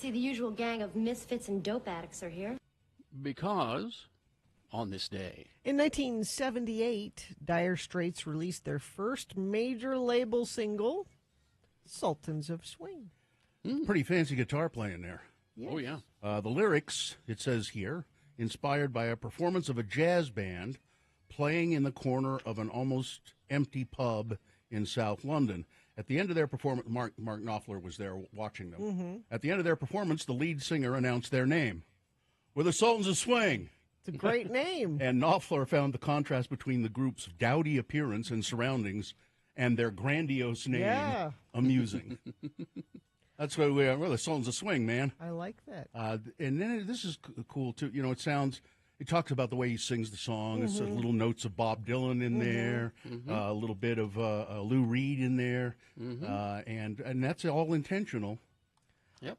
see, the usual gang of misfits and dope addicts are here. Because on this day. In 1978, Dire Straits released their first major label single, Sultans of Swing. Pretty fancy guitar playing there. Yes. Oh, yeah. The lyrics, it says here, inspired by a performance of a jazz band playing in the corner of an almost empty pub in South London. At the end of their performance, Mark Knopfler was there watching them. Mm-hmm. At the end of their performance, the lead singer announced their name. We're the Sultans of Swing. It's a great name. And Knopfler found the contrast between the group's dowdy appearance and surroundings and their grandiose name amusing. That's why we're the Sultans of Swing, man. I like that. And then this is cool, too. You know, it talks about the way he sings the song. It's little notes of Bob Dylan in there, a little bit of Lou Reed in there, and that's all intentional. Yep.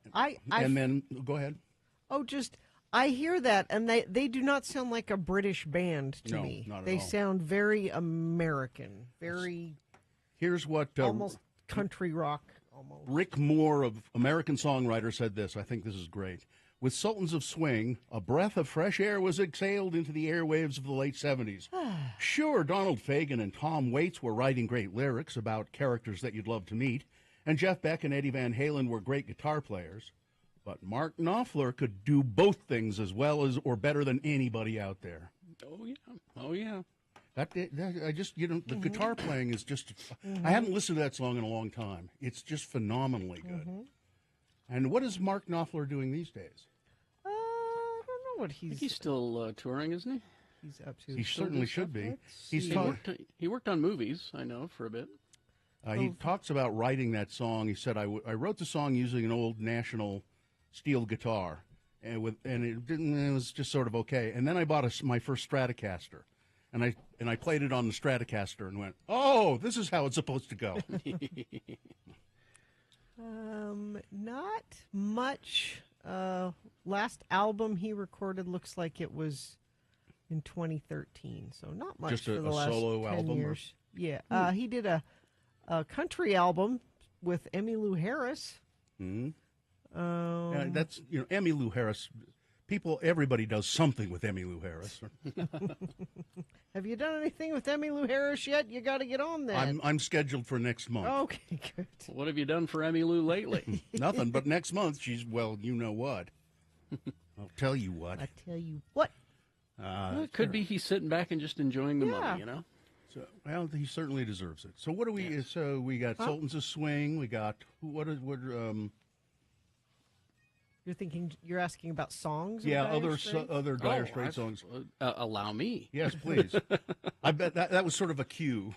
And then, go ahead. I hear that, and they do not sound like a British band to me. Not at they all. sound very American, very Here's what almost country rock. Almost. Rick Moore of American Songwriter said this. I think this is great. With Sultans of Swing, a breath of fresh air was exhaled into the airwaves of the late 70s. Sure, Donald Fagen and Tom Waits were writing great lyrics about characters that you'd love to meet, and Jeff Beck and Eddie Van Halen were great guitar players. But Mark Knopfler could do both things as well as or better than anybody out there. Oh, yeah. Oh, yeah. The guitar playing is just, I haven't listened to that song in a long time. It's just phenomenally good. And what is Mark Knopfler doing these days? I don't know what I think he's still touring, isn't he? he's up to. He certainly should be. He worked on movies, I know, for a bit. He talks about writing that song. He said, I wrote the song using an old National steel guitar, and it was just sort of okay. And then I bought my first Stratocaster. And I played it on the Stratocaster and went, oh, this is how it's supposed to go. Not much. Last album he recorded looks like it was in 2013, so not much Just for the a last solo 10 album? years. Yeah, he did a country album with Emmylou Harris. That's, Emmylou Harris. Everybody does something with Emmylou Harris. Have you done anything with Emmylou Harris yet? You got to get on that. I'm scheduled for next month. Okay, good. What have you done for Emmylou lately? Nothing, but next month she's, well, you know what. I'll tell you what. I tell you what. Well, it could be he's sitting back and just enjoying the money, you know? So, well, he certainly deserves it. So what do we? Yes. So we got Sultans of Swing. We got You're asking about songs? Yeah, of Dire Straits? other Dire Straits songs. Allow me. Yes, please. I bet that was sort of a cue.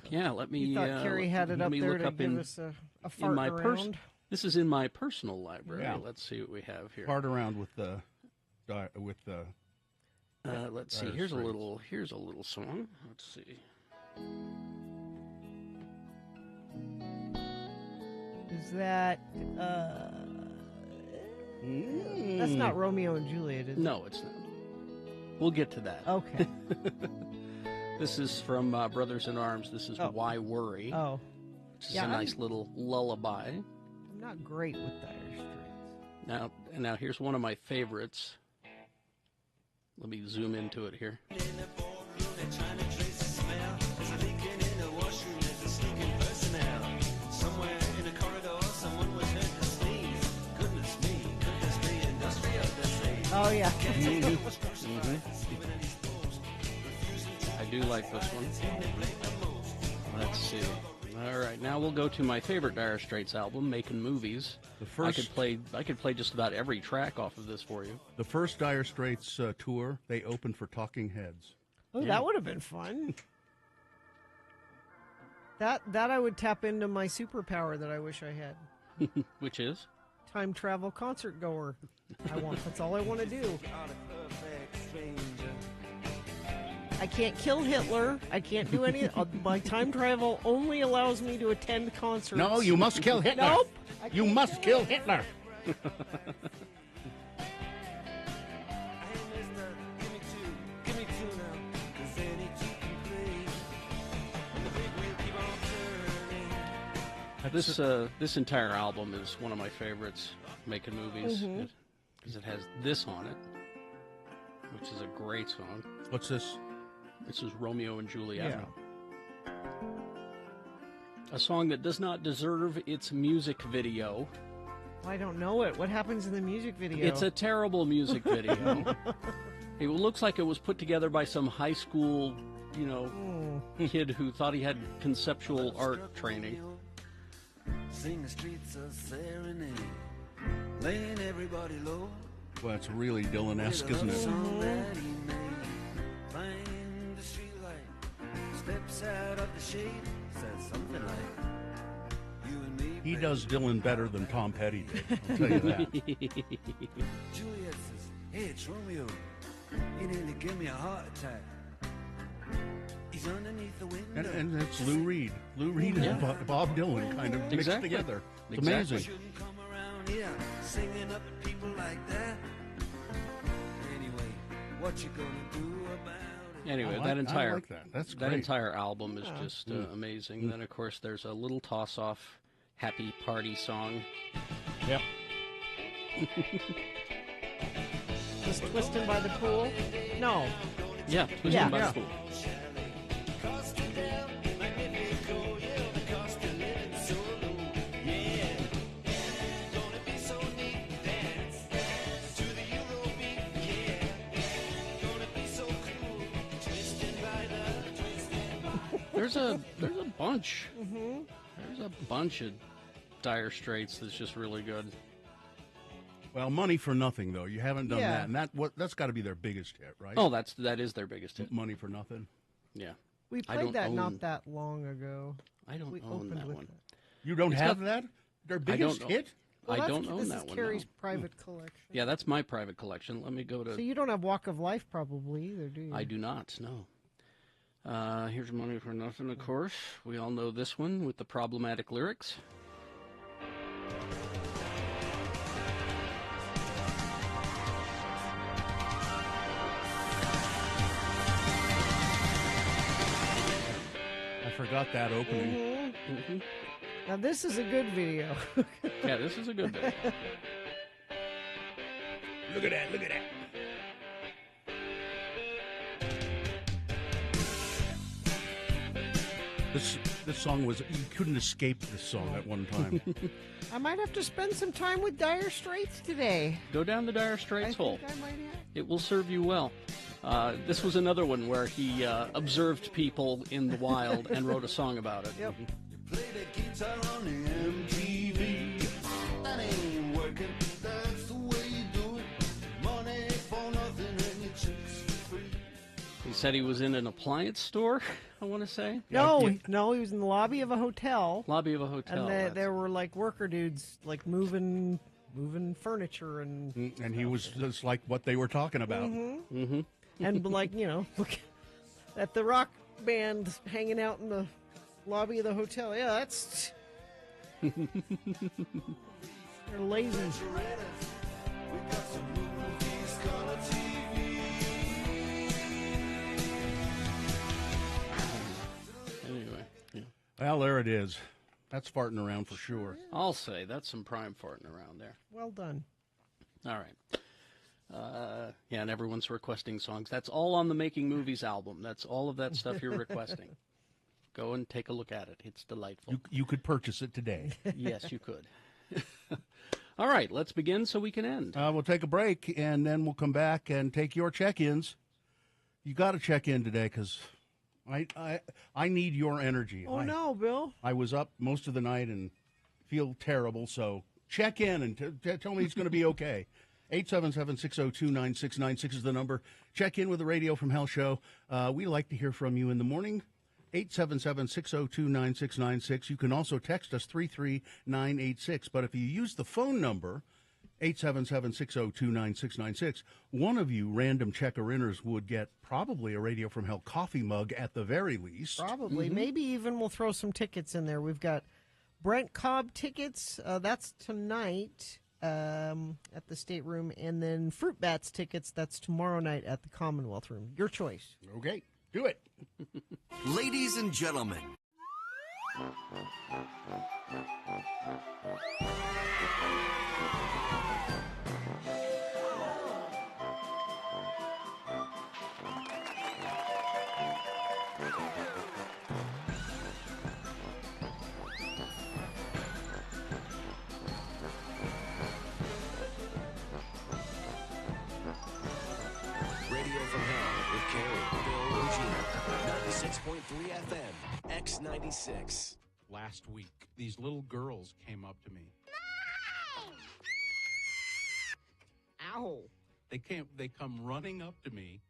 Yeah, let me. You thought Carrie had it up there to give us a fart around? This is in my personal library. Yeah. Let's see what we have here. Fart around with the. Let's see. Here's a little song. Let's see. Is that that's not Romeo and Juliet, is it? No, it's not. We'll get to that. Okay. This is from Brothers in Arms. This is Why Worry. Oh. Which is a nice little lullaby. I'm not great with Dire Straits. Now here's one of my favorites. Let me zoom into it here. Oh, yeah. I do like this one. Let's see. All right, now we'll go to my favorite Dire Straits album, Making Movies. I could play just about every track off of this for you. The first Dire Straits tour, they opened for Talking Heads. Oh, that would have been fun. That I would tap into my superpower that I wish I had. Which is? Time travel concert goer. That's all I want to do. I can't kill Hitler. I can't do any. My time travel only allows me to attend concerts. No, you must kill Hitler. Nope. You must kill Hitler. This entire album is one of my favorites. Making Movies, because it has this on it, which is a great song. What's this? This is Romeo and Juliet. Yeah. A song that does not deserve its music video. I don't know it. What happens in the music video? It's a terrible music video. It looks like it was put together by some high school, kid who thought he had conceptual art training. Sing the streets of serenade, laying everybody low. Well, it's really Dylan-esque, isn't it? That he made. Find the street light, steps out of the shade, says something like, you and me. He does Dylan better than Tom Petty did, I'll tell you that. Juliet says, hey, it's Romeo. He nearly gave me a heart attack. He's underneath the window. And it's Lou Reed. Lou Reed and Bob Dylan kind of mixed together. It's amazing. Shouldn't come around here singing up at people like that. Anyway, what you gonna do about it? Anyway, I like that. That's great. That entire album is just amazing. Then, of course, there's a little toss-off happy party song. Yep. Just Twisting by the Pool? No. Yeah, Twisting by the Pool. There's a bunch. There's a bunch of Dire Straits that's just really good. Well, Money for Nothing, though. You haven't done that, and that's got to be their biggest hit, right? Oh, that is their biggest hit. Money for Nothing. Yeah. We played that not that long ago. I don't own that one. You don't have that? Their biggest hit? Well, I don't own that one. This is Carrie's private collection. Yeah, that's my private collection. Let me go to... So you don't have Walk of Life probably either, do you? I do not, no. Here's Money for Nothing, of course. We all know this one with the problematic lyrics. I forgot that opening. Now this is a good video. Yeah, this is a good video. Look at that, look at that. This song was, you couldn't escape this song at one time. I might have to spend some time with Dire Straits today. Go down the Dire Straits hole. I might have. It will serve you well. This was another one where he observed people in the wild and wrote a song about it. Yep. Play the guitar on the MTV. That ain't working. That's the way you do it. Money for nothing and your chicks for free. He said he was in an appliance store, I want to say. No, he was in the lobby of a hotel. Lobby of a hotel. And there were like worker dudes like moving furniture and he was just like what they were talking about. and like, look at the rock band hanging out in the lobby of the hotel. Yeah, that's they're lazy. We got some movies, color TV. Anyway, yeah. Well, there it is. That's farting around for sure. I'll say that's some prime farting around there. Well done. All right. Yeah, and everyone's requesting songs. That's all on the Making Movies album. That's all of that stuff you're requesting. Go and take a look at it. It's delightful. You could purchase it today. Yes, you could. All right, let's begin so we can end. We'll take a break, and then we'll come back and take your check-ins. You got to check in today because I need your energy. Oh, no, Bill. I was up most of the night and feel terrible, so check in and tell me it's going to be okay. 877-602-9696 is the number. Check in with the Radio from Hell show. We like to hear from you in the morning. 877-602-9696. You can also text us 33986. But if you use the phone number, 877-602-9696, one of you random checker-inners would get probably a Radio from Hell coffee mug at the very least. Probably. Maybe even we'll throw some tickets in there. We've got Brent Cobb tickets. That's tonight at the Stateroom. And then Fruit Bats tickets. That's tomorrow night at the Commonwealth Room. Your choice. Okay, do it. Ladies and gentlemen, Radio from Hell with Carrie, Bill, and Gina. 96.3 FM, X96. Last week, these little girls came up to me. Ow. They come running up to me,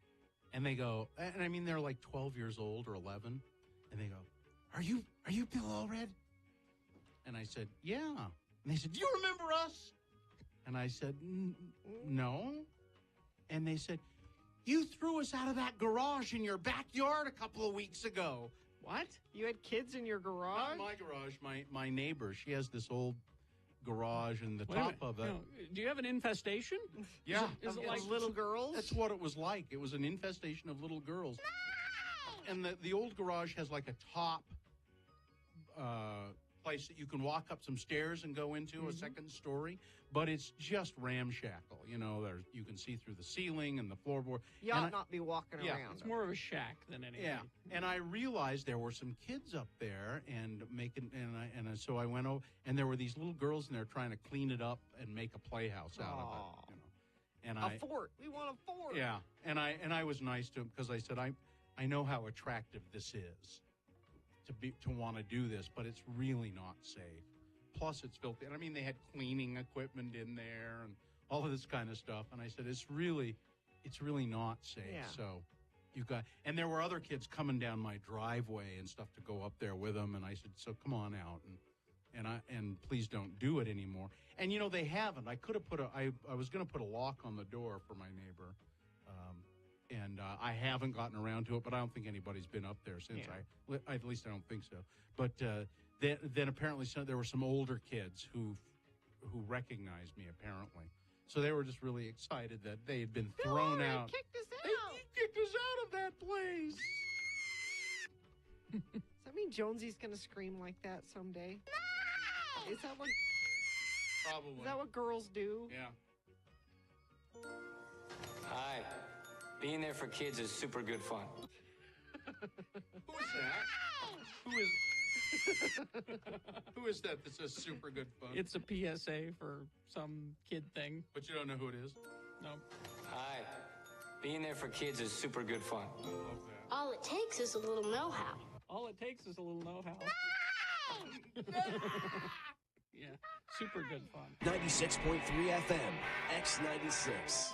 and they go, and I mean, they're like 12 years old or 11, and they go, are you Bill Allred? And I said, yeah. And they said, do you remember us? And I said, no. And they said, you threw us out of that garage in your backyard a couple of weeks ago. What? You had kids in your garage? Not my garage, my neighbor. She has this old garage, and the Wait a top minute. of it. No, do you have an infestation? Yeah. Is it like little girls? That's what it was like. It was an infestation of little girls. And the old garage has like a top place that you can walk up some stairs and go into, a second story, but it's just ramshackle. You know, you can see through the ceiling and the floorboard. You ought not be walking Yeah, around. It's more of a shack than anything. Yeah, and I realized there were some kids up there so I went over, and there were these little girls in there trying to clean it up and make a playhouse out of it. You know, and A fort. We want a fort. Yeah, and I was nice to him because I said I know how attractive this is to want to do this, but it's really not safe. Plus, it's filthy. And I mean, they had cleaning equipment in there and all of this kind of stuff. And I said, it's really not safe. Yeah. So and there were other kids coming down my driveway and stuff to go up there with them. And I said, so come on out and please don't do it anymore. And you know, they haven't. I could have I was going to put a lock on the door for my neighbor. And I haven't gotten around to it, but I don't think anybody's been up there since. Yeah. At least I don't think so. But then apparently there were some older kids who recognized me, apparently. So they were just really excited that they had been thrown out. Kicked us They out. kicked us out of that place. Does that mean Jonesy's going to scream like that someday? No! Is that what girls do? Yeah. Hi. Being there for kids is super good fun. Who is that? Who is that that says super good fun? It's a PSA for some kid thing. But you don't know who it is? No. Hi. Being there for kids is super good fun. All it takes is a little know-how. All it takes is a little know-how. Yeah, super good fun. 96.3 FM, X96.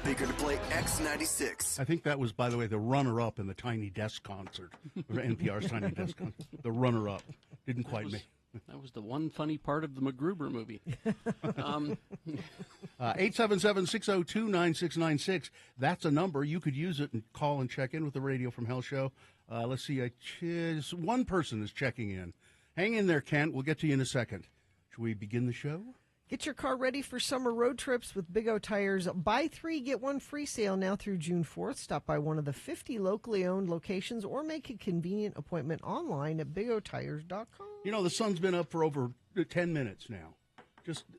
speaker to play X96. I think that was, by the way, the runner-up in the Tiny Desk concert, or NPR's Tiny Desk concert. The runner-up. Didn't quite make. That was the one funny part of the MacGruber movie. 877-602-9696. That's a number. You could use it and call and check in with the Radio from Hell show. Let's see. One person is checking in. Hang in there, Kent. We'll get to you in a second. Should we begin the show? Get your car ready for summer road trips with Big O Tires. Buy 3, get 1 free sale now through June 4th. Stop by one of the 50 locally owned locations or make a convenient appointment online at bigotires.com. You know, the sun's been up for over 10 minutes now.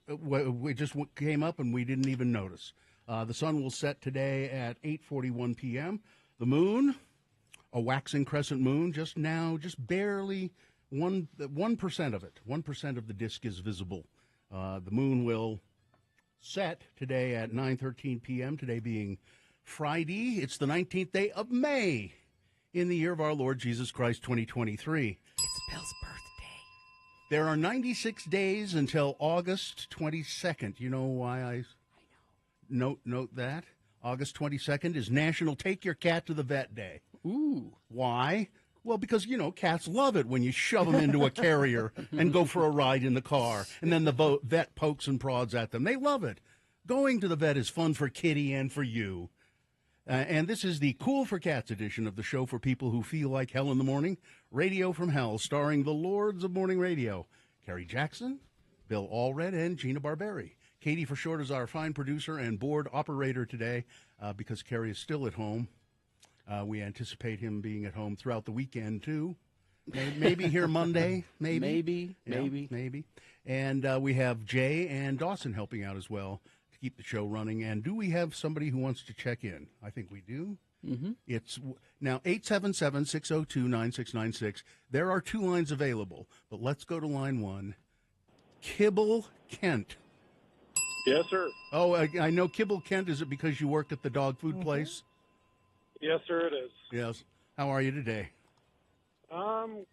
We just came up and we didn't even notice. The sun will set today at 8:41 p.m. The moon, a waxing crescent moon, just barely 1% of it. 1% of the disk is visible. The moon will set today at 9:13 p.m., today being Friday. It's the 19th day of May in the year of our Lord Jesus Christ, 2023. It's Bill's birthday. There are 96 days until August 22nd. You know why I know. Note that? August 22nd is National Take Your Cat to the Vet Day. Ooh. Why? Well, because, you know, cats love it when you shove them into a carrier and go for a ride in the car, and then the vet pokes and prods at them. They love it. Going to the vet is fun for Kitty and for you. And this is the Cool for Cats edition of the show for people who feel like hell in the morning. Radio from Hell, starring the Lords of Morning Radio, Carrie Jackson, Bill Allred, and Gina Barberi. Katie for short is our fine producer and board operator today because Carrie is still at home. We anticipate him being at home throughout the weekend, too. Maybe here Monday, maybe. Maybe. And we have Jay and Dawson helping out as well to keep the show running. And do we have somebody who wants to check in? I think we do. Mm-hmm. It's now 877-602-9696. There are 2 lines available, but let's go to line 1. Kibble Kent. Yes, sir. Oh, I know Kibble Kent. Is it because you work at the dog food place? Yes, sir, it is. Yes. How are you today? Kind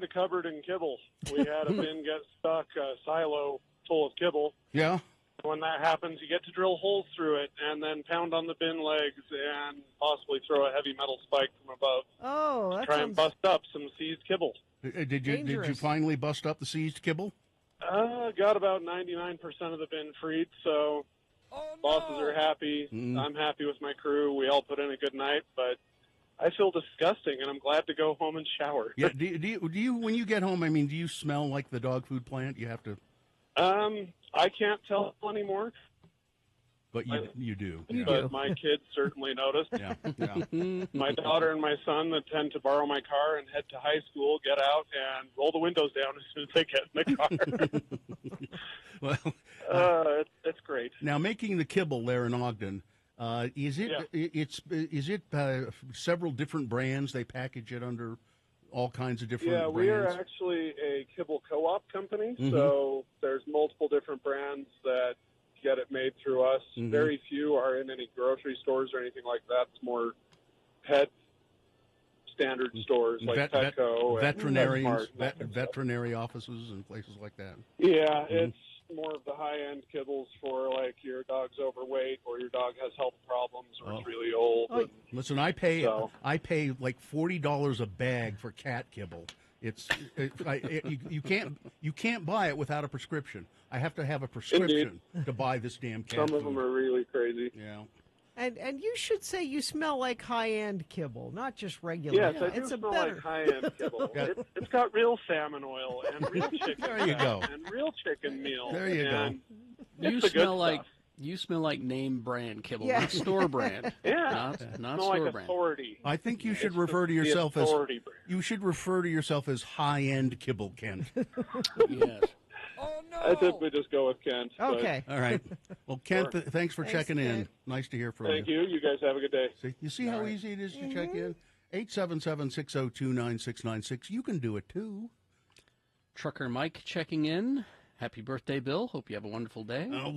of covered in kibble. We had a bin get stuck, a silo full of kibble. Yeah. When that happens, you get to drill holes through it and then pound on the bin legs and possibly throw a heavy metal spike from above. Oh, that try and bust up some seized kibble. Did you finally bust up the seized kibble? Got about 99% of the bin freed, so bosses are happy. I'm happy with my crew. We all put in a good night, but I feel disgusting, and I'm glad to go home and shower. Yeah. Do you when you get home? I mean, do you smell like the dog food plant? You have to. I can't tell anymore. But you do. But my kids certainly notice. Yeah. My daughter and my son that tend to borrow my car and head to high school, get out and roll the windows down as soon as they get in the car. Well, it's great. Now, making the kibble there in Ogden, is it? Yeah. Is it several different brands? They package it under all kinds of different brands? Yeah, we are actually a kibble co-op company, so there's multiple different brands that get it made through us. Very few are in any grocery stores or anything like that. It's more pet standard stores like Petco. Veterinary offices and places like that. Yeah, it's more of the high-end kibbles for, like, your dog's overweight or your dog has health problems or it's really old. Listen, I pay like $40 a bag for cat kibble. You can't buy it without a prescription. I have to have a prescription to buy this damn cat Some food. of them are really crazy. Yeah. And you should say you smell like high-end kibble, not just regular. Yes, I do smell like high-end kibble. It's got real salmon oil and real chicken there you go. And real chicken meal. There you go. You smell like name brand kibble, not store brand. Yeah, not store like brand. Authority. I think you should refer to yourself as high-end Kibble Kent. Yes. Oh no! I think we just go with Kent. Okay. All right. Well, Kent, thanks for checking in. Nice to hear from you. Thank you. You guys have a good day. You see how easy it is to check in? 877-602-9696. You can do it too. Trucker Mike checking in. Happy birthday, Bill. Hope you have a wonderful day. Not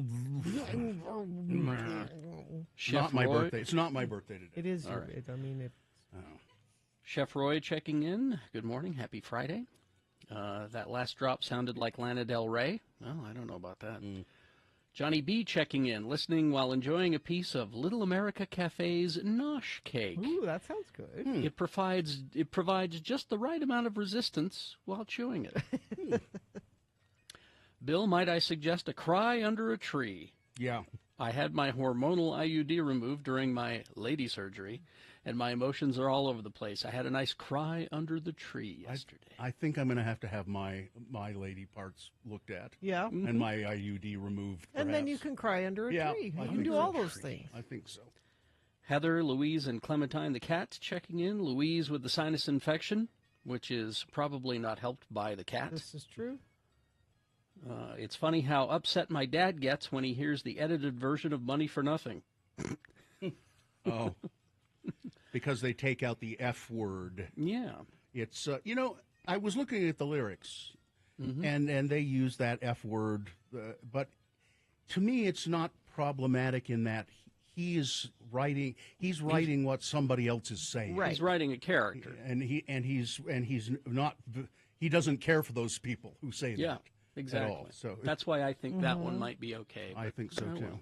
my birthday. It's not my birthday today. It is. All right. Chef Roy checking in. Good morning. Happy Friday. That last drop sounded like Lana Del Rey. Well, I don't know about that. Johnny B checking in, listening while enjoying a piece of Little America Cafe's nosh cake. Ooh, that sounds good. It provides just the right amount of resistance while chewing it. Bill, might I suggest a cry under a tree? Yeah. I had my hormonal IUD removed during my lady surgery, and my emotions are all over the place. I had a nice cry under the tree yesterday. I think I'm going to have my lady parts looked at. Yeah. And my IUD removed. And then perhaps. you can cry under a tree. I You can think do so. all those things. I think so. Heather, Louise, and Clementine the cat checking in. Louise with the sinus infection, which is probably not helped by the cat. This is true. It's funny how upset my dad gets when he hears the edited version of Money for Nothing. Oh. Because they take out the F word. Yeah. It's, I was looking at the lyrics, and they use that F word, but to me it's not problematic in that he's writing what somebody else is saying. Right. He's writing a character. And he's not, he doesn't care for those people who say Yeah, that. exactly. At all. So that's why I think that one might be okay. I think so, too. well.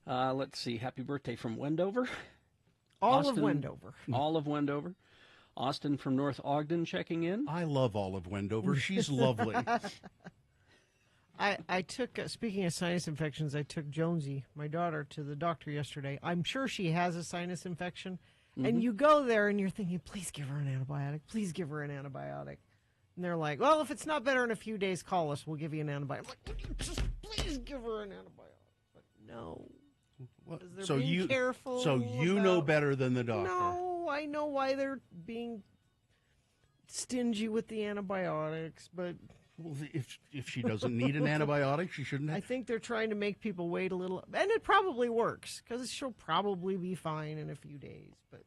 Yeah. Let's see. Happy birthday from Wendover. All Austin, of Wendover. All of Wendover. Austin from North Ogden checking in. I love Olive Wendover. She's lovely. I took, speaking of sinus infections, I took Jonesy, my daughter, to the doctor yesterday. I'm sure she has a sinus infection. And you go there and you're thinking, please give her an antibiotic. Please give her an antibiotic. And they're like, well, if it's not better in a few days, call us. We'll give you an antibiotic. I'm like, would you just please give her an antibiotic? But no. So you careful. So you know better than the doctor. No, I know why they're being stingy with the antibiotics, but Well, if she doesn't need an antibiotic, she shouldn't I have. think they're trying to make people wait a little, and it probably works because she'll probably be fine in a few days. But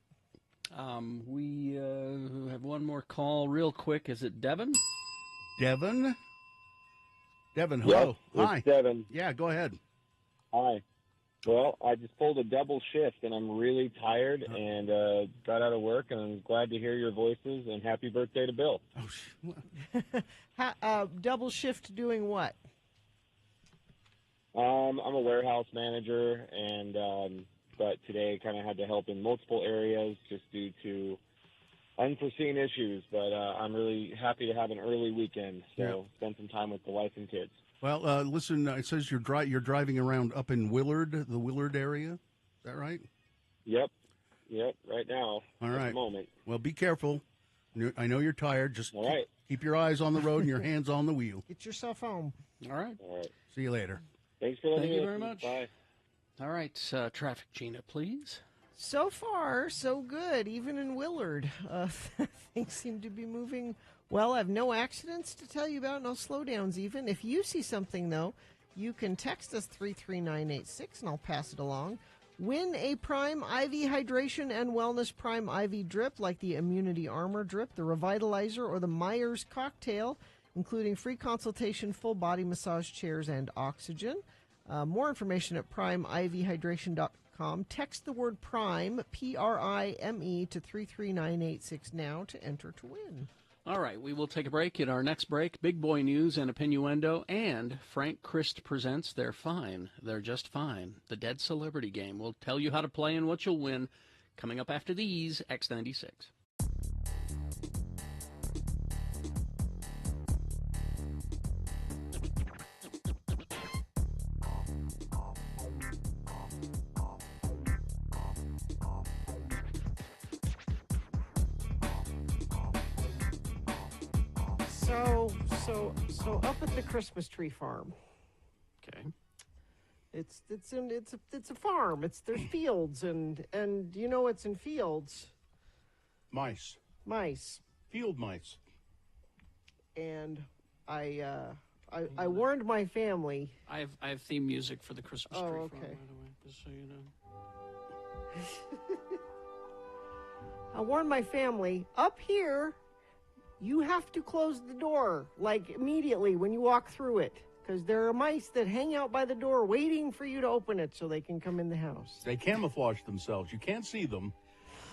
We have one more call real quick. Is it Devin? Devin, hello. Yes, Hi. it's Devin. Yeah, go ahead. Hi. Well, I just pulled a double shift, and I'm really tired and got out of work, and I'm glad to hear your voices, and happy birthday to Bill. double shift doing what? I'm a warehouse manager, and but today kind of had to help in multiple areas just due to unforeseen issues. But I'm really happy to have an early weekend, so spend some time with the wife and kids. Well, listen, it says you're driving around up in Willard, the Willard area. Is that right? Yep, right now. All at right. the moment. Well, be careful. I know you're tired. Just All right. keep your eyes on the road and your hands on the wheel. Get yourself home. All right. All right. See you later. Thanks for letting Thank me you very listen. much. Bye. All right. Traffic, Gina, please. So far, so good. Even in Willard, things seem to be moving well. I have no accidents to tell you about, no slowdowns even. If you see something, though, you can text us 33986, and I'll pass it along. Win a Prime IV Hydration and Wellness Prime IV drip, like the Immunity Armor drip, the Revitalizer, or the Myers Cocktail, including free consultation, full body massage chairs, and oxygen. More information at primevhydration.com. Text the word PRIME, PRIME, to 33986 now to enter to win. All right, we will take a break. In our next break, Big Boy News and a Pinuendo, and Frank Christ presents They're Fine, They're Just Fine, the Dead Celebrity Game. We'll tell you how to play and what you'll win coming up after these, X96. So up at the Christmas tree farm. Okay. It's a farm. There's fields and you know what's in fields? Mice. Field mice. And I warned my family. I have theme music for the Christmas tree farm, okay. by the way, just so you know. I warned my family, up here, you have to close the door, like immediately when you walk through it, because there are mice that hang out by the door waiting for you to open it so they can come in the house. They camouflage themselves. You can't see them.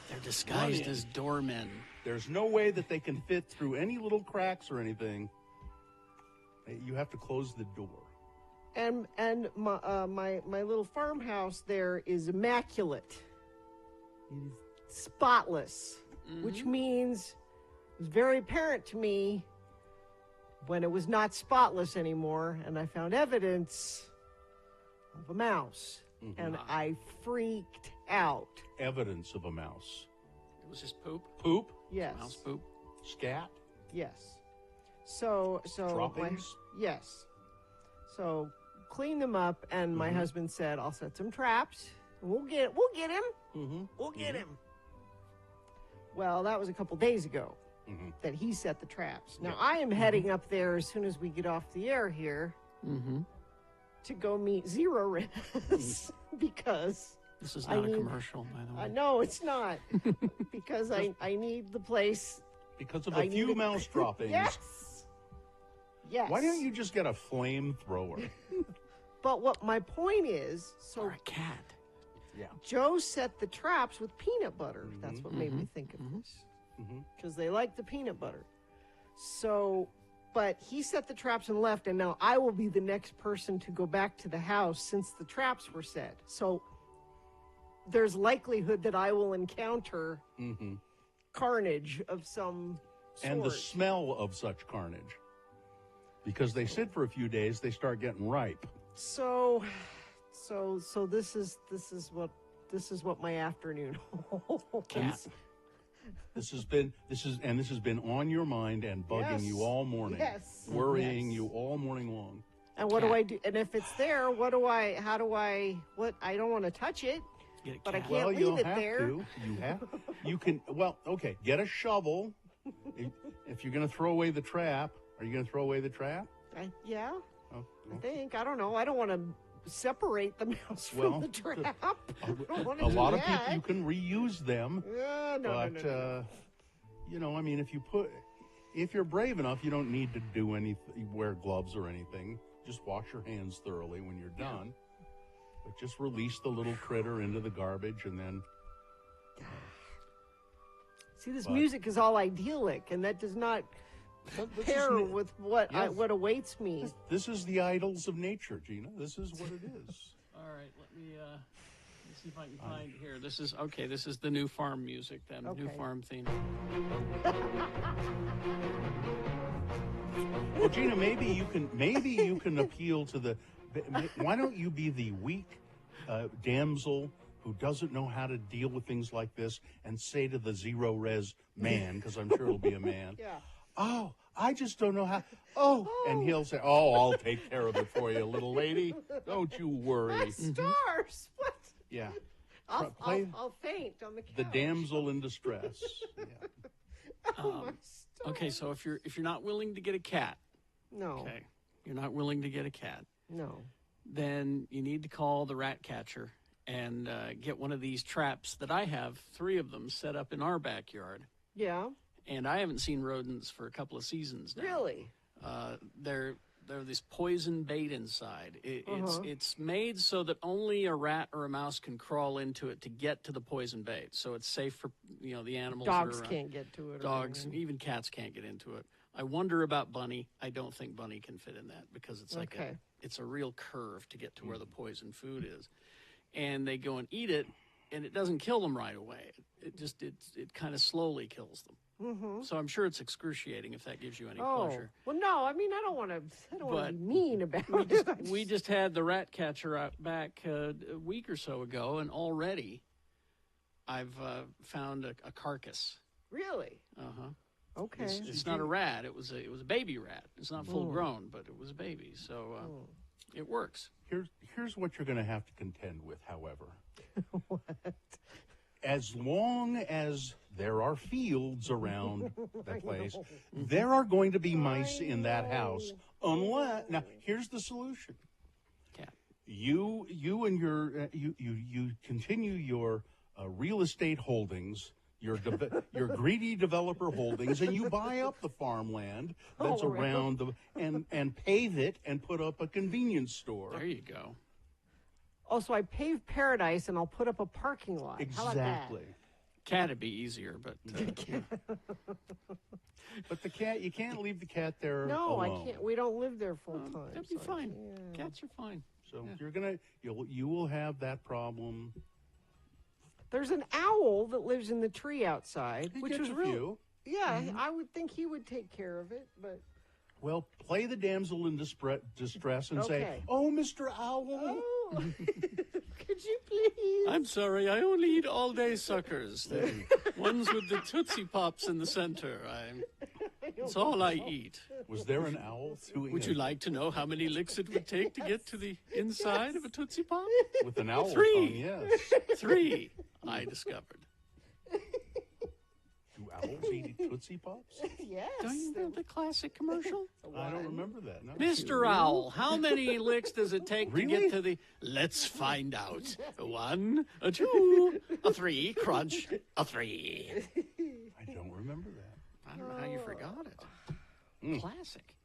They're disguised as doormen. There's no way that they can fit through any little cracks or anything. You have to close the door. And my little farmhouse there is immaculate. It is spotless, which means it was very apparent to me when it was not spotless anymore, and I found evidence of a mouse, and I freaked out. Evidence of a mouse. It was just poop? Poop? Yes. Mouse poop? Scat? Yes. So Droppings? Yes. So clean them up, and my husband said, "I'll set some traps. We'll get him. We'll get him." Well, that was a couple days ago that he set the traps. Now I am heading up there as soon as we get off the air here to go meet Zero Res because this is not a commercial, by the way. No, it's not because I need the place. Because of a few mouse droppings. Yes. Why don't you just get a flamethrower? But what my point is, or a cat. Yeah. Joe set the traps with peanut butter. That's what made me think of this. Because they like the peanut butter. So, but he set the traps and left, and now I will be the next person to go back to the house since the traps were set. So there's likelihood that I will encounter carnage of some sort. And the smell of such carnage. Because they sit for a few days, they start getting ripe. So this is what my afternoon holds. This has been on your mind and bugging you all morning. Yes. Worrying you all morning long. And what do I do? And if it's there, I don't want to touch it. But I can't leave it there. You can, okay, get a shovel. If you're going to throw away the trap, are you going to throw away the trap? Yeah. Oh, I think. I don't know. I don't want to separate the mouse from the trap. A lot of people, you can reuse them. No. You know, I mean, if you're brave enough, you don't need to do anything, wear gloves or anything. Just wash your hands thoroughly when you're done. But just release the little critter into the garbage and then... See, this music is all idyllic, and that does not pair with what awaits me. This is the idols of nature, Gina. This is what it is. All right, let me see if I can find here. This is the new farm music, then. Okay. New farm theme. Well, Gina, maybe you can appeal to the... Why don't you be the weak damsel who doesn't know how to deal with things like this and say to the Zero Res man, because I'm sure it'll be a man, "Oh, I just don't know how. Oh," and he'll say, "Oh, I'll take care of it for you, little lady. Don't you worry." My stars. What? Yeah. I'll faint on the couch. The damsel in distress. Yeah. My stars. Okay, so if you're not willing to get a cat, okay, you're not willing to get a cat, then you need to call the rat catcher and get one of these traps that I have, 3 of them set up in our backyard. Yeah. And I haven't seen rodents for a couple of seasons now. Really? They're this poison bait inside. It's made so that only a rat or a mouse can crawl into it to get to the poison bait. So it's safe for the animals. Dogs can't get to it. Dogs, even cats can't get into it. I wonder about Bunny. I don't think Bunny can fit in that because it's like it's a real curve to get to where the poison food is. And they go and eat it, and it doesn't kill them right away. It kind of slowly kills them. So I'm sure it's excruciating if that gives you any pleasure. Well, no, I mean, I don't want to be mean about it. We just had the rat catcher out back a week or so ago, and already I've found a carcass. Really? Okay. It's not a rat. It was a baby rat. It's not full grown, but it was a baby. So it works. Here's what you're going to have to contend with, however. What? As long as there are fields around that place, there are going to be mice in that house. Unless, now, here's the solution. Cat. You and your you continue your real estate holdings, your greedy developer holdings, and you buy up the farmland that's around and pave it and put up a convenience store. There you go. Oh, so I pave paradise and I'll put up a parking lot. Exactly. Cat'd be easier, but But the cat, you can't leave the cat there No, alone. I can't. We don't live there full time. that'd be so I fine. can't. Cats are fine. So you will have that problem. There's an owl that lives in the tree outside, He which gets is a real. few. Yeah, I would think he would take care of it, but Well, play the damsel in distress and say, Okay. "Oh, Mr. Owl." oh, could you please? I'm sorry, I only eat all-day suckers. The ones with the Tootsie Pops in the center. That's all I eat. Was there an owl doing Would you like to know how many licks it would take to get to the inside of a Tootsie Pop? with an owl 3. tongue? Yes. 3, I discovered. Do owls eat Tootsie Pops? Yes. Don't you remember the classic commercial? I don't remember that. No. Mr. Owl, how many licks does it take to Really? get to the... Let's find out. 1, a 2, a 3, crunch, a 3. I don't remember that. I don't know how you forgot it. Classic.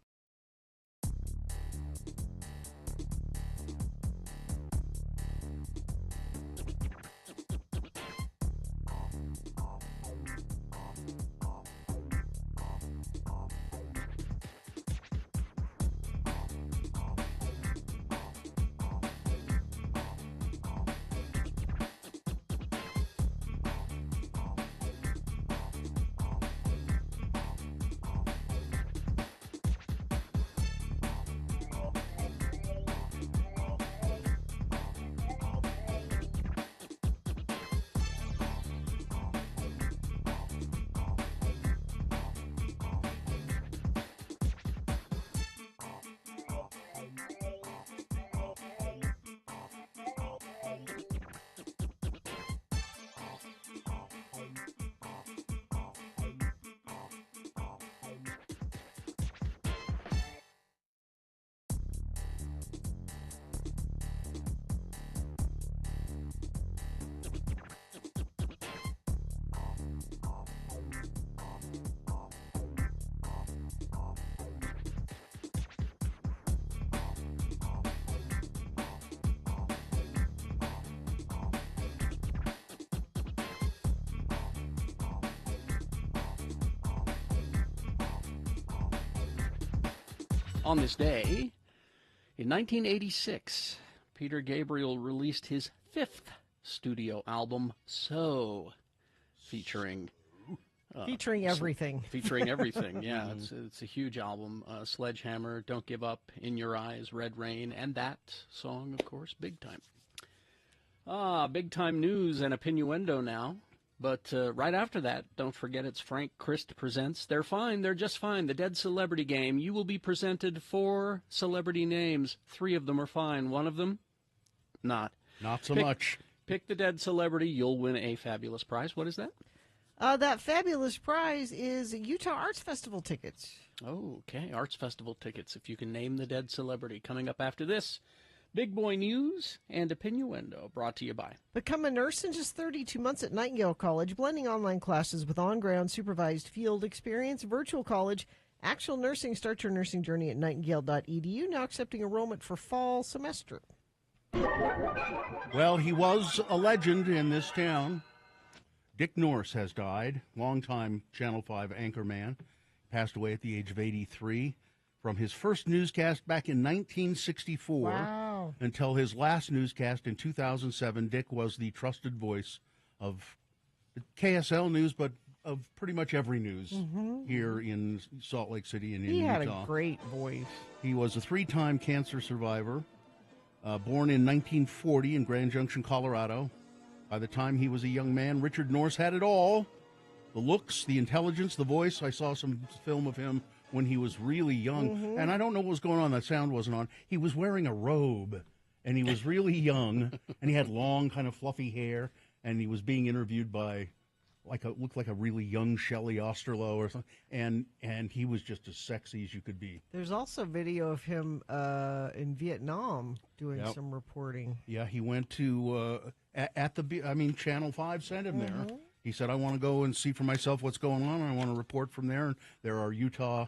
On this day, in 1986, Peter Gabriel released his 5th studio album, So, featuring everything. Featuring everything, yeah. It's a huge album. Sledgehammer, Don't Give Up, In Your Eyes, Red Rain, and that song, of course, Big Time. Big time news and Opinioendo now. But right after that, don't forget it's Frank Christ presents They're Fine, They're Just Fine, the Dead Celebrity Game. You will be presented 4 celebrity names. 3 of them are fine. 1 of them, not. Not so much. Pick the dead celebrity. You'll win a fabulous prize. What is that? That fabulous prize is Utah Arts Festival tickets. Oh, okay. Arts Festival tickets, if you can name the dead celebrity. Coming up after this, Big Boy News and Opinioendo, brought to you by. Become a nurse in just 32 months at Nightingale College, blending online classes with on-ground supervised field experience, virtual college, actual nursing. Start your nursing journey at nightingale.edu, now accepting enrollment for fall semester. Well, he was a legend in this town. Dick Nourse has died, longtime Channel 5 anchorman, passed away at the age of 83. From his first newscast back in 1964 until his last newscast in 2007, Dick was the trusted voice of KSL News, but of pretty much every news here in Salt Lake City and in Utah. He had a great voice. He was a 3-time cancer survivor, born in 1940 in Grand Junction, Colorado. By the time he was a young man, Richard Nourse had it all. The looks, the intelligence, the voice. I saw some film of him when he was really young, and I don't know what was going on. That sound wasn't on. He was wearing a robe, and he was really young, and he had long, kind of fluffy hair, and he was being interviewed by, looked like a really young Shelley Osterloh or something, and he was just as sexy as you could be. There's also video of him in Vietnam doing some reporting. Yeah, he went to Channel 5 sent him there. He said, I want to go and see for myself what's going on. I want to report from there. And there are Utah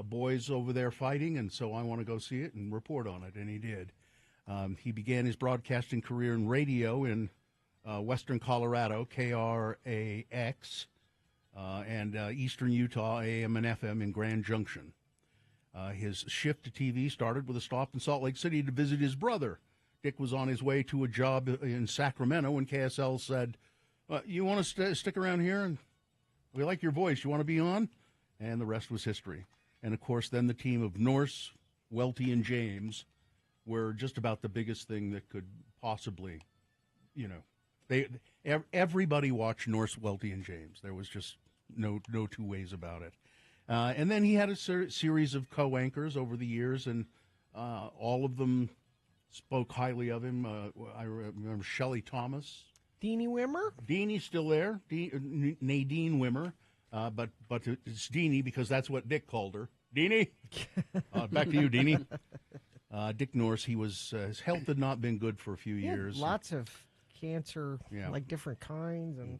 boys over there fighting, and so I want to go see it and report on it. And he did. He began his broadcasting career in radio in Western Colorado, KRAX, and Eastern Utah, AM and FM in Grand Junction. His shift to TV started with a stop in Salt Lake City to visit his brother. Dick was on his way to a job in Sacramento when KSL said, you want to stick around here? And we like your voice. You want to be on? And the rest was history. And, of course, then the team of Nourse, Welty, and James were just about the biggest thing that could possibly, everybody watched Nourse, Welty, and James. There was just no two ways about it. And then he had a series of co-anchors over the years, and all of them spoke highly of him. I remember Shelley Thomas. Deanie Wimmer? Deanie's still there, Nadine Wimmer. But it's Deanie because that's what Dick called her. Deanie? Back to you, Deanie. Dick Nourse, his health had not been good for a few years. Lots of cancer, like different kinds. And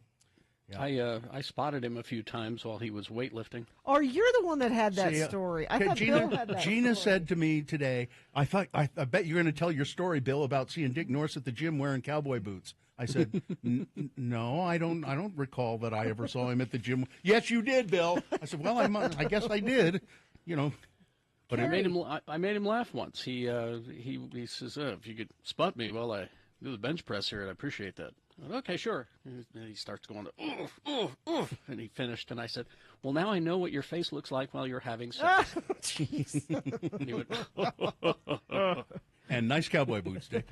I spotted him a few times while he was weightlifting. Oh, you're the one that had that story. I thought Gina, Bill had that Gina story. said to me today, I bet you're going to tell your story, Bill, about seeing Dick Nourse at the gym wearing cowboy boots. I said, no, I don't recall that I ever saw him at the gym. Yes, you did, Bill. I said, well, I guess I did, But I made him laugh once. He says, if you could spot me while I do the bench press here, I'd appreciate that. I said, okay, sure. And he starts going, oof, oof, oof. And he finished, and I said, well, now I know what your face looks like while you're having sex. Jeez. And he went, and nice cowboy boots, Dick.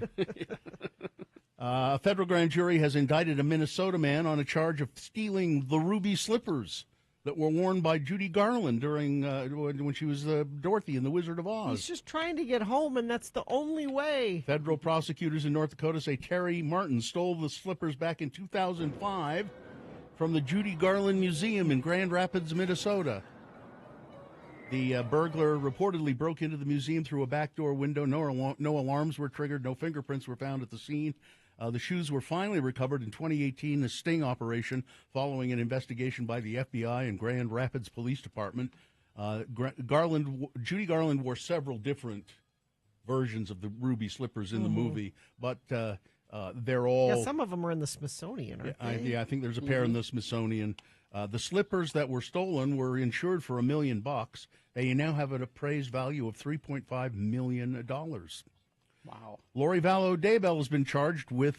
A federal grand jury has indicted a Minnesota man on a charge of stealing the ruby slippers that were worn by Judy Garland during when she was Dorothy in The Wizard of Oz. He's just trying to get home, and that's the only way. Federal prosecutors in North Dakota say Terry Martin stole the slippers back in 2005 from the Judy Garland Museum in Grand Rapids, Minnesota. The burglar reportedly broke into the museum through a back door window. No alarms were triggered. No fingerprints were found at the scene. The shoes were finally recovered in 2018, a sting operation following an investigation by the FBI and Grand Rapids Police Department. Judy Garland wore several different versions of the ruby slippers in the movie, but they're all... Yeah, some of them are in the Smithsonian, aren't they? I think there's a pair in the Smithsonian. The slippers that were stolen were insured for $1 million. They now have an appraised value of $3.5 million. wow. Lori Vallow Daybell has been charged with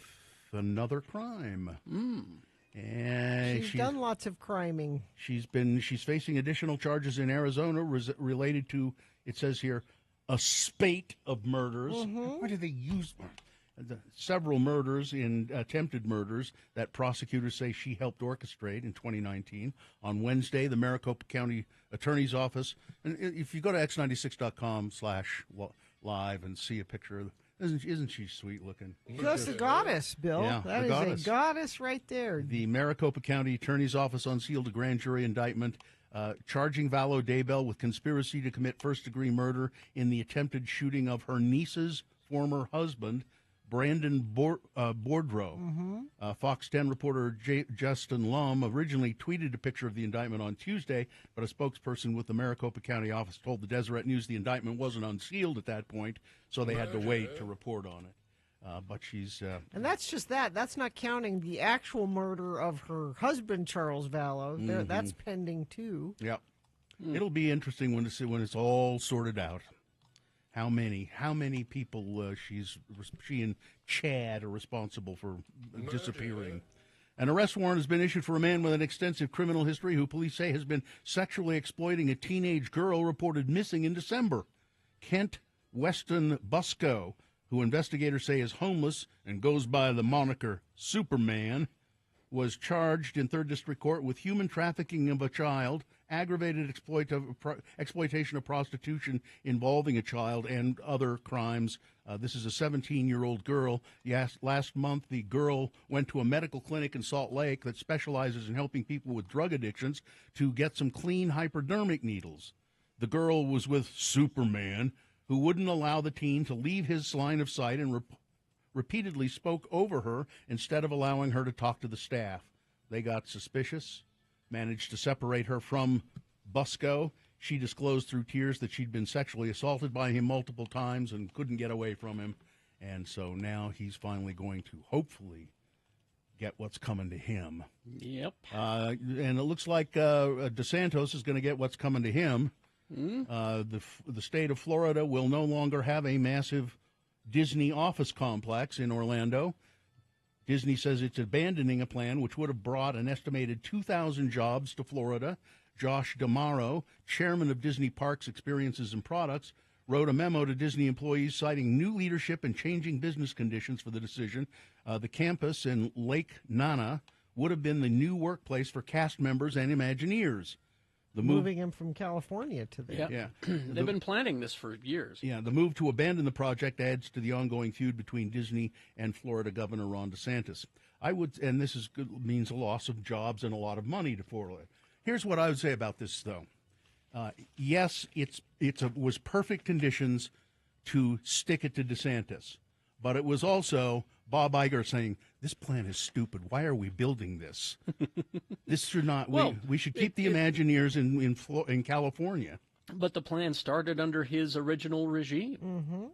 another crime. And She's done lots of criming. She's facing additional charges in Arizona related to, it says here, a spate of murders. Why do they use several murders attempted murders that prosecutors say she helped orchestrate in 2019. On Wednesday, the Maricopa County Attorney's Office, and if you go to x96.com/live and see a picture of, isn't she sweet looking? Just a goddess, Bill. Yeah, that is goddess. a goddess right there. The Maricopa County Attorney's Office unsealed a grand jury indictment charging Vallow Daybell with conspiracy to commit first-degree murder in the attempted shooting of her niece's former husband, Brandon Boudreaux. Fox 10 reporter Justin Lum originally tweeted a picture of the indictment on Tuesday, but a spokesperson with the Maricopa County office told the Deseret News the indictment wasn't unsealed at that point, so they had to wait to report on it. But she's... and that's just that. That's not counting the actual murder of her husband, Charles Vallow. That's pending, too. Yep. It'll be interesting when it's all sorted out. How many people she and Chad are responsible for disappearing. An arrest warrant has been issued for a man with an extensive criminal history who police say has been sexually exploiting a teenage girl reported missing in December. Kent Weston Busco, who investigators say is homeless and goes by the moniker Superman, was charged in 3rd District Court with human trafficking of a child, aggravated exploitation of prostitution involving a child, and other crimes. This is a 17-year-old girl. Yes, last month, the girl went to a medical clinic in Salt Lake that specializes in helping people with drug addictions to get some clean hypodermic needles. The girl was with Superman, who wouldn't allow the teen to leave his line of sight and repeatedly spoke over her instead of allowing her to talk to the staff. They got suspicious, managed to separate her from Busco. She disclosed through tears that she'd been sexually assaulted by him multiple times and couldn't get away from him. And so now he's finally going to hopefully get what's coming to him. Yep. And it looks like DeSantis is going to get what's coming to him. The state of Florida will no longer have a massive Disney office complex in Orlando. Disney says it's abandoning a plan which would have brought an estimated 2,000 jobs to Florida. Josh D'Amaro, chairman of Disney Parks Experiences and Products, wrote a memo to Disney employees citing new leadership and changing business conditions for the decision. The campus in Lake Nana would have been the new workplace for cast members and Imagineers. Moving him from California to there. Yeah. They've been planning this for years. Yeah, the move to abandon the project adds to the ongoing feud between Disney and Florida Governor Ron DeSantis. And this is good, means a loss of jobs and a lot of money to Florida. Here's what I would say about this, though. Yes, it was perfect conditions to stick it to DeSantis, but it was also Bob Iger saying, this plan is stupid. Why are we building this? This should not. We should keep the Imagineers in California. But the plan started under his original regime. Mm-hmm.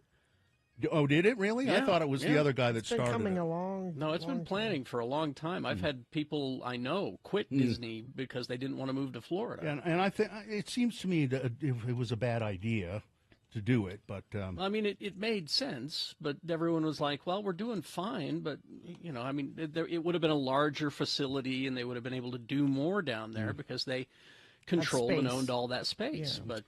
Oh, did it really? Yeah, I thought it was the other guy that started It's been coming it. along. No, it's been planning for a long time. I've had people I know quit Disney because they didn't want to move to Florida. And I think it seems to me that it was a bad idea to do it, but I mean, it made sense, but everyone was like, "Well, we're doing fine." But I mean, it would have been a larger facility, and they would have been able to do more down there because they controlled and owned all that space. Yeah.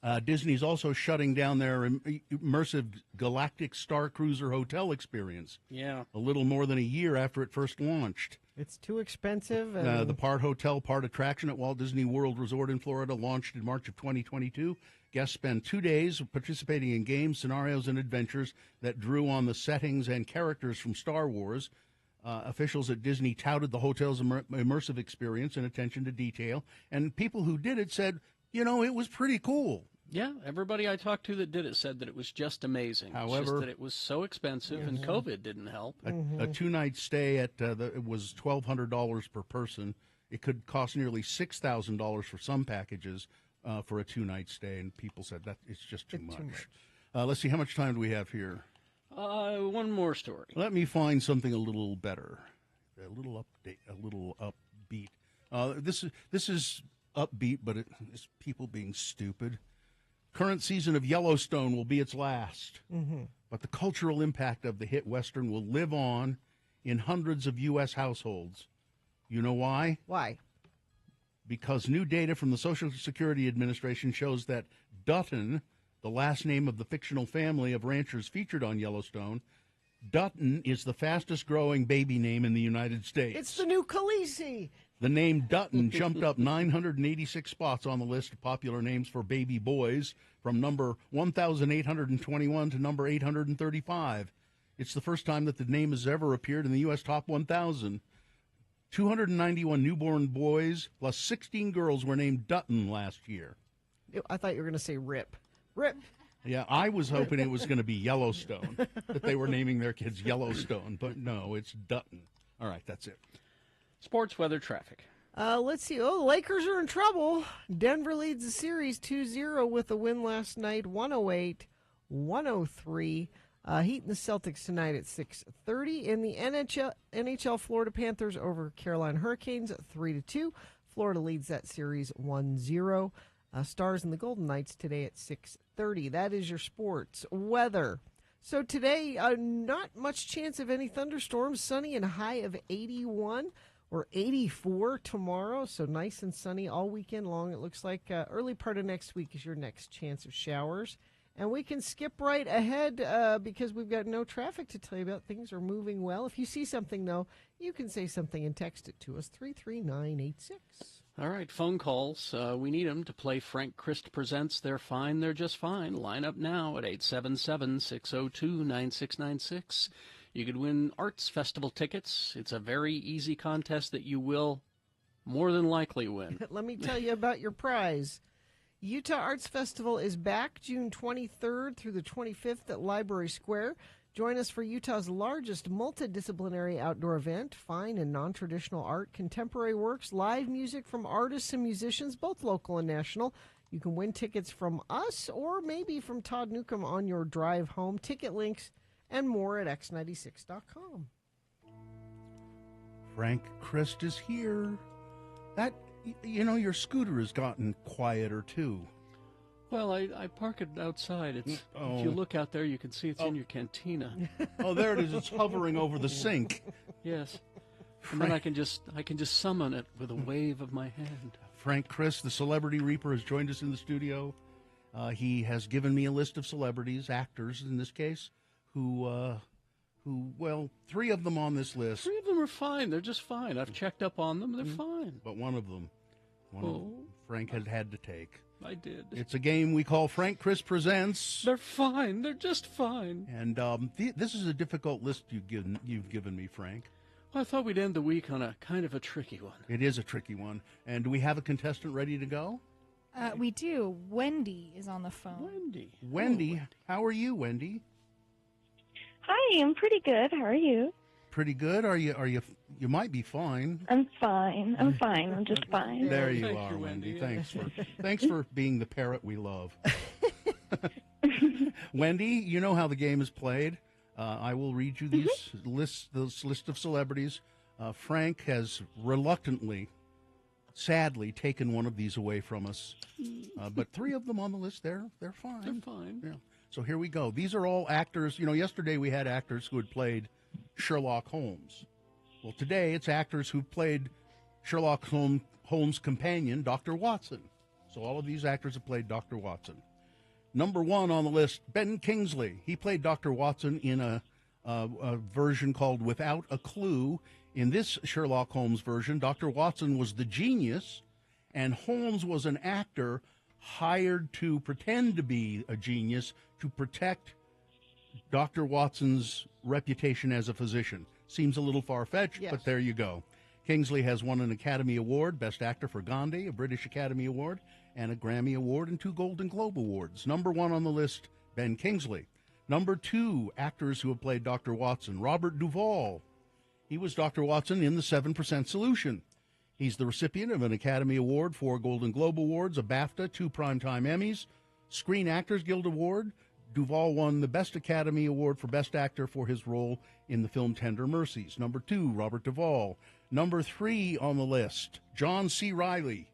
But Disney's also shutting down their immersive Galactic Star Cruiser hotel experience. Yeah, a little more than a year after it first launched. It's too expensive. The part hotel, part attraction at Walt Disney World Resort in Florida launched in March of 2022. Guests spend 2 days participating in games, scenarios, and adventures that drew on the settings and characters from Star Wars. Officials at Disney touted the hotel's immersive experience and attention to detail, and people who did it said, it was pretty cool. Yeah, everybody I talked to that did it said that it was just amazing. However, it's just that it was so expensive, and COVID didn't help. A 2-night stay it was $1,200 per person. It could cost nearly $6,000 for some packages for a 2-night stay, and people said that it's just too much. Let's see, how much time do we have here? One more story. Let me find something a little better, a little upbeat. This is upbeat, but it's people being stupid. Current season of Yellowstone will be its last, but the cultural impact of the hit Western will live on in hundreds of U.S. households. You know why? Why? Because new data from the Social Security Administration shows that Dutton, the last name of the fictional family of ranchers featured on Yellowstone, Dutton is the fastest-growing baby name in the United States. It's the new Khaleesi. The name Dutton jumped up 986 spots on the list of popular names for baby boys from number 1,821 to number 835. It's the first time that the name has ever appeared in the U.S. top 1,000. 291 newborn boys plus 16 girls were named Dutton last year. I thought you were going to say Rip. Rip. Yeah, I was hoping it was going to be Yellowstone, that they were naming their kids Yellowstone, but no, it's Dutton. All right, that's it. Sports weather traffic. Let's see. Oh, the Lakers are in trouble. Denver leads the series 2-0 with a win last night, 108-103. Heat and the Celtics tonight at 6:30. In the NHL, Florida Panthers over Carolina Hurricanes 3-2. Florida leads that series 1-0. Stars and the Golden Knights today at 6:30. That is your sports weather. So today, not much chance of any thunderstorms. Sunny and high of 81 or 84 tomorrow. So nice and sunny all weekend long. It looks like early part of next week is your next chance of showers. And we can skip right ahead because we've got no traffic to tell you about. Things are moving well. If you see something, though, you can say something and text it to us, 33986. All right, phone calls. We need them to play Frank Christ Presents They're Fine, They're Just Fine. Line up now at 877-602-9696. You could win Arts Festival tickets. It's a very easy contest that you will more than likely win. Let me tell you about your prize. Utah Arts Festival is back June 23rd through the 25th at Library Square. Join us for Utah's largest multidisciplinary outdoor event, fine and non-traditional art, contemporary works, live music from artists and musicians, both local and national. You can win tickets from us or maybe from Todd Newcomb on your drive home. Ticket links and more at x96.com. Frank Christ is here. Your scooter has gotten quieter, too. Well, I park it outside. If you look out there, you can see it's in your cantina. Oh, there it is. It's hovering over the sink. Yes. And then I can just summon it with a wave of my hand. Frank Christ, the Celebrity Reaper, has joined us in the studio. He has given me a list of celebrities, actors in this case, who, three of them on this list. Three of them are fine. They're just fine. I've checked up on them. They're fine. But one of them, Frank had to take. I did. It's a game we call Frank Christ Presents. They're fine. They're just fine. And this is a difficult list you've given me, Frank. Well, I thought we'd end the week on a kind of a tricky one. It is a tricky one. And do we have a contestant ready to go? We do. Wendy is on the phone. Wendy, how are you, Wendy? Hi, I'm pretty good. How are you? Pretty good. Are you? You might be fine. I'm fine. I'm just fine. There you are, Wendy. Thanks for being the parrot we love. Wendy, you know how the game is played. I will read you this list of celebrities. Frank has reluctantly, sadly, taken one of these away from us. But three of them on the list, they're fine. They're fine. Yeah. So here we go. These are all actors. Yesterday we had actors who had played Sherlock Holmes. Well, today it's actors who played Sherlock Holmes' companion, Dr. Watson. So all of these actors have played Dr. Watson. Number one on the list, Ben Kingsley. He played Dr. Watson in a version called Without a Clue. In this Sherlock Holmes version, Dr. Watson was the genius, and Holmes was an actor hired to pretend to be a genius to protect Dr. Watson's reputation as a physician. Seems a little far-fetched, yes, but there you go. Kingsley has won an Academy Award, Best Actor for Gandhi, a British Academy Award, and a Grammy Award and 2 Golden Globe Awards. Number one on the list, Ben Kingsley. Number two, actors who have played Dr. Watson. Robert Duvall. He was Dr. Watson in The 7% Solution. He's the recipient of an Academy Award, 4 Golden Globe Awards, a BAFTA, 2 Primetime Emmys, Screen Actors Guild Award. Duvall won the Best Academy Award for Best Actor for his role in the film Tender Mercies. Number two, Robert Duvall. Number three on the list, John C. Reilly.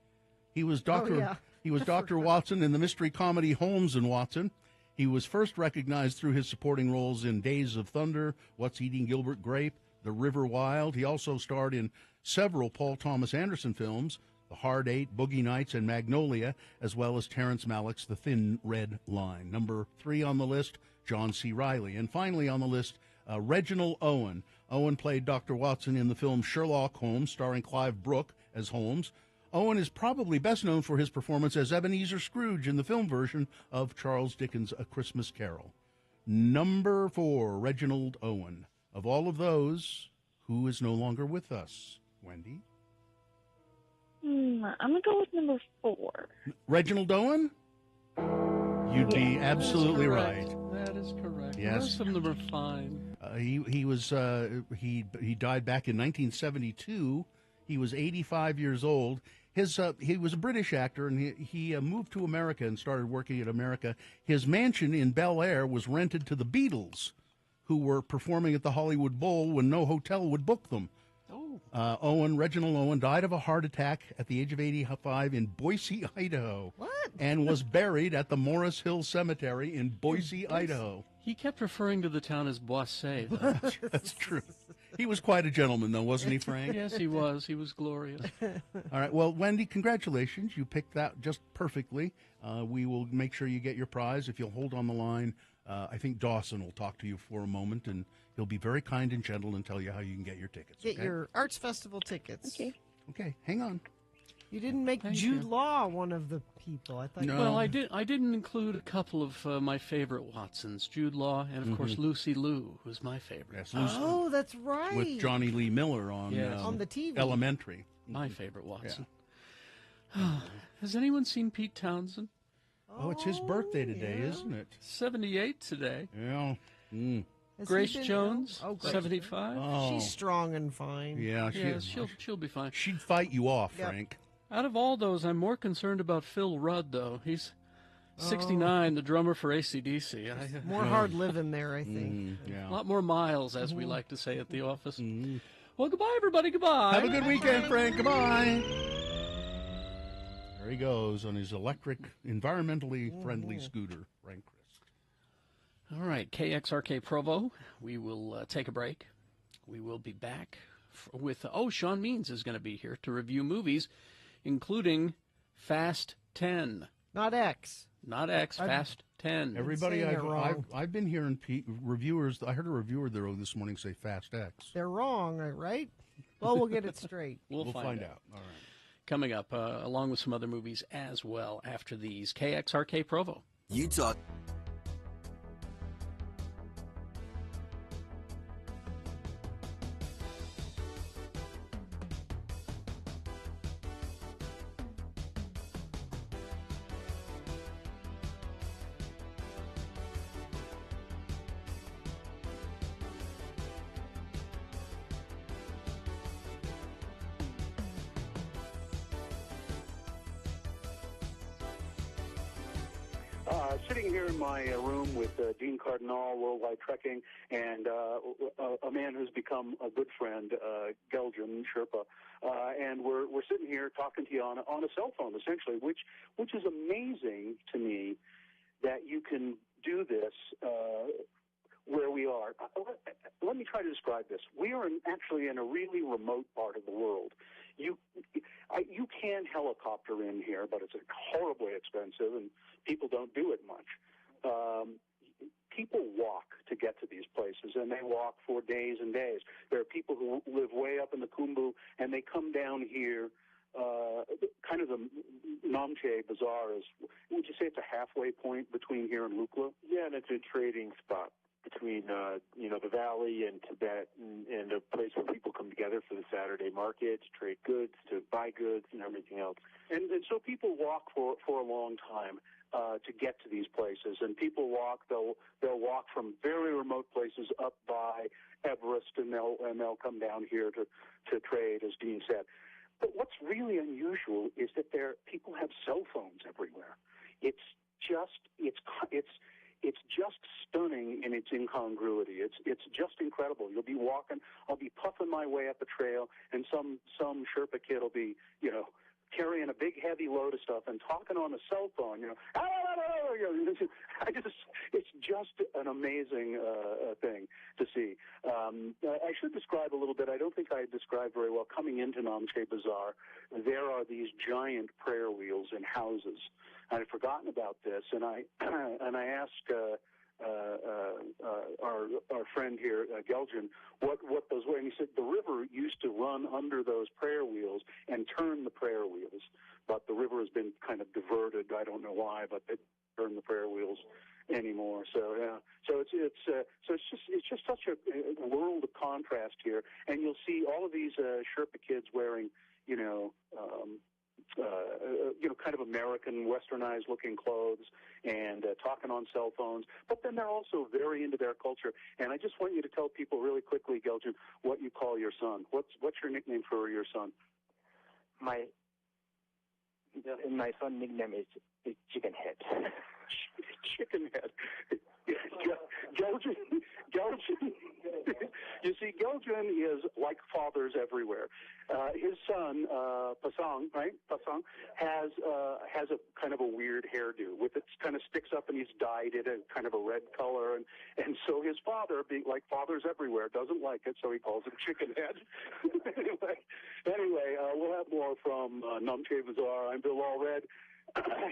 He was Dr. Watson in the mystery comedy Holmes and Watson. He was first recognized through his supporting roles in Days of Thunder, What's Eating Gilbert Grape, The River Wild. He also starred in several Paul Thomas Anderson films, The Hard Eight, Boogie Nights, and Magnolia, as well as Terrence Malick's The Thin Red Line. Number three on the list, John C. Reilly. And finally on the list, Reginald Owen. Owen played Dr. Watson in the film Sherlock Holmes, starring Clive Brooke as Holmes. Owen is probably best known for his performance as Ebenezer Scrooge in the film version of Charles Dickens' A Christmas Carol. Number four, Reginald Owen. Of all of those, who is no longer with us? Wendy? I'm going to go with number 4. Reginald Owen? You'd be absolutely right. That is correct. Yes. Most of them are fine. He died back in 1972. He was 85 years old. He was a British actor, and he moved to America and started working at America. His mansion in Bel Air was rented to the Beatles, who were performing at the Hollywood Bowl when no hotel would book them. Reginald Owen died of a heart attack at the age of 85 in Boise, Idaho. What? And was buried at the Morris Hill Cemetery in Boise, Idaho. He kept referring to the town as Boise. That's true. He was quite a gentleman, though, wasn't he, Frank? Yes, he was. He was glorious. All right. Well, Wendy, congratulations. You picked that just perfectly. We will make sure you get your prize. If you'll hold on the line, I think Dawson will talk to you for a moment, and he'll be very kind and gentle and tell you how you can get your tickets. Get your Arts Festival tickets. Okay, hang on. You didn't make Jude Law one of the people. I thought. No. Well, I didn't include a couple of my favorite Watsons, Jude Law, and of course Lucy Liu, who's my favorite. Yes, Lucy, oh, that's right. With Johnny Lee Miller on the TV. Elementary. My favorite Watson. Yeah. Has anyone seen Pete Townsend? Oh, it's his birthday today, isn't it? 78 today. Yeah. Grace Jones, 75. Oh. She's strong and fine. Yeah, she'll be fine. She'd fight you off, Frank. Out of all those, I'm more concerned about Phil Rudd, though. He's 69, the drummer for AC/DC. More hard living there, I think. A lot more miles, as we like to say at the office. Well, goodbye, everybody. Goodbye. Have a good weekend, Frank. Goodbye. There he goes on his electric, environmentally friendly scooter, Frank Chris. All right, KXRK Provo. We will take a break. We will be back with, Sean Means is going to be here to review movies, including Fast 10. Not X. Not X, Fast 10. Everybody, I've been hearing reviewers. I heard a reviewer there this morning say Fast X. They're wrong, right? Well, we'll get it straight. We'll find out. All right. Coming up, along with some other movies as well after these. KXRK Provo. Utah. Sitting here in my room with Dean Cardinal, Worldwide Trekking, and a man who's become a good friend, Geljan Sherpa, and we're sitting here talking to you on a cell phone, essentially, which is amazing to me that you can do this where we are. Let me try to describe this. We are actually in a really remote part of the world. You can helicopter in here, but it's horribly expensive, and people don't do it much. People walk to get to these places, and they walk for days and days. There are people who live way up in the Khumbu, and they come down here. Kind of the Namche Bazaar is, would you say it's a halfway point between here and Lukla? Yeah, and it's a trading spot between, the valley and Tibet, and a place where people come together for the Saturday market, to trade goods, to buy goods, and everything else. And so people walk for a long time to get to these places. And people walk, they'll walk from very remote places up by Everest, and they'll come down here to trade, as Dean said. But what's really unusual is that people have cell phones everywhere. It's just stunning in its incongruity. It's just incredible. You'll be walking, I'll be puffing my way up a trail, and some Sherpa kid will be, carrying a big heavy load of stuff and talking on a cell phone. It's just an amazing thing to see. I should describe a little bit. I don't think I described very well. Coming into Namche Bazaar, there are these giant prayer wheels in houses. I'd forgotten about this, and I asked our friend here, Geljan, what those were, and he said the river used to run under those prayer wheels and turn the prayer wheels, but the river has been kind of diverted. I don't know why, but they turn the prayer wheels anymore. So yeah, so it's just such a world of contrast here, and you'll see all of these Sherpa kids wearing, kind of American, westernized-looking clothes and talking on cell phones. But then they're also very into their culture. And I just want you to tell people really quickly, Geljan, what you call your son. What's your nickname for your son? My son's nickname is Chicken Head. Chicken Head. Geljan. You see, Geljan is like fathers everywhere. His son, Pasang, right? Pasang has a kind of a weird hairdo with it kind of sticks up, and he's dyed it a kind of a red color, and so his father, being like fathers everywhere, doesn't like it, so he calls him Chicken Head. Anyway, we'll have more from Namche Bazaar. I'm Bill Allred,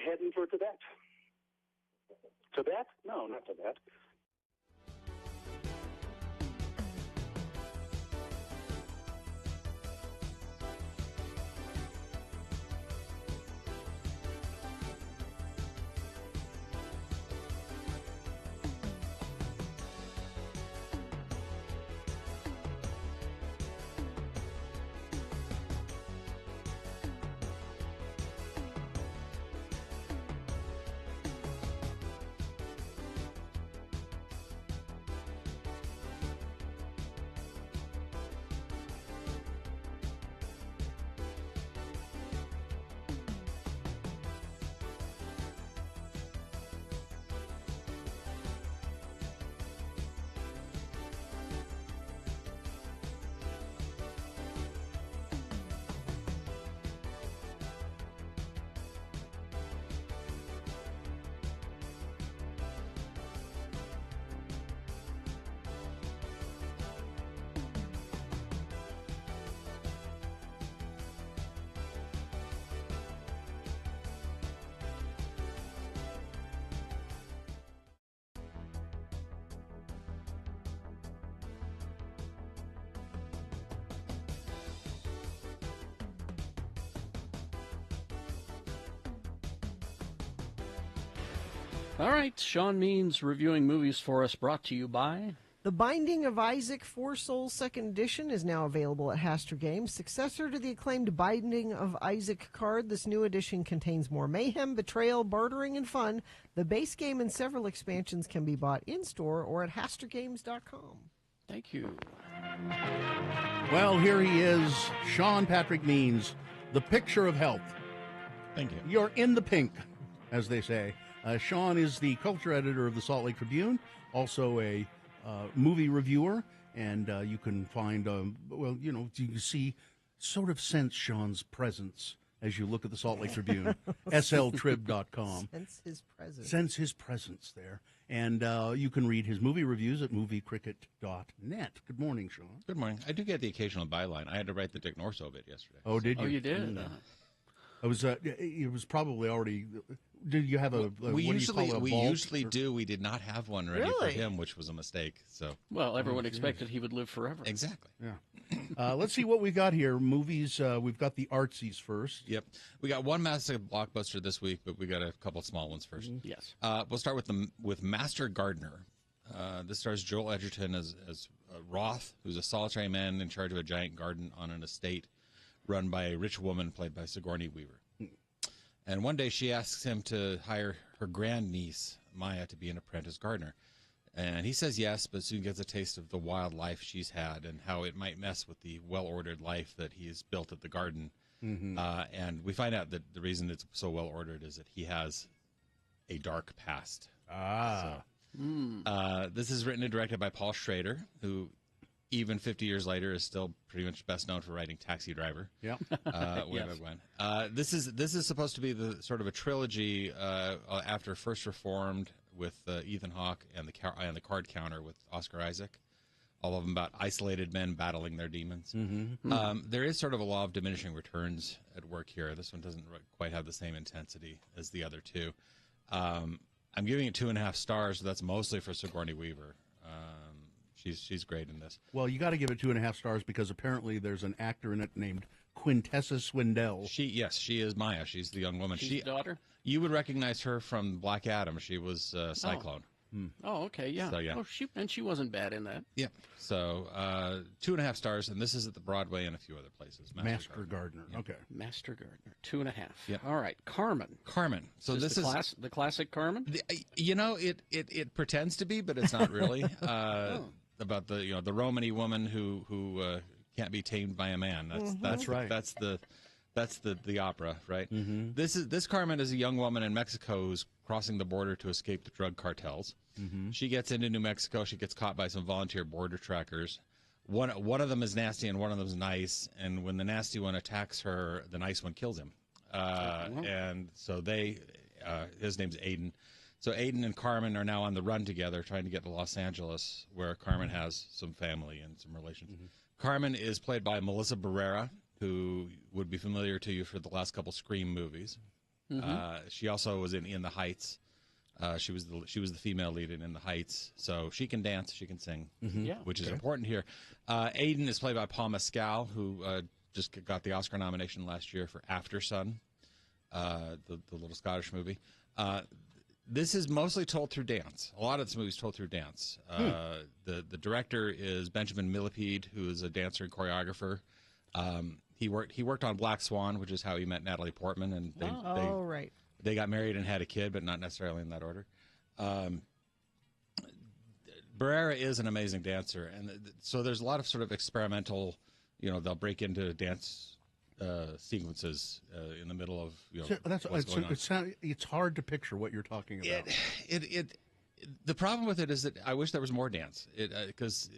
heading for Tibet. Tibet? No, not Tibet. All right, Sean Means reviewing movies for us, brought to you by... The Binding of Isaac 4 Souls 2nd Edition is now available at Hastur Games. Successor to the acclaimed Binding of Isaac card, this new edition contains more mayhem, betrayal, bartering, and fun. The base game and several expansions can be bought in-store or at HasturGames.com. Thank you. Well, here he is, Sean Patrick Means, the picture of health. Thank you. You're in the pink, as they say. Sean is the culture editor of the Salt Lake Tribune, also a movie reviewer, and you can find, you can see, sort of sense Sean's presence as you look at the Salt Lake Tribune, sltrib.com. Sense his presence. Sense his presence there. And you can read his movie reviews at moviecricket.net. Good morning, Sean. Good morning. I do get the occasional byline. I had to write the Dick Nourse obit yesterday. Oh, did you? Oh, you did? It was probably already... Did you have a we usually do. We did not have one ready Really? for him, which was a mistake. So Well, everyone expected he would live forever. Exactly. Yeah. Let's see what we got here. Movies. We've got the artsies first. Yep. We got one massive blockbuster this week, but we got a couple small ones first. Yes. We'll start with Master Gardener. This stars Joel Edgerton as Roth, who's a solitary man in charge of a giant garden on an estate run by a rich woman played by Sigourney Weaver. And one day she asks him to hire her grandniece, Maya, to be an apprentice gardener. And he says yes, but soon gets a taste of the wild life she's had and how it might mess with the well-ordered life that he's built at the garden. Mm-hmm. And we find out that the reason it's so well-ordered is that he has a dark past. This is written and directed by Paul Schrader, who even 50 years later is still pretty much best known for writing Taxi Driver. Yeah. Way back when. This is supposed to be the sort of a trilogy after First Reformed with Ethan Hawke and the Card Counter with Oscar Isaac. All of them about isolated men battling their demons. There is sort of a law of diminishing returns at work here. This one doesn't quite have the same intensity as the other two. I'm giving it 2.5 stars. That's mostly for Sigourney Weaver. She's great in this. Well, you got to give it 2.5 stars because apparently there's an actor in it named Quintessa Swindell. She is Maya. She's the young woman. She's the daughter? You would recognize her from Black Adam. She was Cyclone. Oh, okay, yeah. So, yeah. Oh, she wasn't bad in that. Yeah. So 2.5 stars, and this is at the Broadway and a few other places. Master Gardener. Yeah. Okay. Master Gardener, 2.5. Yep. All right, Carmen. So this is the classic Carmen. It pretends to be, but it's not really. About the Romany woman who can't be tamed by a man. That's right. That's the opera, right? Mm-hmm. This Carmen is a young woman in Mexico who's crossing the border to escape the drug cartels. Mm-hmm. She gets into New Mexico. She gets caught by some volunteer border trackers. One of them is nasty and one of them is nice. And when the nasty one attacks her, the nice one kills him. And so his name's Aiden. So Aiden and Carmen are now on the run together, trying to get to Los Angeles, where Carmen has some family and some relations. Mm-hmm. Carmen is played by Melissa Barrera, who would be familiar to you for the last couple Scream movies. She also was in The Heights. She was the female lead in The Heights. So she can dance, she can sing, which is important here. Aiden is played by Paul Mescal, who just got the Oscar nomination last year for After Sun, the little Scottish movie. This is mostly told through dance. A lot of this movie is told through dance. The director is Benjamin Millipede, who is a dancer and choreographer. He worked on Black Swan, which is how he met Natalie Portman, and they got married and had a kid, but not necessarily in that order. Barrera is an amazing dancer, and so there's a lot of sort of experimental. They'll break into dance sequences in the middle of what's going on. It's hard to picture what you're talking about. The problem with it is that I wish there was more dance. Because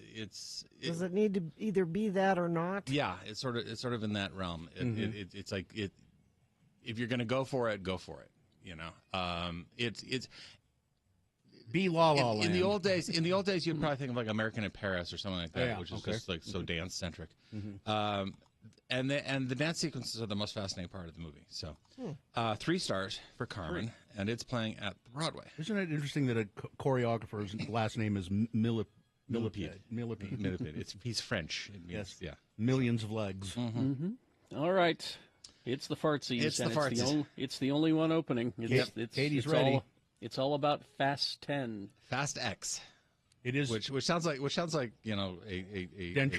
does it need to either be that or not? Yeah, it's sort of in that realm. It's like if you're going to go for it, go for it. It's be La La Land. In the old days, you'd probably think of like American in Paris or something like that, which is just like so dance centric. And the dance sequences are the most fascinating part of the movie. So, 3 stars for Carmen, and it's playing at the Broadway. Isn't it interesting that a choreographer's last name is Millipede? He's French. It means, yes. Millions of legs. All right. It's the fartsies. It's the fartsies. It's the only one opening. Katie's ready. It's all about Fast 10. Fast X. It is, which sounds like a denture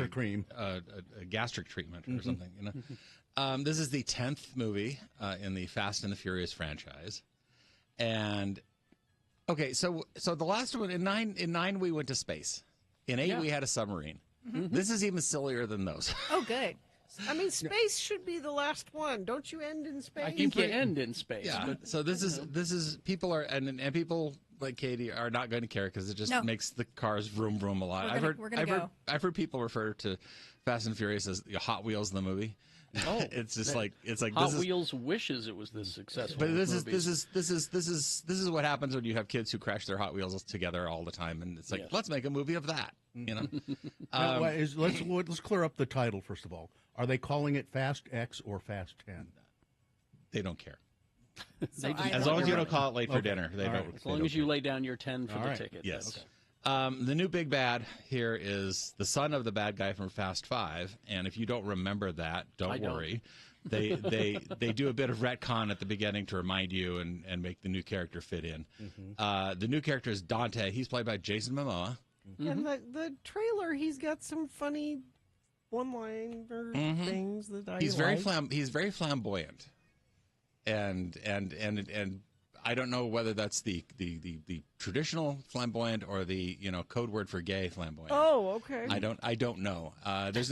cream, a gastric treatment or something. This is the 10th movie in the Fast and the Furious franchise, and okay, so the last one in nine we went to space. In 8 we had a submarine. This is even sillier than those. Oh, good. I mean, space should be the last one. Don't you end in space? I think you end in space. Yeah. But, so this is people are and people like Katie are not going to care because it just makes the cars vroom vroom a lot. I've heard people refer to Fast and Furious as the Hot Wheels of the movie. Oh, it's just like Hot Wheels wishes it was this successful. But this is what happens when you have kids who crash their Hot Wheels together all the time, and it's like let's make a movie of that. Let's clear up the title first of all. Are they calling it Fast X or Fast 10? They don't care. As long as you don't call it late for dinner, they don't. As long as you lay down your 10 for the ticket. Yes. Okay. The new big bad here is the son of the bad guy from Fast 5, and if you don't remember that, don't worry. They do a bit of retcon at the beginning to remind you and make the new character fit in. The new character is Dante. He's played by Jason Momoa. And the trailer, he's got some funny one-liner things that I he's like. He's very flamboyant, and I don't know whether that's the traditional flamboyant or the code word for gay flamboyant. Oh, okay. I don't know. There's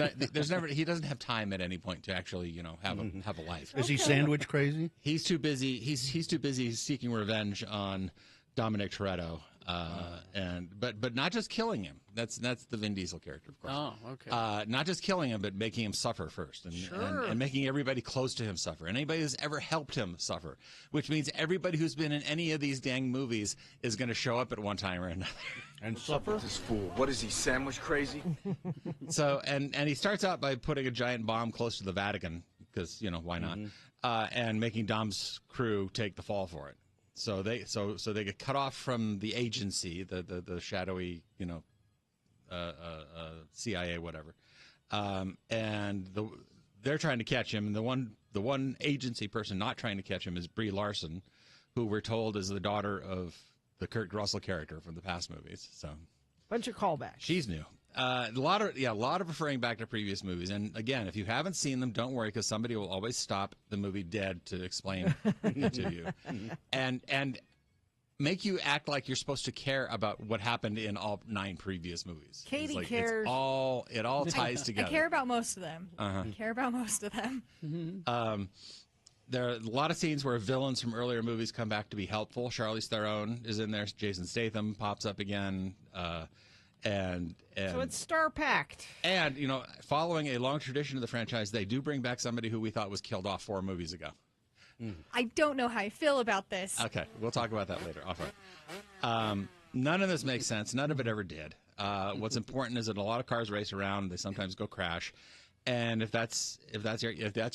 never he doesn't have time at any point to actually have a life. Is he sandwich crazy? He's too busy. He's too busy seeking revenge on Dominic Toretto. But not just killing him. That's the Vin Diesel character, of course. Oh, okay. Not just killing him, but making him suffer first, and making everybody close to him suffer, and anybody who's ever helped him suffer. Which means everybody who's been in any of these dang movies is going to show up at one time or another. And suffer. This fool. What is he? Sandwich crazy? So and he starts out by putting a giant bomb close to the Vatican because why not, and making Dom's crew take the fall for it. So they get cut off from the agency, the shadowy, CIA, whatever, and they're trying to catch him. And the one agency person not trying to catch him is Brie Larson, who we're told is the daughter of the Kurt Russell character from the past movies. So bunch of callbacks. She's new. A lot of referring back to previous movies. And again, if you haven't seen them, don't worry, because somebody will always stop the movie dead to explain it to you, and make you act like you're supposed to care about what happened in all 9 previous movies. Katie cares. It all ties together. I care about most of them. I care about most of them. There are a lot of scenes where villains from earlier movies come back to be helpful. Charlize Theron is in there. Jason Statham pops up again. And so it's star-packed. And, following a long tradition of the franchise, they do bring back somebody who we thought was killed off 4 movies ago. I don't know how I feel about this. Okay, we'll talk about that later. Off right. None of this makes sense. None of it ever did. What's important is that a lot of cars race around. They sometimes go crash. And if that's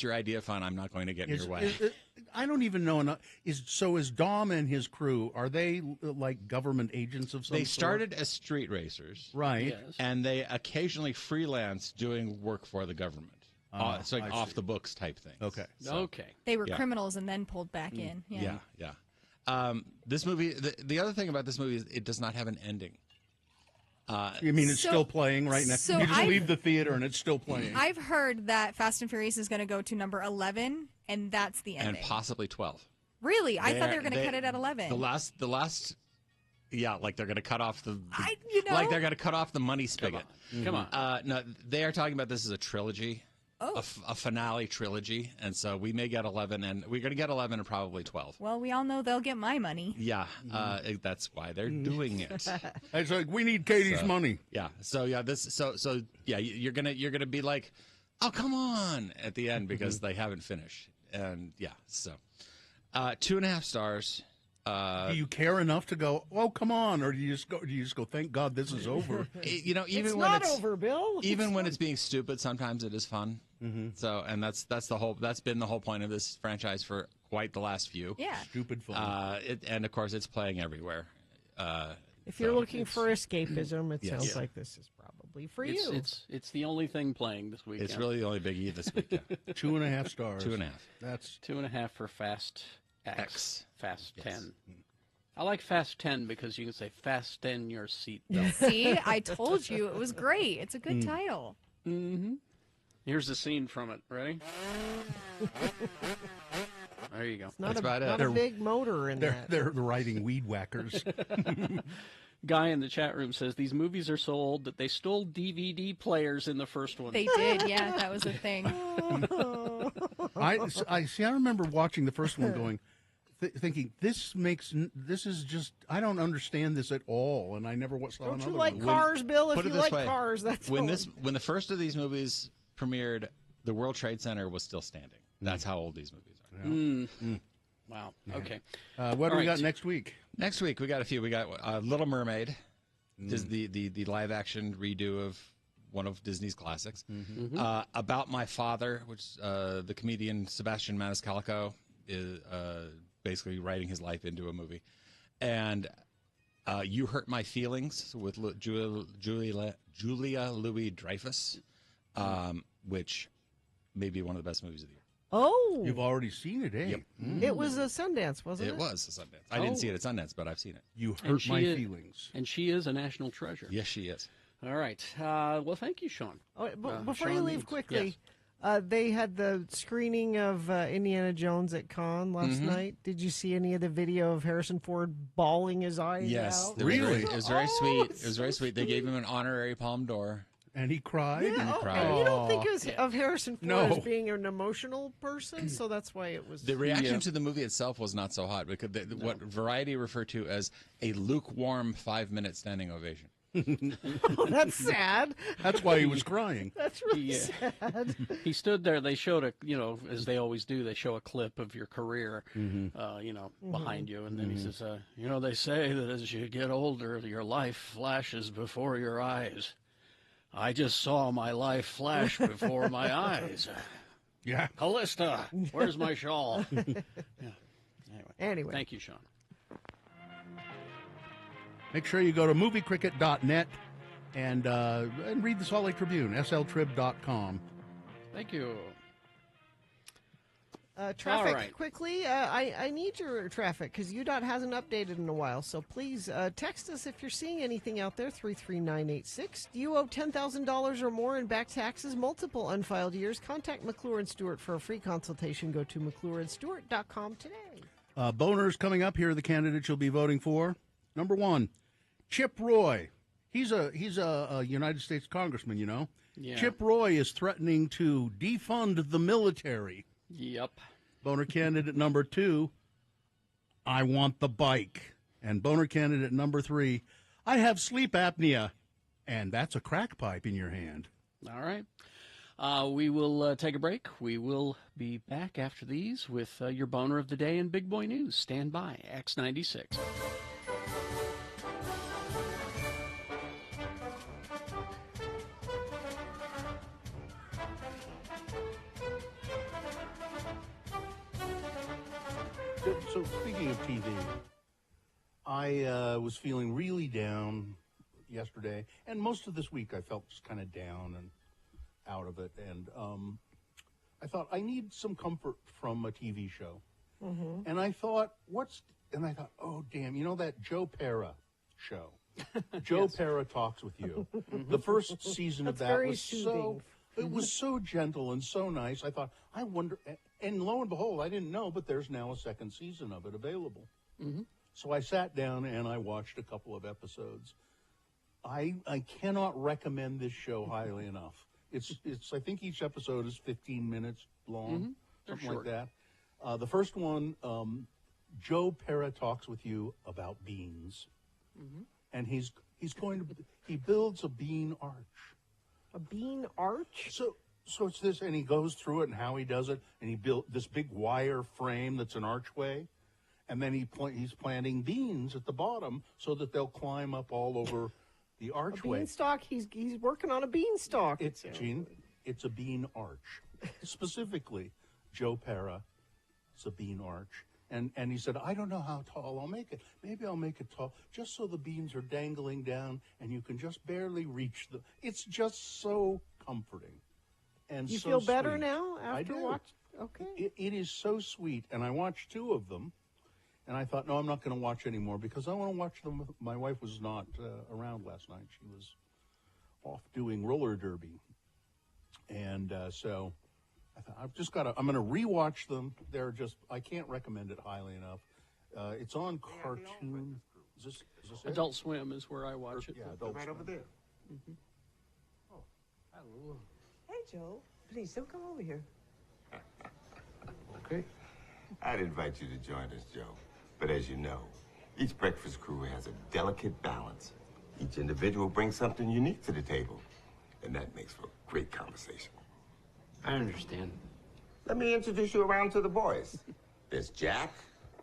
your idea of fun, I'm not going to get in your way. I don't even know enough. Is Dom and his crew, are they like government agents of some sort? They started as street racers, right? Yes. And they occasionally freelance doing work for the government. It's like off the books type thing. Okay. Okay. They were criminals and then pulled back in. Yeah. This movie. The other thing about this movie is it does not have an ending. You mean it's still playing right now? So you just leave the theater and it's still playing. I've heard that Fast and Furious is going to go to number 11, and that's the ending. And possibly 12. Really? I thought they were going to cut it at 11. The last, like they're going to cut off like they're going to cut off the money spigot. Come on. No, they are talking about this as a trilogy. A finale trilogy, and so we may get 11, and we're going to get 11 and probably 12. Well, we all know they'll get my money. Yeah, that's why they're doing it. It's like we need Katie's money. Yeah. So you're gonna be like, oh come on at the end because they haven't finished, and so 2.5 stars. Do you care enough to go, oh come on, or do you just go, thank God this is over? Even it's when not over, Bill. Even when it's being stupid, sometimes it is fun. So, and that's been the whole point of this franchise for quite the last few. Yeah. Stupid fun. And of course, it's playing everywhere. If you're looking for escapism, it sounds like this is probably for you. It's the only thing playing this weekend. It's really the only biggie this weekend. 2.5 stars. 2.5. That's 2.5 for Fast X. Fast 10. I like Fast 10 because you can say fasten your seatbelt. See, I told you it was great. It's a good title. Mm-hmm. Here's the scene from it. Ready? There you go. It's not a big motor in that. They're riding weed whackers. Guy in the chat room says these movies are so old that they stole DVD players in the first one. They did, yeah. That was a thing. I see. I remember watching the first one, going, thinking this is just. I don't understand this at all, and I never saw another one. Don't you like cars, Bill? If you like cars, that's when the first of these movies premiered, the World Trade Center was still standing. That's how old these movies are. Wow. Okay. What do we got next week? Next week we got a few. We got Little Mermaid, is the live action redo of one of Disney's classics. About My Father, which the comedian Sebastian Maniscalco is basically writing his life into a movie, and You Hurt My Feelings with Julia Louis-Dreyfus, which may be one of the best movies of the year. Oh, you've already seen it, eh? Yep. It was a Sundance, wasn't it? It was a Sundance. I didn't see it at Sundance, but I've seen it. You Hurt My Feelings. And she is a national treasure. Yes, she is. All right. Well, thank you, Sean. Oh, before Sean you leave Means. quickly, Yes. they had the screening of Indiana Jones at Cannes last night. Did you see any of the video of Harrison Ford bawling his eyes out? Really? It was very sweet. It was very sweet. They gave him an honorary Palme d'Or. And he cried? Yeah, And he cried. and you don't think of Harrison Ford No. as being an emotional person, so that's why it was... The reaction to the movie itself was not so hot, because what Variety referred to as a lukewarm 5-minute standing ovation. Oh, that's sad. That's why he was crying. That's really sad. He stood there. They showed as they always do, they show a clip of your career, behind you. And then he says, they say that as you get older, your life flashes before your eyes. I just saw my life flash before my eyes. Yeah. Callista, where's my shawl? Anyway. Thank you, Sean. Make sure you go to moviecricket.net and read the Salt Lake Tribune, sltrib.com. Thank you. Traffic, All right. quickly. I need your traffic because UDOT hasn't updated in a while. So please text us if you're seeing anything out there, 33986. Do you owe $10,000 or more in back taxes, multiple unfiled years? Contact McClure and Stewart for a free consultation. Go to McClureandStewart.com today. Boners coming up. Here are the candidates you'll be voting for. Number 1, Chip Roy. He's a United States congressman, you know. Yeah. Chip Roy is threatening to defund the military. Yep. Boner candidate number 2, I want the bike. And boner candidate number 3, I have sleep apnea. And that's a crack pipe in your hand. All right. We will take a break. We will be back after these with your boner of the day and big boy news. Stand by. X96. So speaking of TV, I was feeling really down yesterday, and most of this week I felt just kind of down and out of it. And I thought I need some comfort from a TV show. And I thought, oh damn, you know that Joe Pera show? Joe Pera Talks with You. The first season of that was soothing. It was so gentle and so nice. I thought, I wonder, and lo and behold, I didn't know, but there's now a second season of it available. So I sat down and I watched a couple of episodes. I cannot recommend this show highly enough. It's I think each episode is 15 minutes long, something like that. The first one, Joe Pera talks with you about beans, and he builds a bean arch. A bean arch? So it's this, and he goes through it and how he does it, and he built this big wire frame that's an archway, and then he's planting beans at the bottom so that they'll climb up all over the archway. A beanstalk? He's working on a beanstalk. Gene, it's a bean arch. Specifically, Joe Pera, it's a bean arch. And he said, I don't know how tall I'll make it. Maybe I'll make it tall, just so the beans are dangling down and you can just barely reach them. It's just so comforting. And you so feel better sweet. now after I do. watching? Okay. It is so sweet. And I watched 2 of them. And I thought, no, I'm not going to watch anymore because I want to watch them. My wife was not around last night. She was off doing roller derby. And so I thought, I'm going to rewatch them. I can't recommend it highly enough. It's on Cartoon. Is this it? Adult Swim is where I watch it. Yeah, Adult Right Swim. over there. Mm-hmm. Oh, hello. Hey, Joe. Please don't come over here. Okay. I'd invite you to join us, Joe. But as you know, each breakfast crew has a delicate balance. Each individual brings something unique to the table, and that makes for great conversation. I understand. Let me introduce you around to the boys. There's Jack,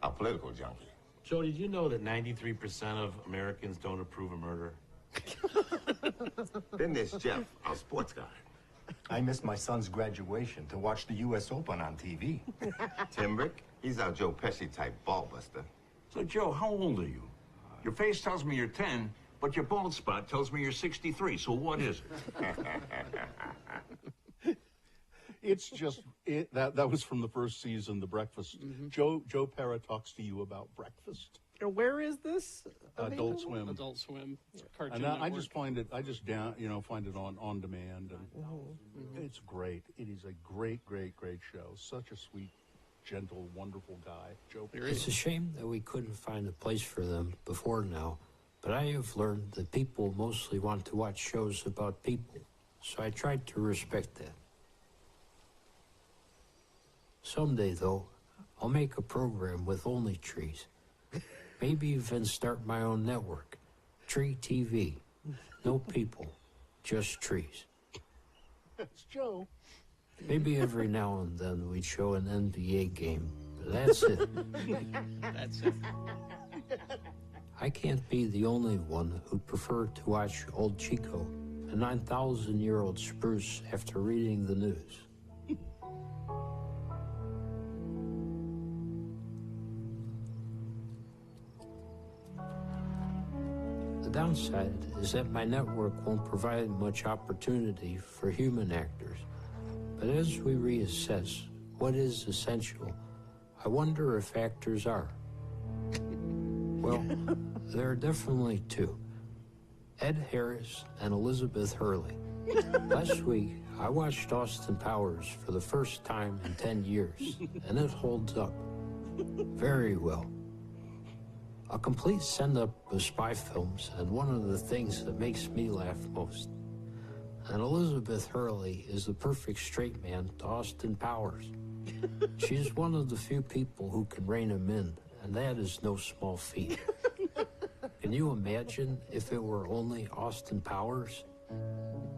our political junkie. Joe, did you know that 93% of Americans don't approve of murder? Then there's Jeff, our sports guy. I missed my son's graduation to watch the U.S. Open on TV. Timbrick, he's our Joe Pesci type ballbuster. So, Joe, how old are you? Your face tells me you're 10, but your bald spot tells me you're 63. So what is it? It's just that was from the first season, The Breakfast. Mm-hmm. Joe Pera talks to you about breakfast. Where is this? Adult Swim. Adult Swim. Cartoon And I just find it. I just find it on demand, and it's great. It is a great show. Such a sweet, gentle, wonderful guy, Joe Pera. It's a shame that we couldn't find a place for them before now, but I have learned that people mostly want to watch shows about people, so I tried to respect that. Someday, though, I'll make a program with only trees. Maybe even start my own network. Tree TV. No people, just trees. That's Joe. Maybe every now and then we'd show an NBA game, but that's it. That's it. I can't be the only one who'd prefer to watch Old Chico, a 9,000-year-old spruce, after reading the news. The downside is that my network won't provide much opportunity for human actors. But as we reassess what is essential, I wonder if actors are. Well, there are definitely two. Ed Harris and Elizabeth Hurley. Last week, I watched Austin Powers for the first time in 10 years, and it holds up very well. A complete send-up of spy films, and one of the things that makes me laugh most. And Elizabeth Hurley is the perfect straight man to Austin Powers. She's one of the few people who can rein him in, and that is no small feat. Can you imagine if it were only Austin Powers?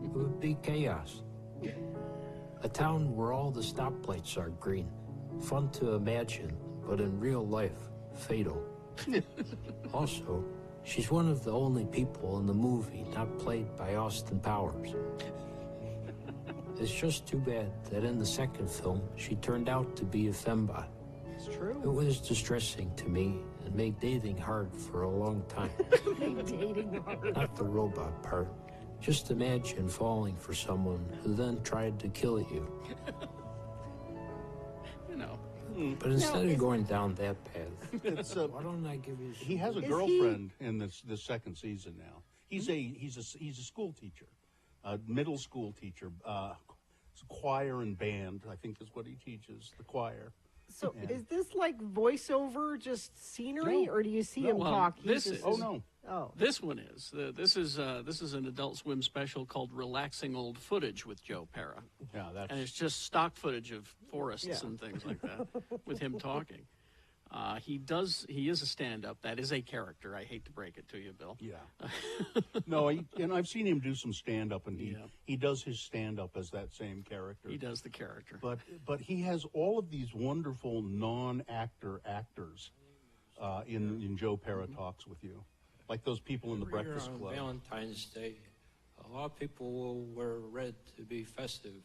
It would be chaos. A town where all the stoplights are green. Fun to imagine, but in real life, fatal. Also, she's one of the only people in the movie not played by Austin Powers. It's just too bad that in the second film, she turned out to be a fembot. It's true. It was distressing to me and made dating hard for a long time. Dating hard. Not the robot part. Just imagine falling for someone who then tried to kill you. You know. But instead of going down that path, It's, why don't I give you some... He has a girlfriend in this second season now. He's a school teacher, a middle school teacher, choir and band. I think is what he teaches, the choir. So is this like voiceover, just scenery, or do you see him talk? This is. Oh no. Oh. This one is. This is an Adult Swim special called "Relaxing Old Footage" with Joe Pera. Yeah, and it's just stock footage of forests and things like that with him talking. He is a stand-up. That is a character. I hate to break it to you, Bill. Yeah. No, and I've seen him do some stand-up, and he does his stand-up as that same character. He does the character. But he has all of these wonderful non-actor actors in Joe Pera Talks with You, like those people in the Breakfast on Club. Valentine's Day, a lot of people will wear red to be festive.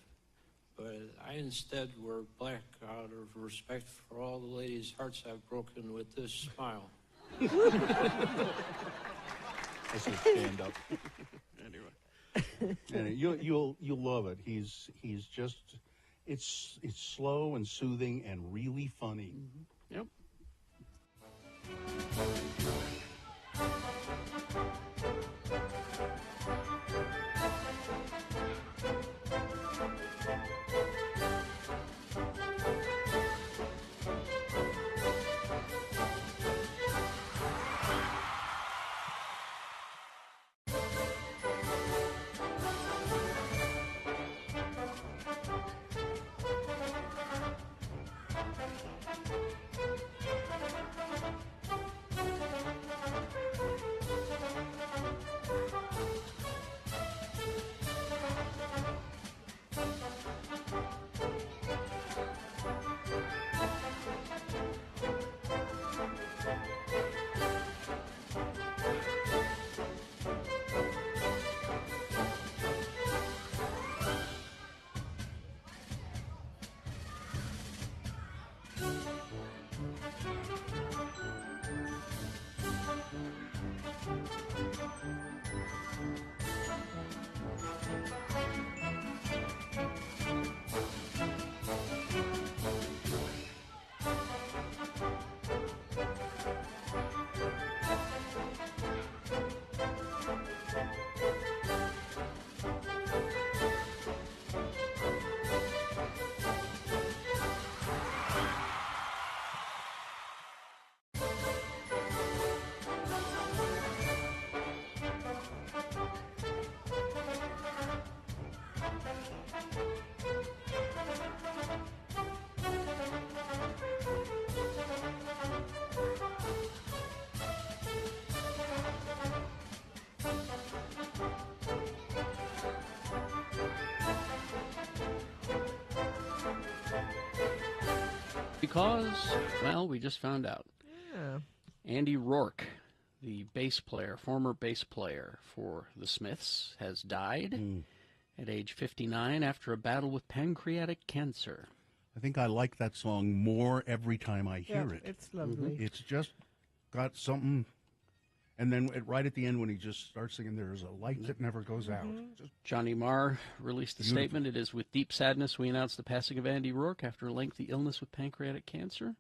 But I instead wear black out of respect for all the ladies' hearts I've broken with this smile. That's his stand-up. Anyway, and you'll love it. He's just it's slow and soothing and really funny. Yep. Because, well, we just found out. Yeah. Andy Rourke, the former bass player for the Smiths, has died at age 59 after a battle with pancreatic cancer. I think I like that song more every time I hear it. It's lovely. It's just got something. And then right at the end when he just starts singing, there's a light that never goes out. Just Johnny Marr released a beautiful statement. It is with deep sadness we announce the passing of Andy Rourke after a lengthy illness with pancreatic cancer.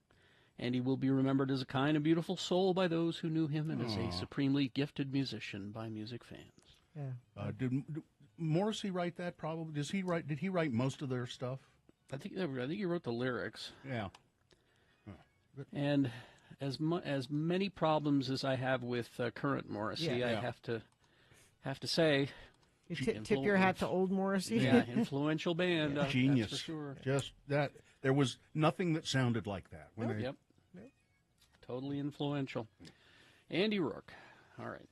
Andy will be remembered as a kind and beautiful soul by those who knew him and as a supremely gifted musician by music fans. Yeah. Did Morrissey write that? Probably. Did he write most of their stuff? I think he wrote the lyrics. Yeah. And as many problems as I have with current Morrissey, I have to say, you tip your hat to old Morrissey. Yeah, influential band, genius that's for sure. Just that there was nothing that sounded like that. Yep. Totally influential. Andy Rourke. All right.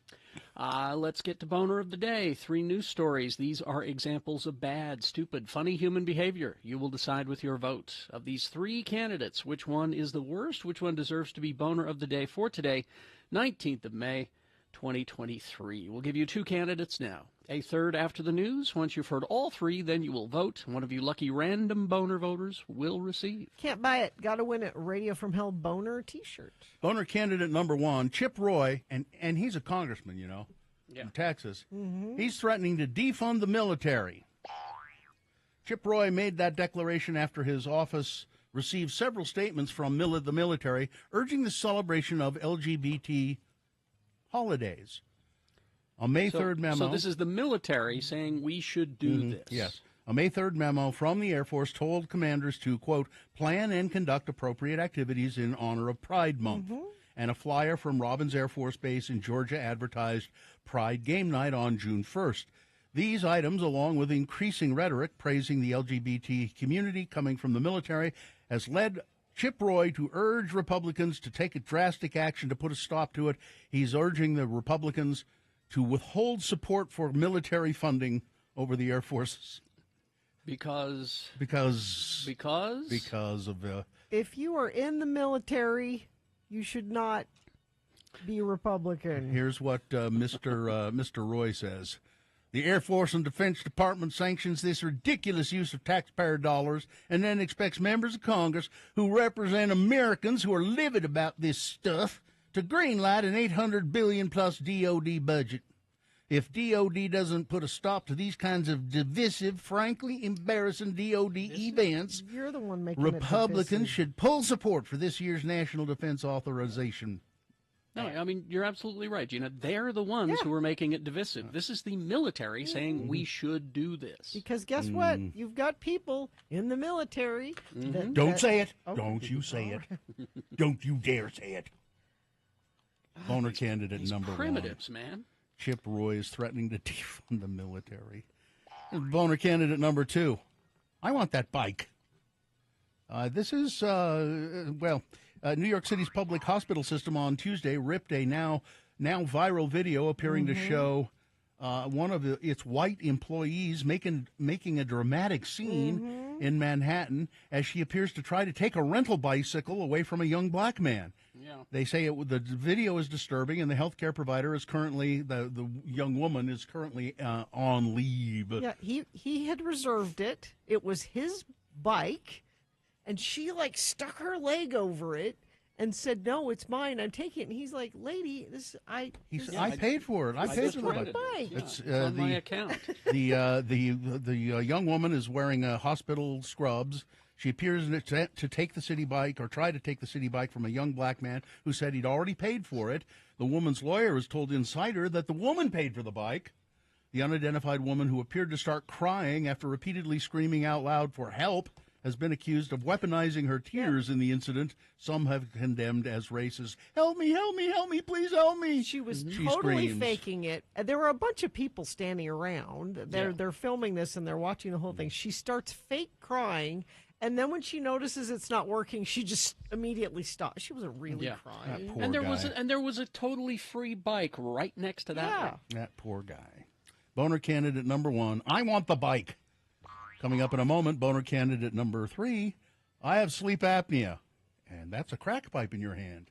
Let's get to Boner of the Day. 3 news stories. These are examples of bad, stupid, funny human behavior. You will decide with your vote. Of these 3 candidates, which one is the worst? Which one deserves to be Boner of the Day for today, 19th of May, 2023. We'll give you 2 candidates now. A third after the news. Once you've heard all 3, then you will vote. One of you lucky random Boner voters will receive. Can't buy it. Got to win a Radio from Hell Boner t-shirt. Boner candidate number 1, Chip Roy, and he's a congressman, from Texas. He's threatening to defund the military. Chip Roy made that declaration after his office received several statements from the military urging the celebration of LGBT holidays. A May 3rd memo. So this is the military saying we should do this. Yes. A May 3rd memo from the Air Force told commanders to, quote, plan and conduct appropriate activities in honor of Pride Month. And a flyer from Robins Air Force Base in Georgia advertised Pride Game Night on June 1st. These items, along with increasing rhetoric praising the LGBT community coming from the military, has led Chip Roy to urge Republicans to take a drastic action to put a stop to it. He's urging the Republicans to withhold support for military funding over the Air Force. Because of if you are in the military, you should not be a Republican. Here's what Mr. Roy says. The Air Force and Defense Department sanctions this ridiculous use of taxpayer dollars and then expects members of Congress who represent Americans who are livid about this stuff to greenlight an $800 billion plus DOD budget. If DOD doesn't put a stop to these kinds of divisive, frankly embarrassing DOD events, you're the one making Republicans should pull support for this year's National Defense Authorization No, I mean, you're absolutely right, Gina. They're the ones who are making it divisive. This is the military saying we should do this. Because guess what? You've got people in the military. Don't say it. Don't you say it. Don't you dare say it. Boner candidate number primitives, 1. Man. Chip Roy is threatening to defund the military. Boner candidate number 2. I want that bike. This is, New York City's public hospital system on Tuesday ripped a now viral video appearing to show one of its white employees making a dramatic scene in Manhattan as she appears to try to take a rental bicycle away from a young black man. Yeah. They say the video is disturbing, and the healthcare provider is currently, the young woman is currently on leave. Yeah, he had reserved it. It was his bike, and she stuck her leg over it and said, "No, it's mine. I'm taking it." And he's like, "Lady, I paid for it. I paid for the bike. It's on my account." The young woman is wearing hospital scrubs. She appears to take the city bike or try to take the city bike from a young black man who said he'd already paid for it. The woman's lawyer has told Insider that the woman paid for the bike. The unidentified woman, who appeared to start crying after repeatedly screaming out loud for help, has been accused of weaponizing her tears in the incident. Some have condemned as racist. Help me, help me, help me, please help me. She was totally faking it. There were a bunch of people standing around. They're filming this and they're watching the whole thing. She starts fake crying, and then when she notices it's not working, she just immediately stops. She wasn't really crying. And there was a totally free bike right next to that one. That poor guy. Boner candidate number 1, I want the bike. Coming up in a moment, boner candidate number 3, I have sleep apnea. And that's a crack pipe in your hand.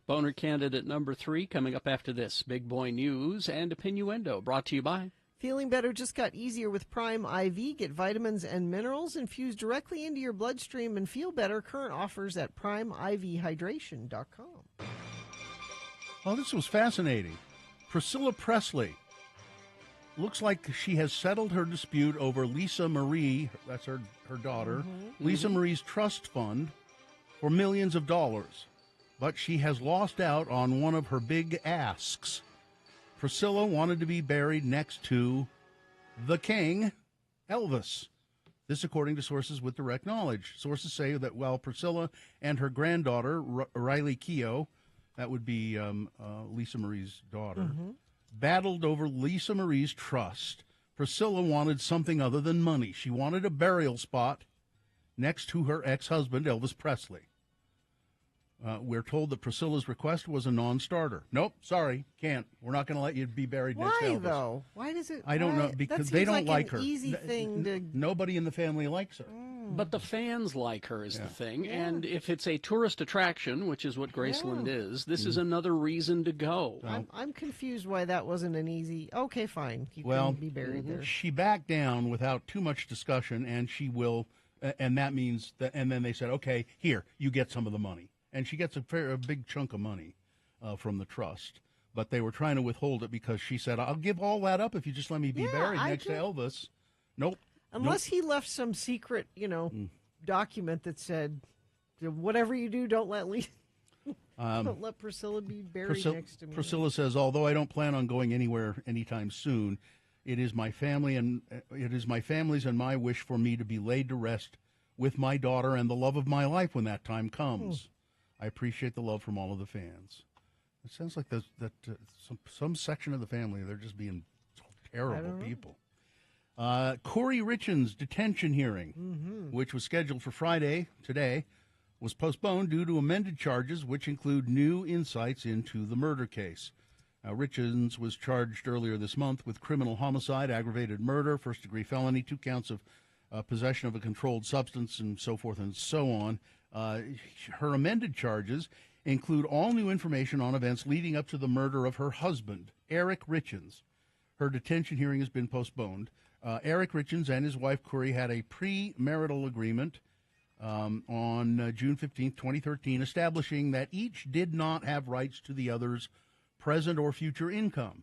Boner candidate number 3 coming up after this. Big Boy News and Pinuendo, brought to you by... Feeling better just got easier with Prime IV. Get vitamins and minerals infused directly into your bloodstream and feel better. Current offers at primevhydration.com. Oh, this was fascinating. Priscilla Presley. Looks like she has settled her dispute over Lisa Marie, that's her daughter, Lisa Marie's trust fund for millions of dollars. But she has lost out on one of her big asks. Priscilla wanted to be buried next to the king, Elvis. This according to sources with direct knowledge. Sources say that while Priscilla and her granddaughter, Riley Keough, that would be Lisa Marie's daughter, battled over Lisa Marie's trust, Priscilla wanted something other than money. She wanted a burial spot next to her ex-husband, Elvis Presley. We're told that Priscilla's request was a non-starter. Nope, sorry, can't. We're not going to let you be buried next to Elvis. Why, though? Why does it... I don't know, because they don't like her. Easy thing to... Nobody in the family likes her. But the fans like her is the thing, and if it's a tourist attraction, which is what Graceland is, this is another reason to go. I'm confused why that wasn't an easy... Okay, fine. You can be buried there. She backed down without too much discussion, and she will... and that means that... And then they said, okay, here, you get some of the money. And she gets a big chunk of money from the trust. But they were trying to withhold it because she said, I'll give all that up if you just let me be buried next to Elvis. Nope. Unless he left some secret, document that said, whatever you do, don't let don't let Priscilla be buried next to me. Priscilla says, although I don't plan on going anywhere anytime soon, it is my family's and my wish for me to be laid to rest with my daughter and the love of my life when that time comes. I appreciate the love from all of the fans. It sounds like some section of the family, they're just being terrible people. Corey Richins' detention hearing, which was scheduled for Friday, today, was postponed due to amended charges, which include new insights into the murder case. Richins was charged earlier this month with criminal homicide, aggravated murder, first-degree felony, 2 counts of possession of a controlled substance, and so forth and so on. Her amended charges include all new information on events leading up to the murder of her husband, Eric Richins. Her detention hearing has been postponed. Eric Richins and his wife, Corey, had a premarital agreement on June 15, 2013, establishing that each did not have rights to the other's present or future income,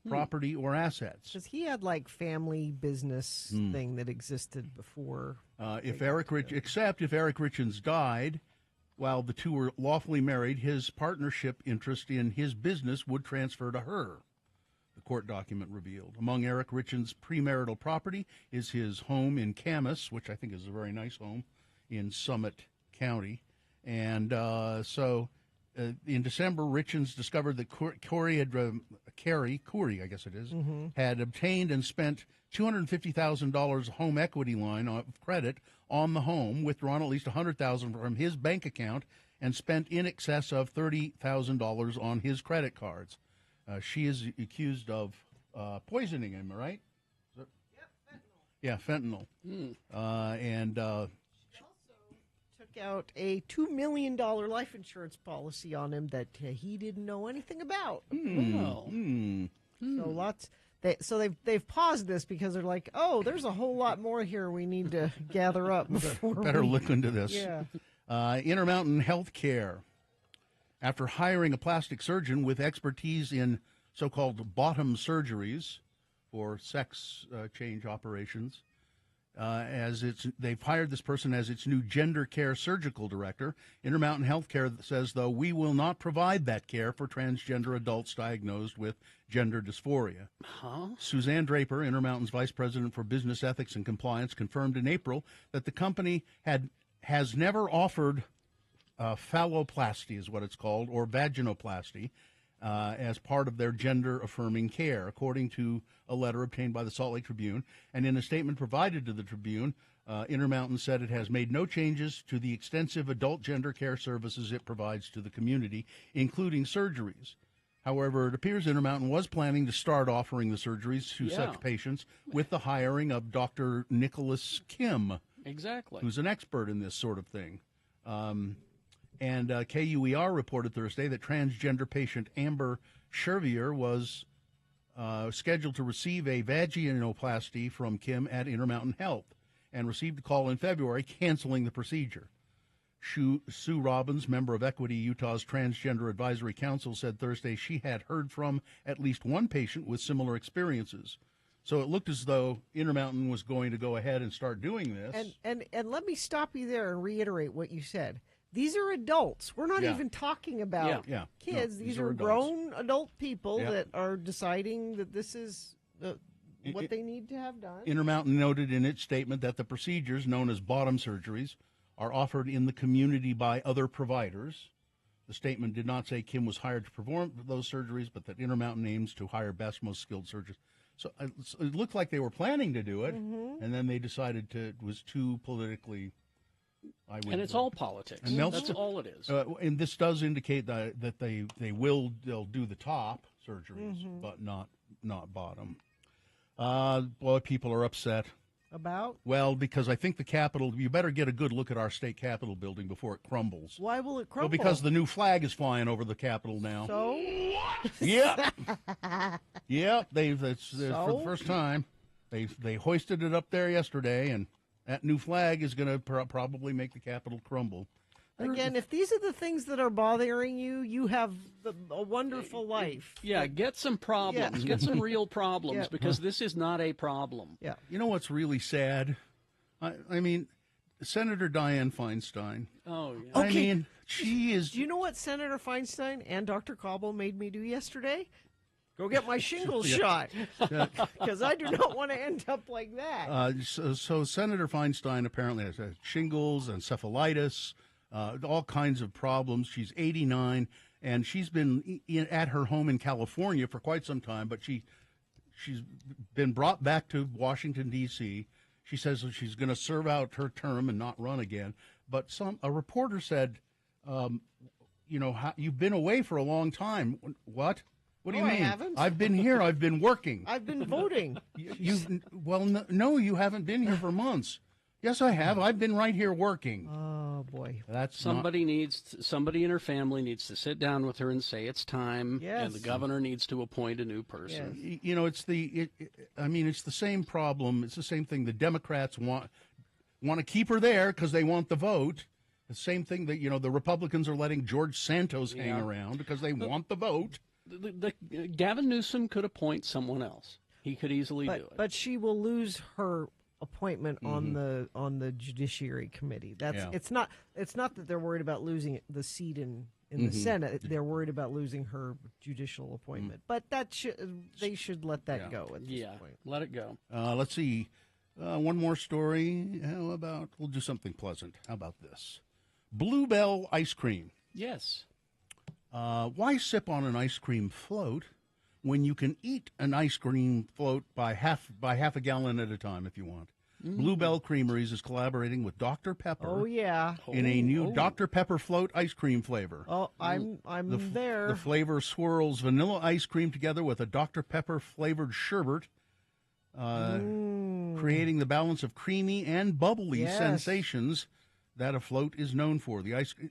property, or assets. Because he had, family business thing that existed before. Except if Eric Richins died, while the two were lawfully married, his partnership interest in his business would transfer to her, the court document revealed. Among Eric Richins' premarital property is his home in Camas, which I think is a very nice home, in Summit County. And in December, Richins discovered that Carrie, I guess it is, had obtained and spent $250,000 home equity line of credit on the home, withdrawn at least $100,000 from his bank account, and spent in excess of $30,000 on his credit cards. She is accused of poisoning him, right? Yep, fentanyl. Yeah, fentanyl. Took out a $2 million life insurance policy on him that he didn't know anything about. So they've paused this because they're like, oh, there's a whole lot more here we need to gather up. Better look into this. Yeah. Intermountain Healthcare, after hiring a plastic surgeon with expertise in so-called bottom surgeries for sex change operations, they've hired this person as its new gender care surgical director. Intermountain Healthcare says, though, we will not provide that care for transgender adults diagnosed with gender dysphoria. Suzanne Draper, Intermountain's vice president for business ethics and compliance, confirmed in April that the company has never offered phalloplasty, is what it's called, or vaginoplasty, as part of their gender-affirming care, according to a letter obtained by the Salt Lake Tribune. And in a statement provided to the Tribune, Intermountain said it has made no changes to the extensive adult gender care services it provides to the community, including surgeries. However, it appears Intermountain was planning to start offering the surgeries to such patients with the hiring of Dr. Nicholas Kim, who's an expert in this sort of thing. And KUER reported Thursday that transgender patient Amber Shervier was scheduled to receive a vaginoplasty from Kim at Intermountain Health and received a call in February canceling the procedure. Sue Robbins, member of Equity Utah's Transgender Advisory Council, said Thursday she had heard from at least one patient with similar experiences. So it looked as though Intermountain was going to go ahead and start doing this. And let me stop you there and reiterate what you said. These are adults. We're not even talking about kids. No, these are grown adult people that are deciding that this is what they need to have done. Intermountain noted in its statement that the procedures, known as bottom surgeries, are offered in the community by other providers. The statement did not say Kim was hired to perform those surgeries, but that Intermountain aims to hire best, most skilled surgeons. So it looked like they were planning to do it, and then they decided it was too politically... And it's all politics. And that's all it is. And this does indicate that they'll do the top surgeries, but not bottom. Boy, people are upset. About? Well, because I think the Capitol, you better get a good look at our state Capitol building before it crumbles. Why will it crumble? Well, because the new flag is flying over the Capitol now. So? Yep. Yep. For the first time, they hoisted it up there yesterday, and that new flag is going to probably make the Capitol crumble. Again, if these are the things that are bothering you, you have a wonderful life. Yeah, get some problems. Get some real problems, because this is not a problem. Yeah. You know what's really sad? I mean, Senator Dianne Feinstein. Oh, yeah. Okay. I mean, she is... Do you know what Senator Feinstein and Dr. Cobble made me do yesterday? Go get my shingles shot, because I do not want to end up like that. So Senator Feinstein apparently has shingles, encephalitis, all kinds of problems. She's 89, and she's been at her home in California for quite some time, but she's been brought back to Washington, D.C. She says that she's going to serve out her term and not run again. But a reporter said, you've been away for a long time. What? What do you mean? I haven't. I've been here. I've been working. I've been voting. No, you haven't been here for months. Yes, I have. I've been right here working. Oh, boy. That's somebody in her family needs to sit down with her and say it's time, and the governor needs to appoint a new person. Yes. It's the same problem. It's the same thing. The Democrats want to keep her there because they want the vote. The same thing that, the Republicans are letting George Santos hang around because they want the vote. Gavin Newsom could appoint someone else. He could easily do it. But she will lose her appointment on the Judiciary Committee. It's not that they're worried about losing the seat in the Senate. They're worried about losing her judicial appointment. But they should let that go at this point. Let it go. Let's see. One more story. How about we'll do something pleasant? How about this? Bluebell ice cream. Yes. Why sip on an ice cream float when you can eat an ice cream float by half a gallon at a time if you want? Bluebell Creameries is collaborating with Dr. Pepper. Oh yeah, in a new Dr. Pepper float ice cream flavor. Oh, I'm there. The flavor swirls vanilla ice cream together with a Dr. Pepper flavored sherbet, creating the balance of creamy and bubbly sensations that a float is known for.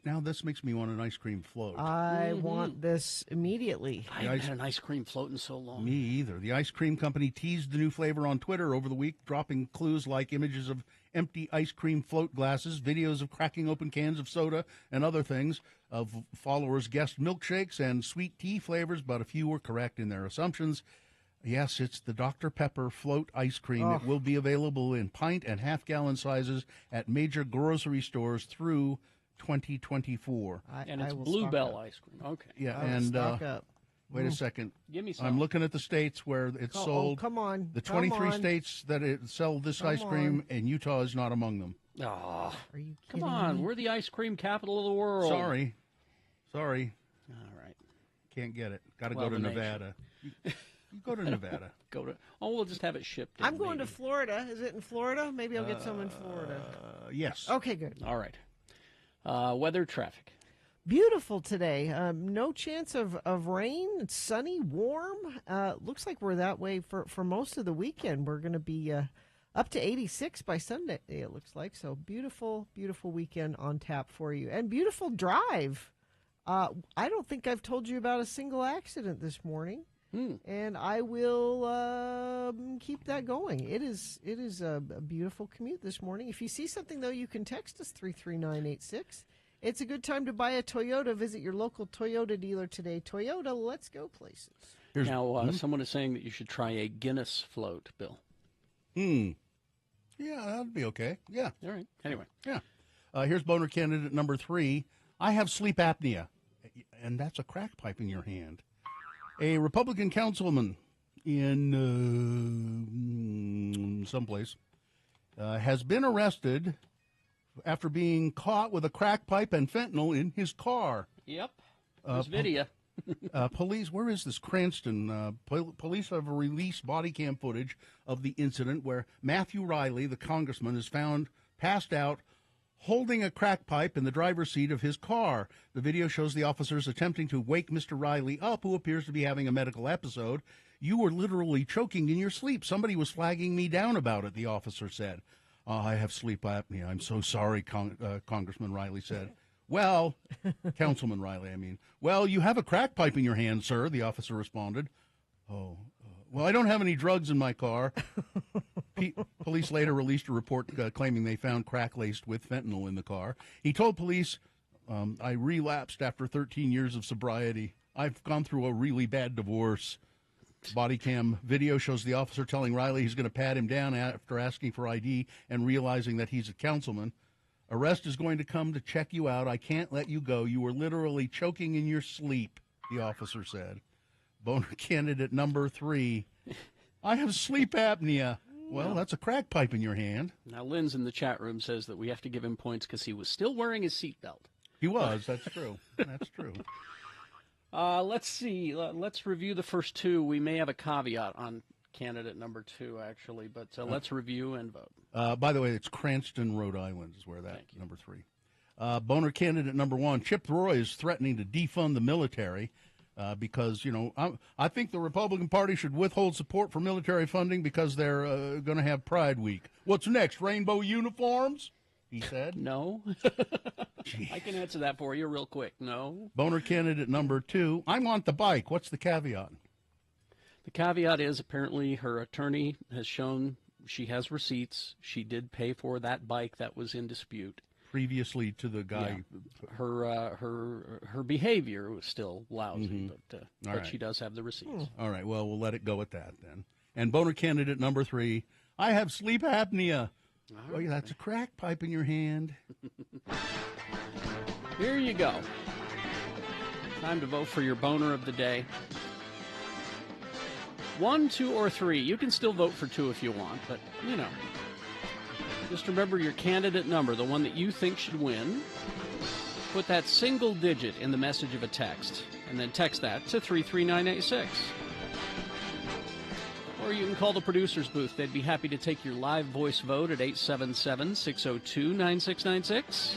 Now this makes me want an ice cream float. I want this immediately. I haven't had an ice cream float in so long. Me either. The ice cream company teased the new flavor on Twitter over the week, dropping clues like images of empty ice cream float glasses, videos of cracking open cans of soda and other things. Of followers guessed milkshakes and sweet tea flavors, but a few were correct in their assumptions. Yes, it's the Dr. Pepper float ice cream. It will be available in pint and half-gallon sizes at major grocery stores through 2024. And it's Bluebell ice cream. Okay. Yeah, stock up. Wait a second. Give me some. I'm looking at the states where it's sold. Oh, come on. The 23 states that sell this ice cream, and Utah is not among them. Oh, are you kidding come on. me? We're the ice cream capital of the world. Sorry. All right. Can't get it. Got to go to Nevada. You go to Nevada. We'll just have it shipped. I'm going to Florida. Is it in Florida? Maybe I'll get some in Florida. Yes. Okay, good. All right. Weather, traffic. Beautiful today. No chance of rain. It's sunny, warm. Looks like we're that way for most of the weekend. We're going to be up to 86 by Sunday, it looks like. So beautiful, beautiful weekend on tap for you. And beautiful drive. I don't think I've told you about a single accident this morning. And I will keep that going. It is a beautiful commute this morning. If you see something, though, you can text us 33986. It's a good time to buy a Toyota. Visit your local Toyota dealer today. Toyota, let's go places. Someone is saying that you should try a Guinness float, Bill. Yeah, that'd be okay. Yeah. All right. Anyway. Yeah. Here's boner candidate number 3. I have sleep apnea, and that's a crack pipe in your hand. A Republican councilman in someplace has been arrested after being caught with a crack pipe and fentanyl in his car. Yep. There's video. Police, where is this? Cranston. Police have released body cam footage of the incident where Matthew Riley, the congressman, is found passed out holding a crack pipe in the driver's seat of his car. The video shows the officers attempting to wake Mr. Riley up, who appears to be having a medical episode. You were literally choking in your sleep. Somebody was flagging me down about it, the officer said. I have sleep apnea. I'm so sorry, Congressman Riley said. Well, Councilman Riley, I mean. Well, you have a crack pipe in your hand, sir, the officer responded. Well, I don't have any drugs in my car. Police later released a report claiming they found crack laced with fentanyl in the car. He told police, I relapsed after 13 years of sobriety. I've gone through a really bad divorce. Body cam video shows the officer telling Riley he's going to pat him down after asking for ID and realizing that he's a councilman. Arrest is going to come to check you out. I can't let you go. You were literally choking in your sleep, the officer said. Boner candidate number 3. I have sleep apnea. Well, that's a crack pipe in your hand. Now, Lynn's in the chat room says that we have to give him points because he was still wearing his seatbelt. He was. That's true. That's true. Let's see. Let's review the first 2. We may have a caveat on candidate number 2, actually, but let's review and vote. By the way, it's Cranston, Rhode Island is where that number 3. Boner candidate number 1. Chip Roy is threatening to defund the military. Because, I think the Republican Party should withhold support for military funding because they're going to have Pride Week. What's next, rainbow uniforms? He said. No. I can answer that for you real quick. No. Boner candidate number 2. I'm on the bike. What's the caveat? The caveat is apparently her attorney has shown she has receipts. She did pay for that bike that was in dispute. Previously to the guy. Yeah. Her behavior was still lousy, but right. she does have the receipts. All right, well, we'll let it go at that then. And boner candidate number 3, I have sleep apnea. Oh, yeah, that's a crack pipe in your hand. Here you go. Time to vote for your boner of the day. 1, 2, or 3. You can still vote for 2 if you want, but, just remember your candidate number, the one that you think should win. Put that single digit in the message of a text, and then text that to 33986. Or you can call the producer's booth. They'd be happy to take your live voice vote at 877-602-9696.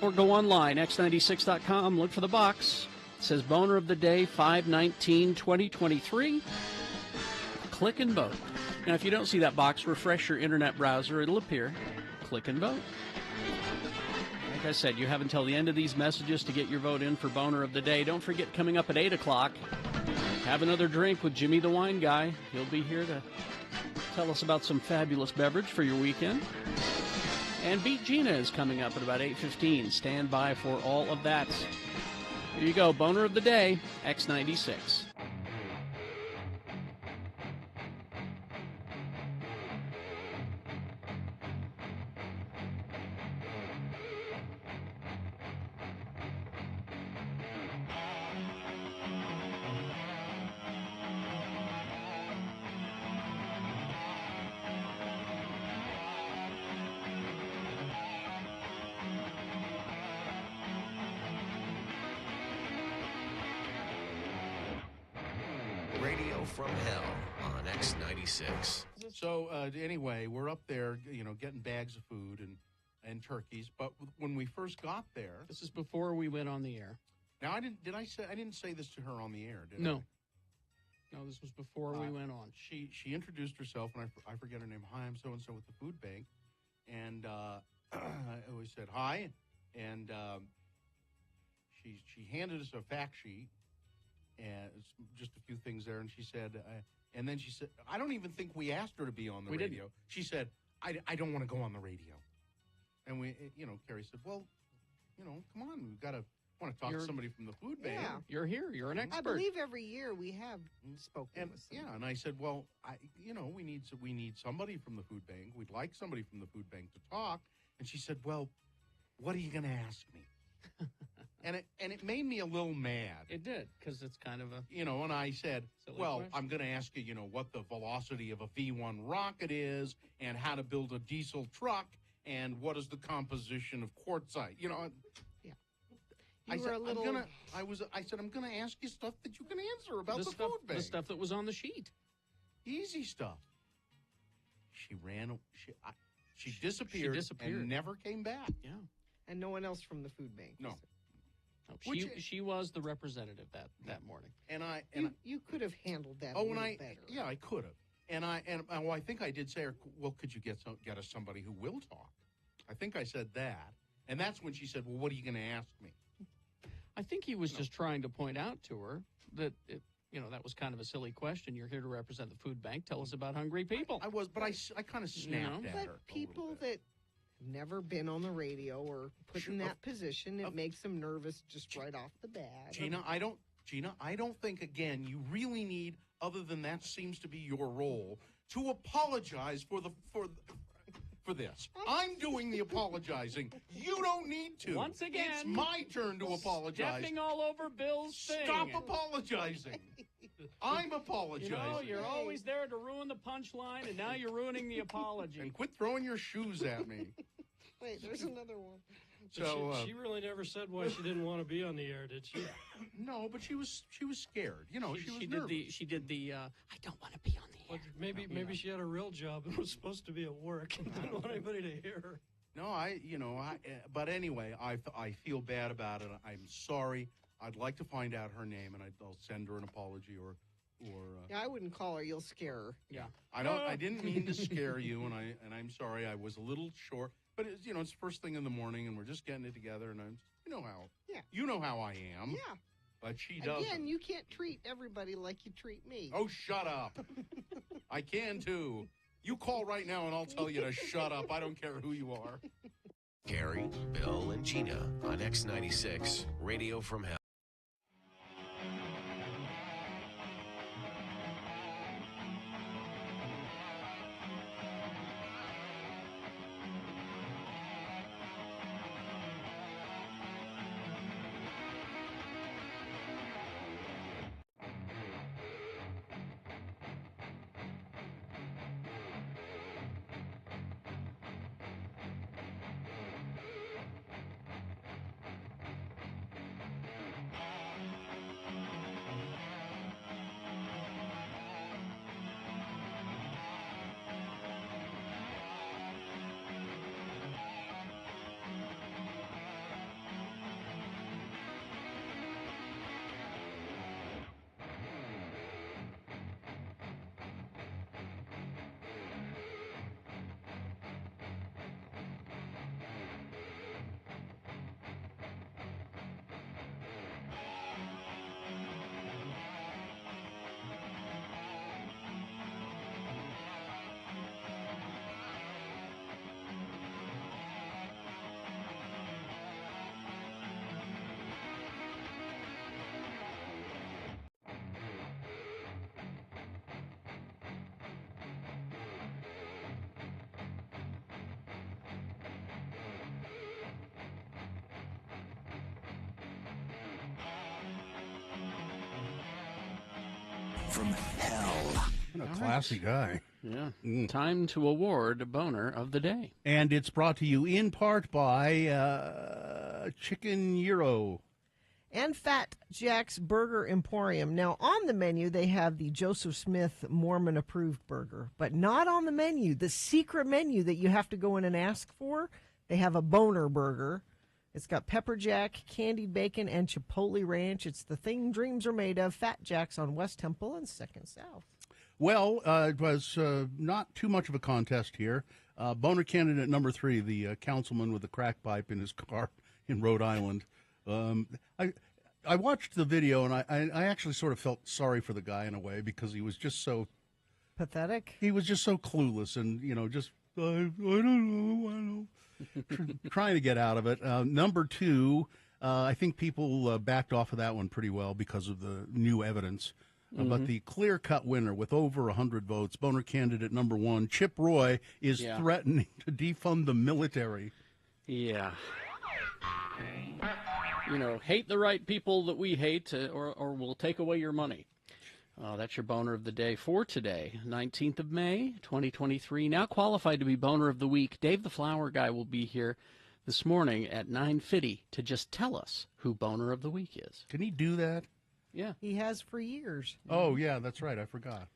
Or go online, x96.com, look for the box. It says Boner of the Day 5/19/2023. Click and vote. Now, if you don't see that box, refresh your internet browser. It'll appear. Click and vote. Like I said, you have until the end of these messages to get your vote in for Boner of the Day. Don't forget, coming up at 8 o'clock, have another drink with Jimmy the Wine Guy. He'll be here to tell us about some fabulous beverage for your weekend. And Beat Gina is coming up at about 8:15. Stand by for all of that. Here you go, Boner of the Day, X96. Radio from Hell on X96. So anyway, we're up there, getting bags of food and turkeys. But when we first got there, This is before we went on the air. now I didn't say this to her on the air, did I? No, this was before we went on. She introduced herself, and I forget her name. Hi, I'm so and so with the food bank, and I always said hi, and she handed us a fact sheet. And it's just a few things there, and she said, and then she said, I don't even think we asked her to be on the radio. Didn't. She said, I don't want to go on the radio. And Carrie said, well, come on, we've got to want to talk to somebody from the food bank. Yeah. You're here. You're an expert. I believe every year we have spoken with somebody. Yeah, and I said, well, we need somebody from the food bank. We'd like somebody from the food bank to talk. And she said, well, what are you going to ask me? And it made me a little mad. It did, because it's kind of a... and I said, well, question. I'm going to ask you, what the velocity of a V1 rocket is, and how to build a diesel truck, and what is the composition of quartzite. Yeah. I You said, were a little... I said, I'm going to ask you stuff that you can answer about the food bank. The stuff that was on the sheet. Easy stuff. She disappeared, and never came back. Yeah. And no one else from the food bank. No. She was the representative that morning. And you could have handled that a little better. Yeah, I could have. And I think I did say, well, could you get us somebody who will talk? I think I said that. And that's when she said, well, what are you going to ask me? I think he was just trying to point out to her that, that was kind of a silly question. You're here to represent the food bank. Tell us about hungry people. I was, but I kind of snapped at her. But people that have never been on the radio or put in that position, it makes them nervous just right off the bat. Gina, I don't think, again, you really need, other than that seems to be your role, to apologize for this. I'm doing the apologizing. You don't need to. Once again, it's my turn to apologize. Stepping all over Bill's thing. Stop apologizing. I'm apologizing. You're always there to ruin the punchline, and now you're ruining the apology. And quit throwing your shoes at me. Wait, there's another one. So she really never said why she didn't want to be on the air, did she? No, but she was scared. She was nervous. She did the I don't want to be on the air. Maybe she had a real job and was supposed to be at work and didn't want anybody to hear her. No, but anyway, I feel bad about it. I'm sorry. I'd like to find out her name, and I'll send her an apology or. Yeah, I wouldn't call her. You'll scare her. Yeah, I didn't mean to scare you, and I'm sorry. I was a little short, but it's first thing in the morning, and we're just getting it together, and you know how I am. Yeah, but she doesn't. Again, you can't treat everybody like you treat me. Oh, shut up! I can too. You call right now, and I'll tell you to shut up. I don't care who you are. Gary, Bill, and Gina on X96 Radio from Hell. from hell. What a classy guy. Yeah. Time to award Boner of the Day. And it's brought to you in part by Chicken Euro. And Fat Jack's Burger Emporium. Now, on the menu, they have the Joseph Smith Mormon-approved burger, but not on the menu. The secret menu that you have to go in and ask for, they have a Boner burger. It's got pepper jack, candied bacon, and chipotle ranch. It's the thing dreams are made of. Fat Jack's on West Temple and 2nd South. Well, it was not too much of a contest here. Boner candidate number 3, the councilman with the crack pipe in his car in Rhode Island. I watched the video, and I actually sort of felt sorry for the guy in a way because he was just so pathetic. He was just so clueless and, just, I don't know, trying to get out of it. Number 2, I think people backed off of that one pretty well because of the new evidence. But the clear-cut winner with over 100 votes, Boner candidate number 1, Chip Roy, is threatening to defund the military. Yeah. Hate the right people that we hate, or we'll take away your money. That's your Boner of the Day for today, 19th of May, 2023. Now qualified to be Boner of the Week, Dave the Flower Guy will be here this morning at 9:50 to just tell us who Boner of the Week is. Can he do that? Yeah. He has for years. Oh, yeah, that's right. I forgot.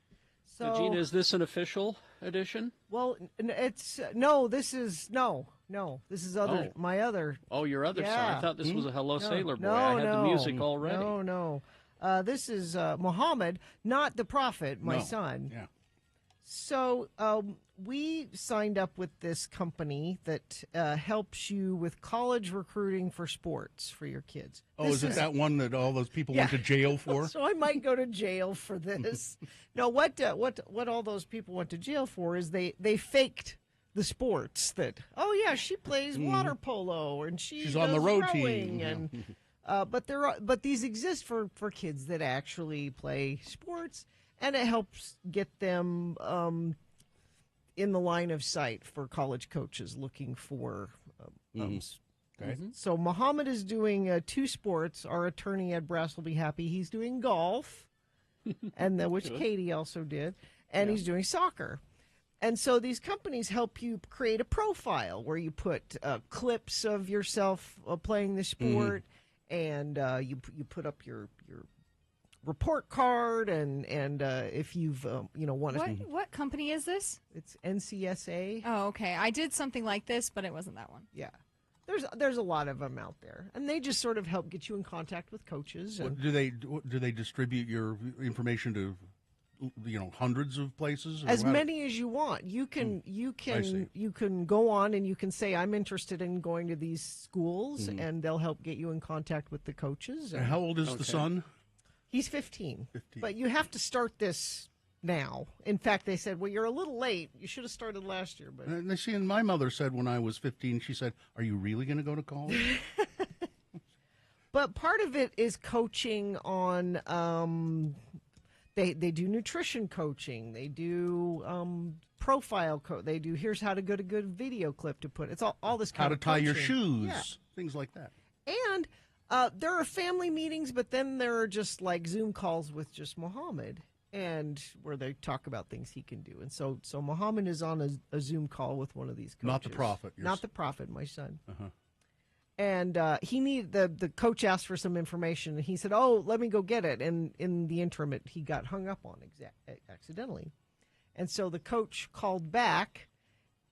So, Gina, is this an official edition? Well, it's no. This is no. This is other. Oh. My other. Oh, your other song. I thought this was a Hello Sailor Boy. No, I had the music already. No. This is Muhammad, not the prophet, my son. Yeah. So we signed up with this company that helps you with college recruiting for sports for your kids. Oh, is it that one that all those people went to jail for? So I might go to jail for this. No, what all those people went to jail for is they faked the sports that, oh yeah, she plays water polo and she's on the road rowing team. And but these exist for kids that actually play sports, and it helps get them in the line of sight for college coaches looking for Okay. So Muhammad is doing 2 sports. Our attorney Ed Brass will be happy. He's doing golf, and which Katie also did, and he's doing soccer. And so these companies help you create a profile where you put clips of yourself playing the sport, and you put up your report card, and if you've want to. What company is this? It's NCSA. Oh, okay. I did something like this, but it wasn't that one. Yeah. There's a lot of them out there, and they just sort of help get you in contact with coaches. And Do they distribute your information to hundreds of places? As many as you want. You can go on and you can say, I'm interested in going to these schools, and they'll help get you in contact with the coaches. And how old is the son? He's 15. But you have to start this now. In fact, they said, well, you're a little late. You should have started last year. But And my mother said when I was 15, she said, are you really going to go to college? But part of it is coaching on they do nutrition coaching. They do profile they do here's how to get a good video clip to put. It's all this kind how of to tie your coaching. shoes, things like that. And there are family meetings, but then there are just like Zoom calls with just Muhammad, and where they talk about things he can do. And so Muhammad is on a Zoom call with one of these coaches. Not the prophet. Not the prophet, my son. And he needed the coach asked for some information, and he said, "Oh, let me go get it." And in the interim, he got hung up on accidentally, and so the coach called back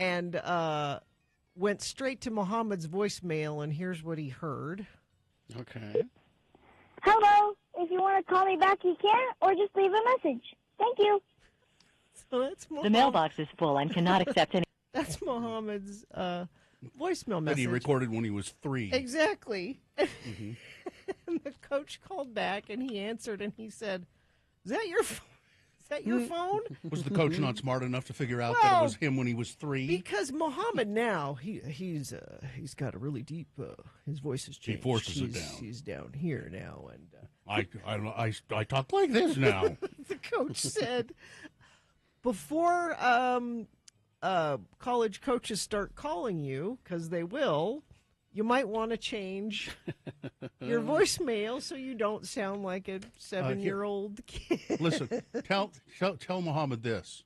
and went straight to Muhammad's voicemail, and here's what he heard. Okay. Hello. If you want to call me back, you can, or just leave a message. Thank you. So that's The mailbox is full and cannot accept any. That's Muhammad's voicemail message that he recorded when he was 3. Exactly. And the coach called back, and he answered, and he said, "Is that your phone? Is that your phone?" Was the coach not smart enough to figure out that it was him when he was 3? Because Muhammad now he's got a really deep. His voice has changed. He forces it down. He's down here now, and I talk like this now. The coach said, before college coaches start calling you, because they will, you might want to change your voicemail so you don't sound like a 7-year-old kid. Listen, tell Muhammad this.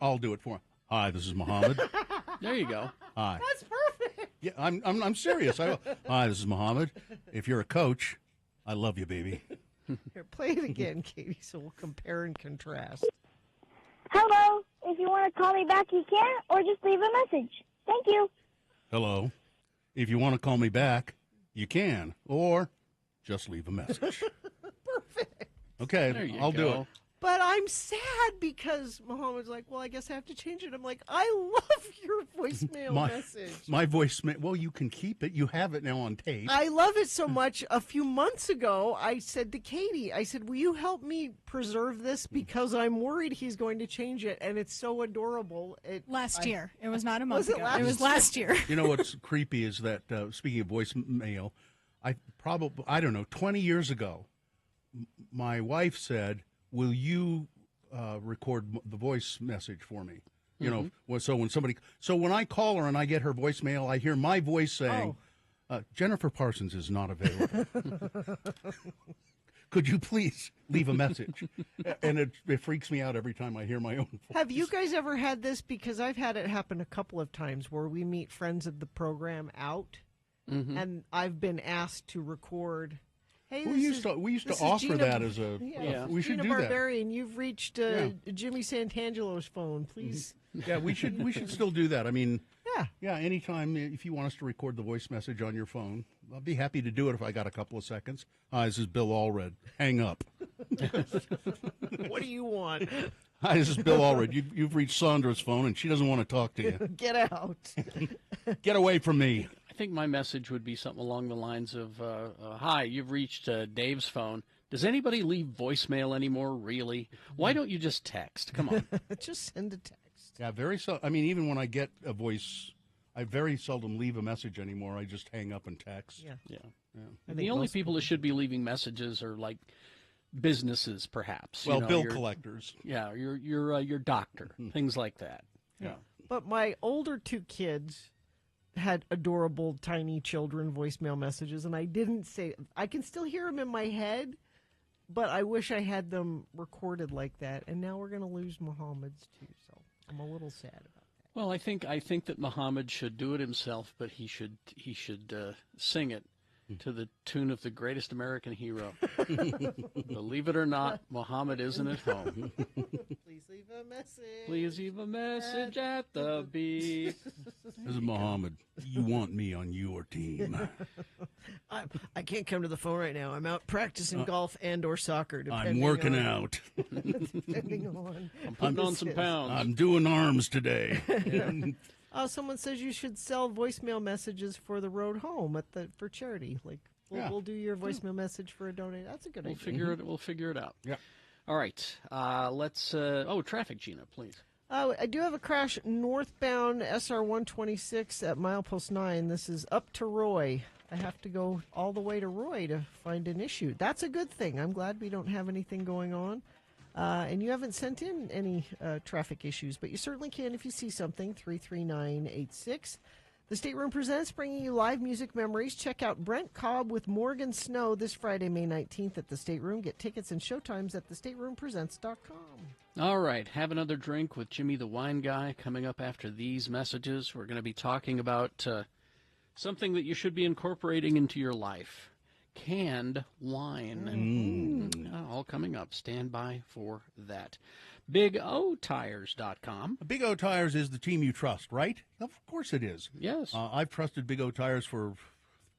I'll do it for him. Hi, this is Muhammad. There you go. Hi. That's perfect. Yeah, I'm serious. Hi, this is Muhammad. If you're a coach, I love you, baby. Here, play it again, Katie, so we'll compare and contrast. Hello. If you want to call me back, you can, or just leave a message. Thank you. Hello. If you want to call me back, you can, or just leave a message. Perfect. Okay, I'll do it. But I'm sad because Muhammad's like, well, I guess I have to change it. I'm like, I love your voicemail message. My voicemail, well, you can keep it. You have it now on tape. I love it so much. A few months ago, I said to Katie, I said, will you help me preserve this? Because I'm worried he's going to change it, and it's so adorable. Last year. It was not a month Was it ago. last It was last year. You know what's creepy is that, speaking of voicemail, I don't know, 20 years ago, my wife said, will you record the voice message for me? You know, so when I call her and I get her voicemail, I hear my voice saying, Jennifer Parsons is not available. Could you please leave a message? And it freaks me out every time I hear my own voice. Have you guys ever had this? Because I've had it happen a couple of times where we meet friends of the program out, and I've been asked to record. Hey, we used to offer Gina, that as a. We should Gina do that. Barbarian, you've reached Jimmy Santangelo's phone. Please. Yeah, we should still do that. I mean, anytime if you want us to record the voice message on your phone, I'll be happy to do it if I got a couple of seconds. Hi, this is Bill Allred. Hang up. What do you want? Hi, this is Bill Allred. You've reached Sandra's phone, and she doesn't want to talk to you. Get out. Get away from me. I think my message would be something along the lines of, hi, you've reached Dave's phone. Does anybody leave voicemail anymore, really? Why don't you just text? Come on. Just send a text. Yeah, I mean, even when I get a voice, I very seldom leave a message anymore. I just hang up and text. Yeah. The only people that should be leaving messages are like businesses, perhaps. Well, bill collectors. Yeah, your doctor, things like that. Yeah. But my older two kids had adorable tiny children voicemail messages, and I didn't say. I can still hear them in my head, but I wish I had them recorded like that. And now we're going to lose Muhammad's too, so I'm a little sad about that. Well, I think that Muhammad should do it himself, but he should sing it to the tune of the greatest American hero. Believe it or not, Muhammad isn't at home. Please leave a message. Please leave a message at the beep. This is Muhammad. You want me on your team. I can't come to the phone right now. I'm out practicing golf and or soccer. I'm working out. Depending on. I'm putting on some pounds. I'm doing arms today. Someone says you should sell voicemail messages for the road home for charity. Like we'll do your voicemail message for a donate. That's a good idea. We'll figure it out. Yeah. All right. Let's. Traffic, Gina, please. I do have a crash northbound SR 126 at milepost 9. This is up to Roy. I have to go all the way to Roy to find an issue. That's a good thing. I'm glad we don't have anything going on. And you haven't sent in any traffic issues, but you certainly can if you see something. 33986. The State Room presents, bringing you live music memories. Check out Brent Cobb with Morgan Snow this Friday, May 19th at the State Room. Get tickets and showtimes at thestateroompresents.com. All right. Have another drink with Jimmy the Wine Guy coming up after these messages. We're going to be talking about something that you should be incorporating into your life. Canned wine. All coming up. Stand by for that. BigOTires.com. Big O Tires is the team you trust, right? Of course it is. Yes. I've trusted Big O Tires for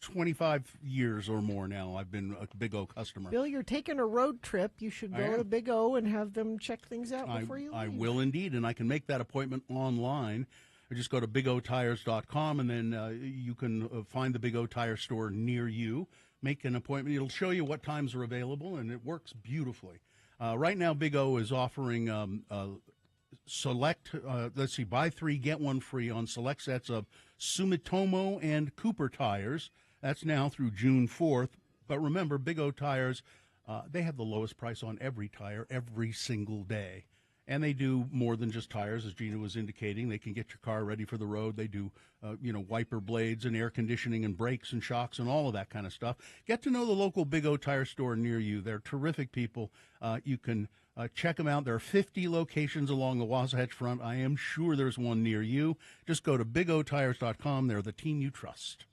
25 years or more now. I've been a Big O customer. Bill, you're taking a road trip. You should go to Big O and have them check things out before you leave. I will indeed, and I can make that appointment online. I just go to BigOTires.com, and then you can find the Big O Tire store near you. Make an appointment. It'll show you what times are available, and it works beautifully. Right now, Big O is offering select, buy 3, get 1 free on select sets of Sumitomo and Cooper tires. That's now through June 4th. But remember, Big O Tires, they have the lowest price on every tire every single day. And they do more than just tires, as Gina was indicating. They can get your car ready for the road. They do, wiper blades and air conditioning and brakes and shocks and all of that kind of stuff. Get to know the local Big O Tire store near you. They're terrific people. You can check them out. There are 50 locations along the Wasatch Front. I am sure there's one near you. Just go to bigotires.com. They're the team you trust.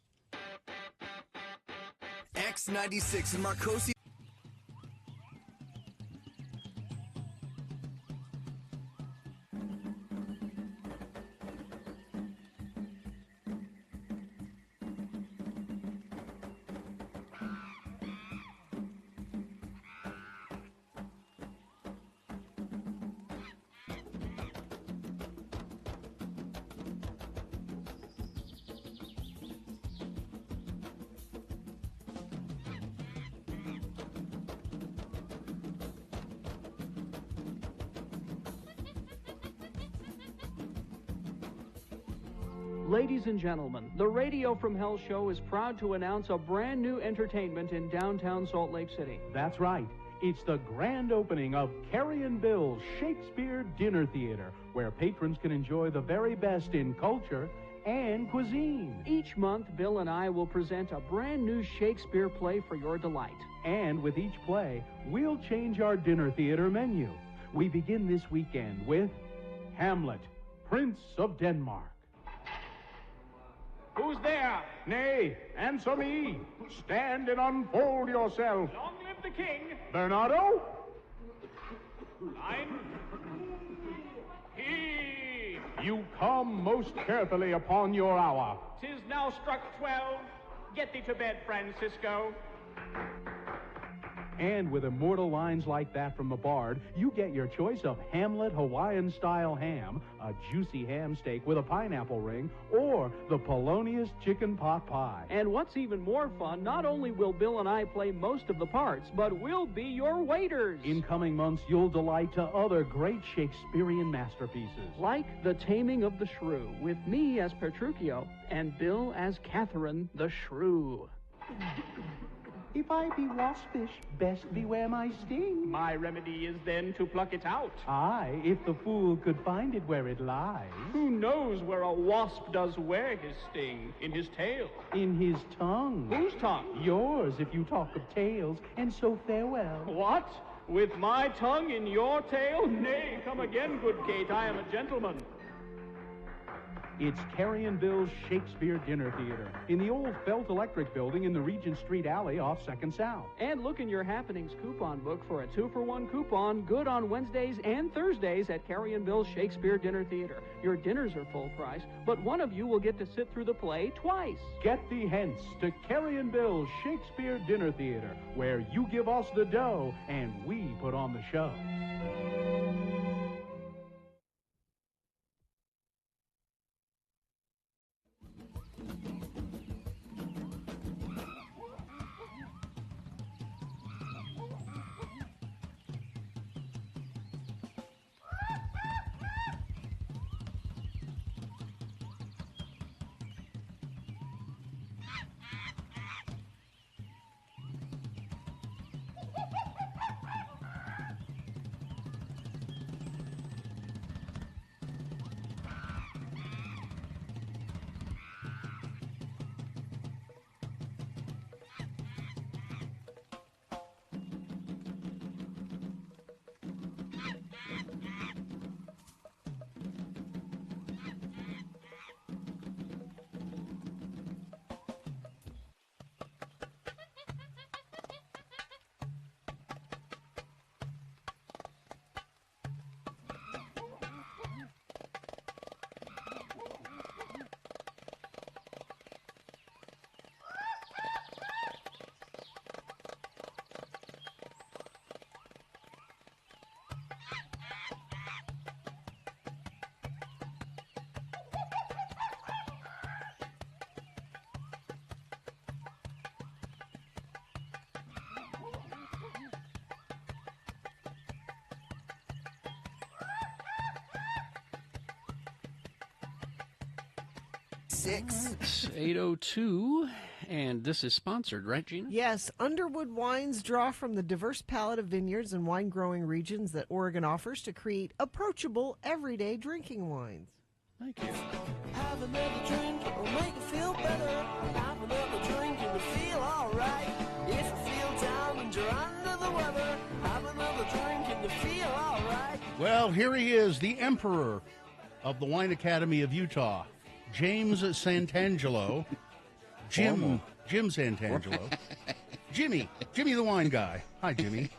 X96 and Marcosi. Ladies and gentlemen, the Radio from Hell show is proud to announce a brand new entertainment in downtown Salt Lake City. That's right. It's the grand opening of Carrie and Bill's Shakespeare Dinner Theater, where patrons can enjoy the very best in culture and cuisine. Each month, Bill and I will present a brand new Shakespeare play for your delight. And with each play, we'll change our dinner theater menu. We begin this weekend with Hamlet, Prince of Denmark. Who's there? Nay, answer me. Stand and unfold yourself. Long live the king. Bernardo? Line. He. You come most carefully upon your hour. 'Tis now struck 12. Get thee to bed, Francisco. And with immortal lines like that from the Bard, you get your choice of Hamlet Hawaiian-style ham, a juicy ham steak with a pineapple ring, or the Polonius chicken pot pie. And what's even more fun, not only will Bill and I play most of the parts, but we'll be your waiters. In coming months, you'll delight to other great Shakespearean masterpieces. Like The Taming of the Shrew, with me as Petruchio and Bill as Catherine the Shrew. If I be waspish, best beware my sting. My remedy is then to pluck it out. Aye, if the fool could find it where it lies. Who knows where a wasp does wear his sting? In his tail. In his tongue. Whose tongue? Yours, if you talk of tails, and so farewell. What? With my tongue in your tail? Nay, come again, good Kate, I am a gentleman. It's Carrie and Bill's Shakespeare Dinner Theater in the old Felt Electric building in the Regent Street alley off 2nd South. And look in your Happenings coupon book for a 2-for-1 coupon, good on Wednesdays and Thursdays at Carrie and Bill's Shakespeare Dinner Theater. Your dinners are full price, but one of you will get to sit through the play twice. Get thee hence to Carrie and Bill's Shakespeare Dinner Theater, where you give us the dough and we put on the show. 96. It's 8:02, and this is sponsored, right, Gina? Yes, Underwood Wines draw from the diverse palette of vineyards and wine-growing regions that Oregon offers to create approachable, everyday drinking wines. Thank you. Have another drink, it'll make you feel better. Have another drink, and you feel alright. If you feel down and you're under the weather, have another drink, and you feel alright. Well, here he is, the emperor of the Wine Academy of Utah, James Santangelo. Jim Santangelo. Jimmy the wine guy. Hi, Jimmy.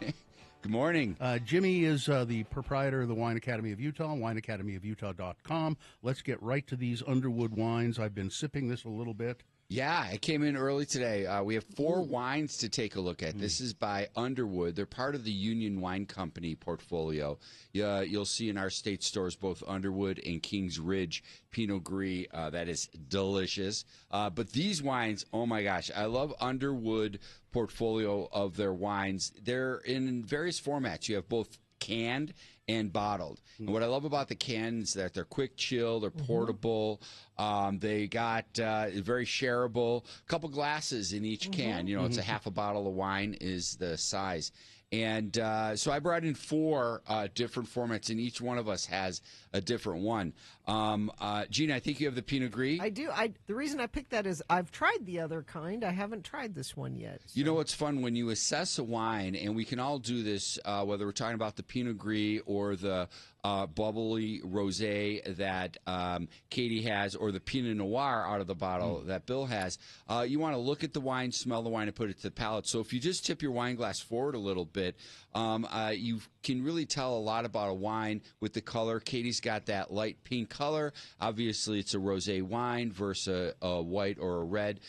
Good morning. Jimmy is the proprietor of the Wine Academy of Utah, wineacademyofutah.com. Let's get right to these Underwood wines. I've been sipping this a little bit. Yeah, I came in early today. We have 4 wines to take a look at. This is by Underwood. They're part of the Union Wine Company portfolio. You'll see in our state stores both Underwood and Kings Ridge Pinot Gris. That is delicious. But these wines, oh my gosh, I love Underwood portfolio of their wines. They're in various formats. You have both canned and bottled. And what I love about the cans is that they're quick chill, they're portable, they got very shareable, a couple glasses in each can. You know, it's a half a bottle of wine is the size. And so I brought in 4 different formats, and each one of us has a different one. Gina, I think you have the Pinot Gris. I do. The reason I picked that is I've tried the other kind. I haven't tried this one yet. So. You know what's fun? When you assess a wine, and we can all do this, whether we're talking about the Pinot Gris or the bubbly rosé that Katie has, or the Pinot Noir out of the bottle that Bill has, you want to look at the wine, smell the wine, and put it to the palate. So if you just tip your wine glass forward a little bit, you can really tell a lot about a wine with the color. Katie's got that light pink color. Obviously, it's a rosé wine versus a white or a red.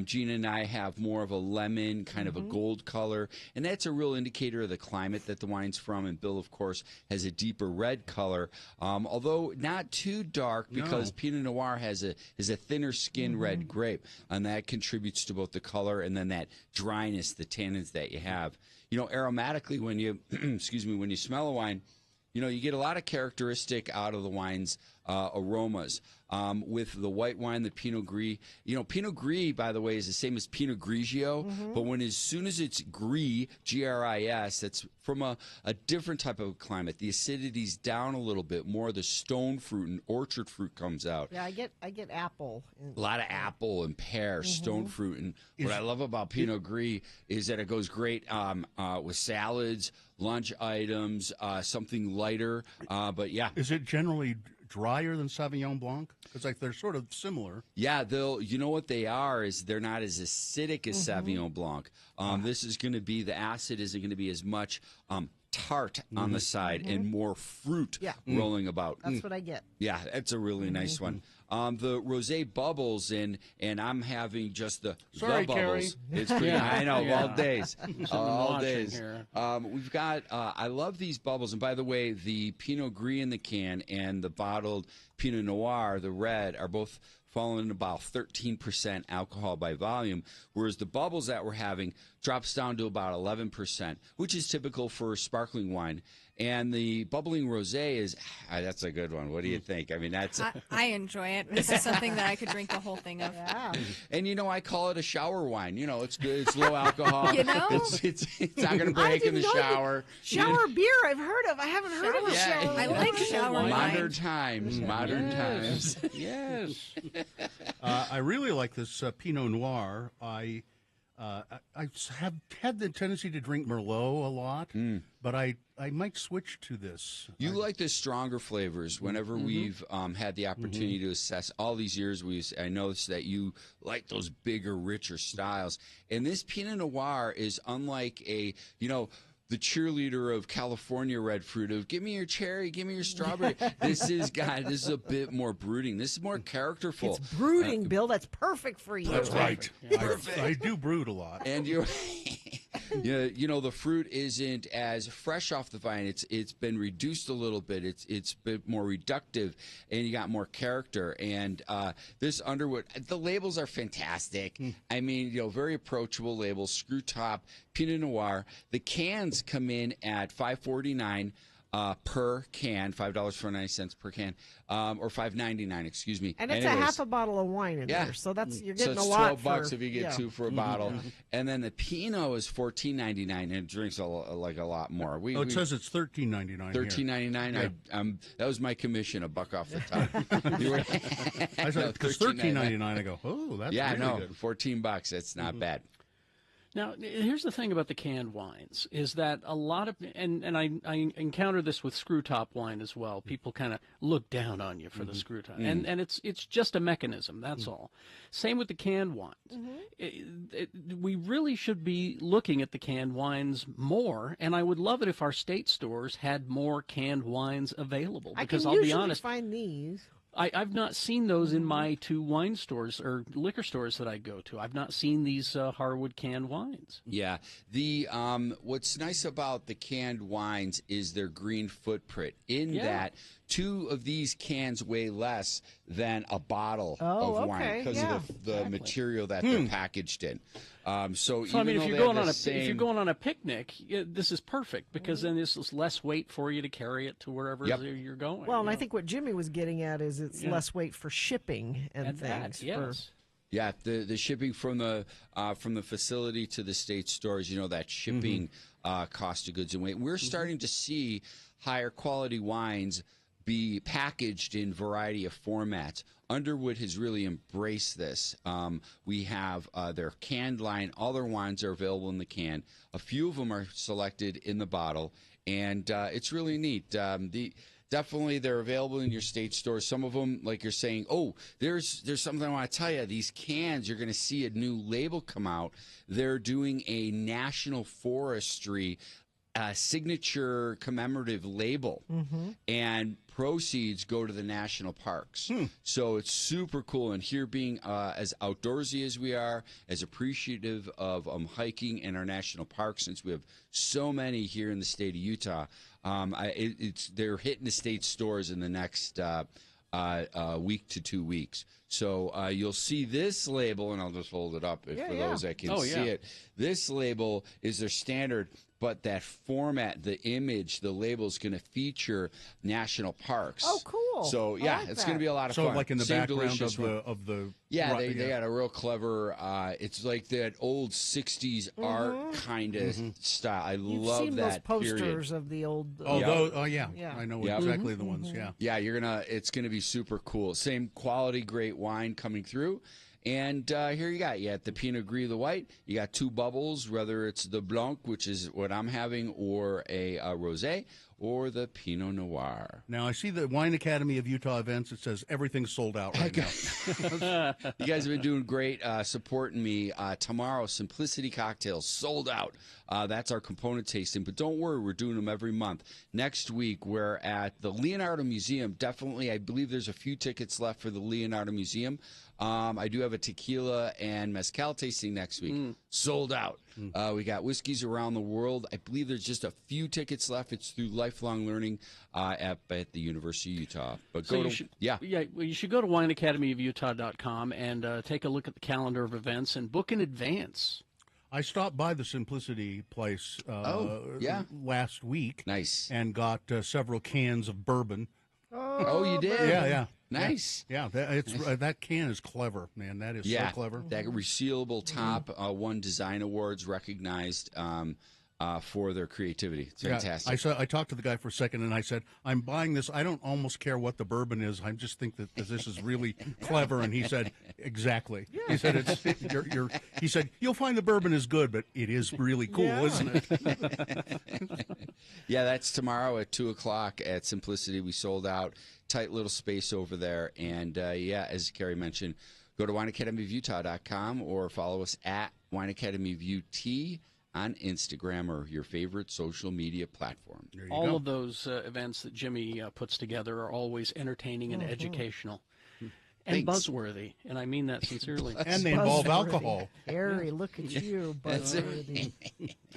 Gina and I have more of a lemon, kind of a gold color, and that's a real indicator of the climate that the wine's from. And Bill, of course, has a deeper red color, although not too dark, because Pinot Noir has a thinner skin red grape, and that contributes to both the color and then that dryness, the tannins that you have. You know, aromatically, when you when you smell a wine, you know, you get a lot of characteristic out of the wine's aromas. With the white wine, the Pinot Gris. You know, Pinot Gris, by the way, is the same as Pinot Grigio, but as soon as it's Gris, G-R-I-S, that's from a different type of climate. The acidity's down a little bit. More of the stone fruit and orchard fruit comes out. Yeah, I get apple. A lot of apple and pear, stone fruit. And what I love about Pinot Gris is that it goes great with salads, lunch items, something lighter. But yeah. Is it generally drier than Sauvignon Blanc? Because they're sort of similar. Yeah, you know what they are is they're not as acidic as Sauvignon Blanc. This is going to be, the acid isn't going to be as much tart on the side and more fruit rolling about. That's what I get. Yeah, that's a really nice one. The rosé bubbles, and I'm having just the Sorry, bubbles. Carrie. It's pretty. I know, all days, all days. Here. We've got. I love these bubbles, and by the way, the Pinot Gris in the can and the bottled Pinot Noir, the red, are both falling about 13% alcohol by volume, whereas the bubbles that we're having drops down to about 11%, which is typical for sparkling wine. And the bubbling rosé is, that's a good one. What do you think? I mean, that's... I enjoy it. This is something that I could drink the whole thing of. Yeah. And, you know, I call it a shower wine. You know, it's good. It's low alcohol. You know? It's not going to break in the shower. Shower beer I've heard of. I haven't heard of a shower wine. I like shower wine. Modern times. Modern times. Yes. I really like this Pinot Noir. I have had the tendency to drink Merlot a lot, but I might switch to this. You like the stronger flavors. Whenever we've had the opportunity to assess all these years, I noticed that you like those bigger, richer styles. And this Pinot Noir is unlike the cheerleader of California red fruit of give me your cherry, give me your strawberry. This is a bit more brooding. This is more characterful. It's brooding, Bill. That's perfect for you. That's right. Perfect. I do brood a lot. And the fruit isn't as fresh off the vine. It's been reduced a little bit. It's a bit more reductive, and you got more character. And this Underwood, the labels are fantastic. I mean, very approachable labels. Screw top, Pinot Noir. The cans come in at $5.49. per can, $5.49 per can, or $5.99, excuse me. And it's half a bottle of wine in there, so that's you're getting a lot. So it's $12 if you get two for a bottle, and then the Pinot is $14.99, and it drinks a lot more. It says it's $13.99. $13.99. Yeah. That was my commission, $1 off the top. I said because $13.99. I go, oh, that's really good. $14. That's not bad. Now, here's the thing about the canned wines is that a lot of, and I encounter this with screw top wine as well. People kind of look down on you for the screw top, and it's just a mechanism. That's all. Same with the canned wines. We really should be looking at the canned wines more, and I would love it if our state stores had more canned wines available. Because I'll be honest, find these. I've not seen those in my 2 wine stores or liquor stores that I go to. I've not seen these Harwood canned wines. Yeah. What's nice about the canned wines is their green footprint in that 2 of these cans weigh less than a bottle of wine because of the material that they're packaged in. So I mean, if you're going on a picnic, this is perfect because then this is less weight for you to carry it to wherever you're going. Well, and I think what Jimmy was getting at is it's less weight for shipping and things. Yes. Yeah, the shipping from the facility to the state stores, that shipping cost of goods and weight. We're starting to see higher quality wines be packaged in variety of formats. Underwood has really embraced this. We have their canned line. All their wines are available in the can. A few of them are selected in the bottle, and it's really neat. Definitely, they're available in your state stores. Some of them, like you're saying, there's something I want to tell you. These cans, you're going to see a new label come out. They're doing a National Forestry signature commemorative label, and proceeds go to the national parks. So it's super cool. And here, being as outdoorsy as we are, as appreciative of hiking in our national parks, since we have so many here in the state of Utah, they're hitting the state stores in the next week to 2 weeks. So you'll see this label, and I'll just hold it up for those that can see it. This label is their standard, but that format, the image, the label is going to feature national parks. Oh, cool! So it's going to be a lot of fun. So like in the background of the they got a real clever. It's like that old '60s art kind of style. I love seen that. Those posters of the old. I know exactly the ones. Yeah, it's gonna be super cool. Same quality, great wine coming through. And here you got the Pinot Gris, the white. You got 2 bubbles, whether it's the Blanc, which is what I'm having, or a Rosé, or the Pinot Noir. Now, I see the Wine Academy of Utah events. It says everything's sold out right now. You guys have been doing great supporting me. Tomorrow, Simplicity Cocktails, sold out. That's our component tasting. But don't worry, we're doing them every month. Next week, we're at the Leonardo Museum. Definitely, I believe there's a few tickets left for the Leonardo Museum. I do have a tequila and mezcal tasting next week. Sold out. We got whiskeys around the world. I believe there's just a few tickets left. It's through Lifelong Learning at the University of Utah. But you should go to wineacademyofutah.com and take a look at the calendar of events and book in advance. I stopped by the Simplicity place last week. Nice. And got several cans of bourbon. Oh, you did? Yeah. Nice. Yeah, that can is clever, man. That is so clever. That resealable top won design awards, recognized for their creativity. It's fantastic. I talked to the guy for a second, and I said, I'm buying this. I don't almost care what the bourbon is. I just think that this is really clever. And he said, exactly. He said, he said, you'll find the bourbon is good, but it is really cool, isn't it? Yeah, that's tomorrow at 2 o'clock at Simplicity. We sold out. Tight little space over there. And, as Carrie mentioned, go to wineacademyofutah.com or follow us at Wine Academy of UT on Instagram or your favorite social media platform. All of those events that Jimmy puts together are always entertaining and educational. And buzzworthy, and I mean that sincerely. And they involve alcohol. Harry, look at you, buzzworthy.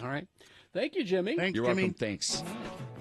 All right. Thank you, Jimmy. Thanks, You're Jimmy. welcome. Thanks.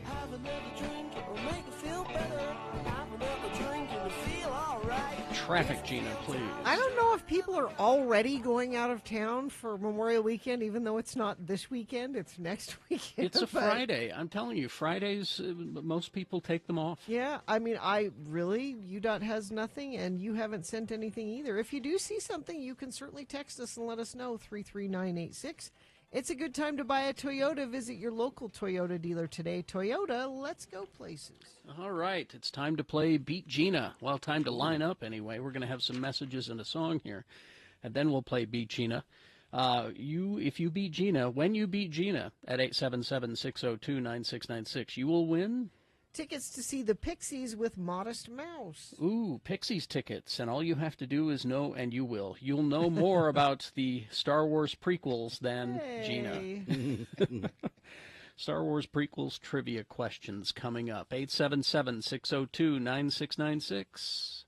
Have another drink, it'll make you feel better. Have another drink and you feel all right. traffic, Gina, please. I don't know if people are already going out of town for Memorial Weekend, even though it's not this weekend, it's next weekend. It's a Friday. I'm telling you, Fridays, most people take them off. Yeah, I mean, UDOT has nothing, and you haven't sent anything either. If you do see something, you can certainly text us and let us know, 33986. It's a good time to buy a Toyota. Visit your local Toyota dealer today. Toyota, let's go places. All right, it's time to play Beat Gina. Well, time to line up anyway. We're going to have some messages and a song here, and then we'll play Beat Gina. If you beat Gina, when you beat Gina at 877-602-9696, you will win tickets to see the Pixies with Modest Mouse. Ooh, Pixies tickets, and all you have to do is know, and you'll know more about the Star Wars prequels than Gina. Star Wars prequels trivia questions coming up. 877-602-9696.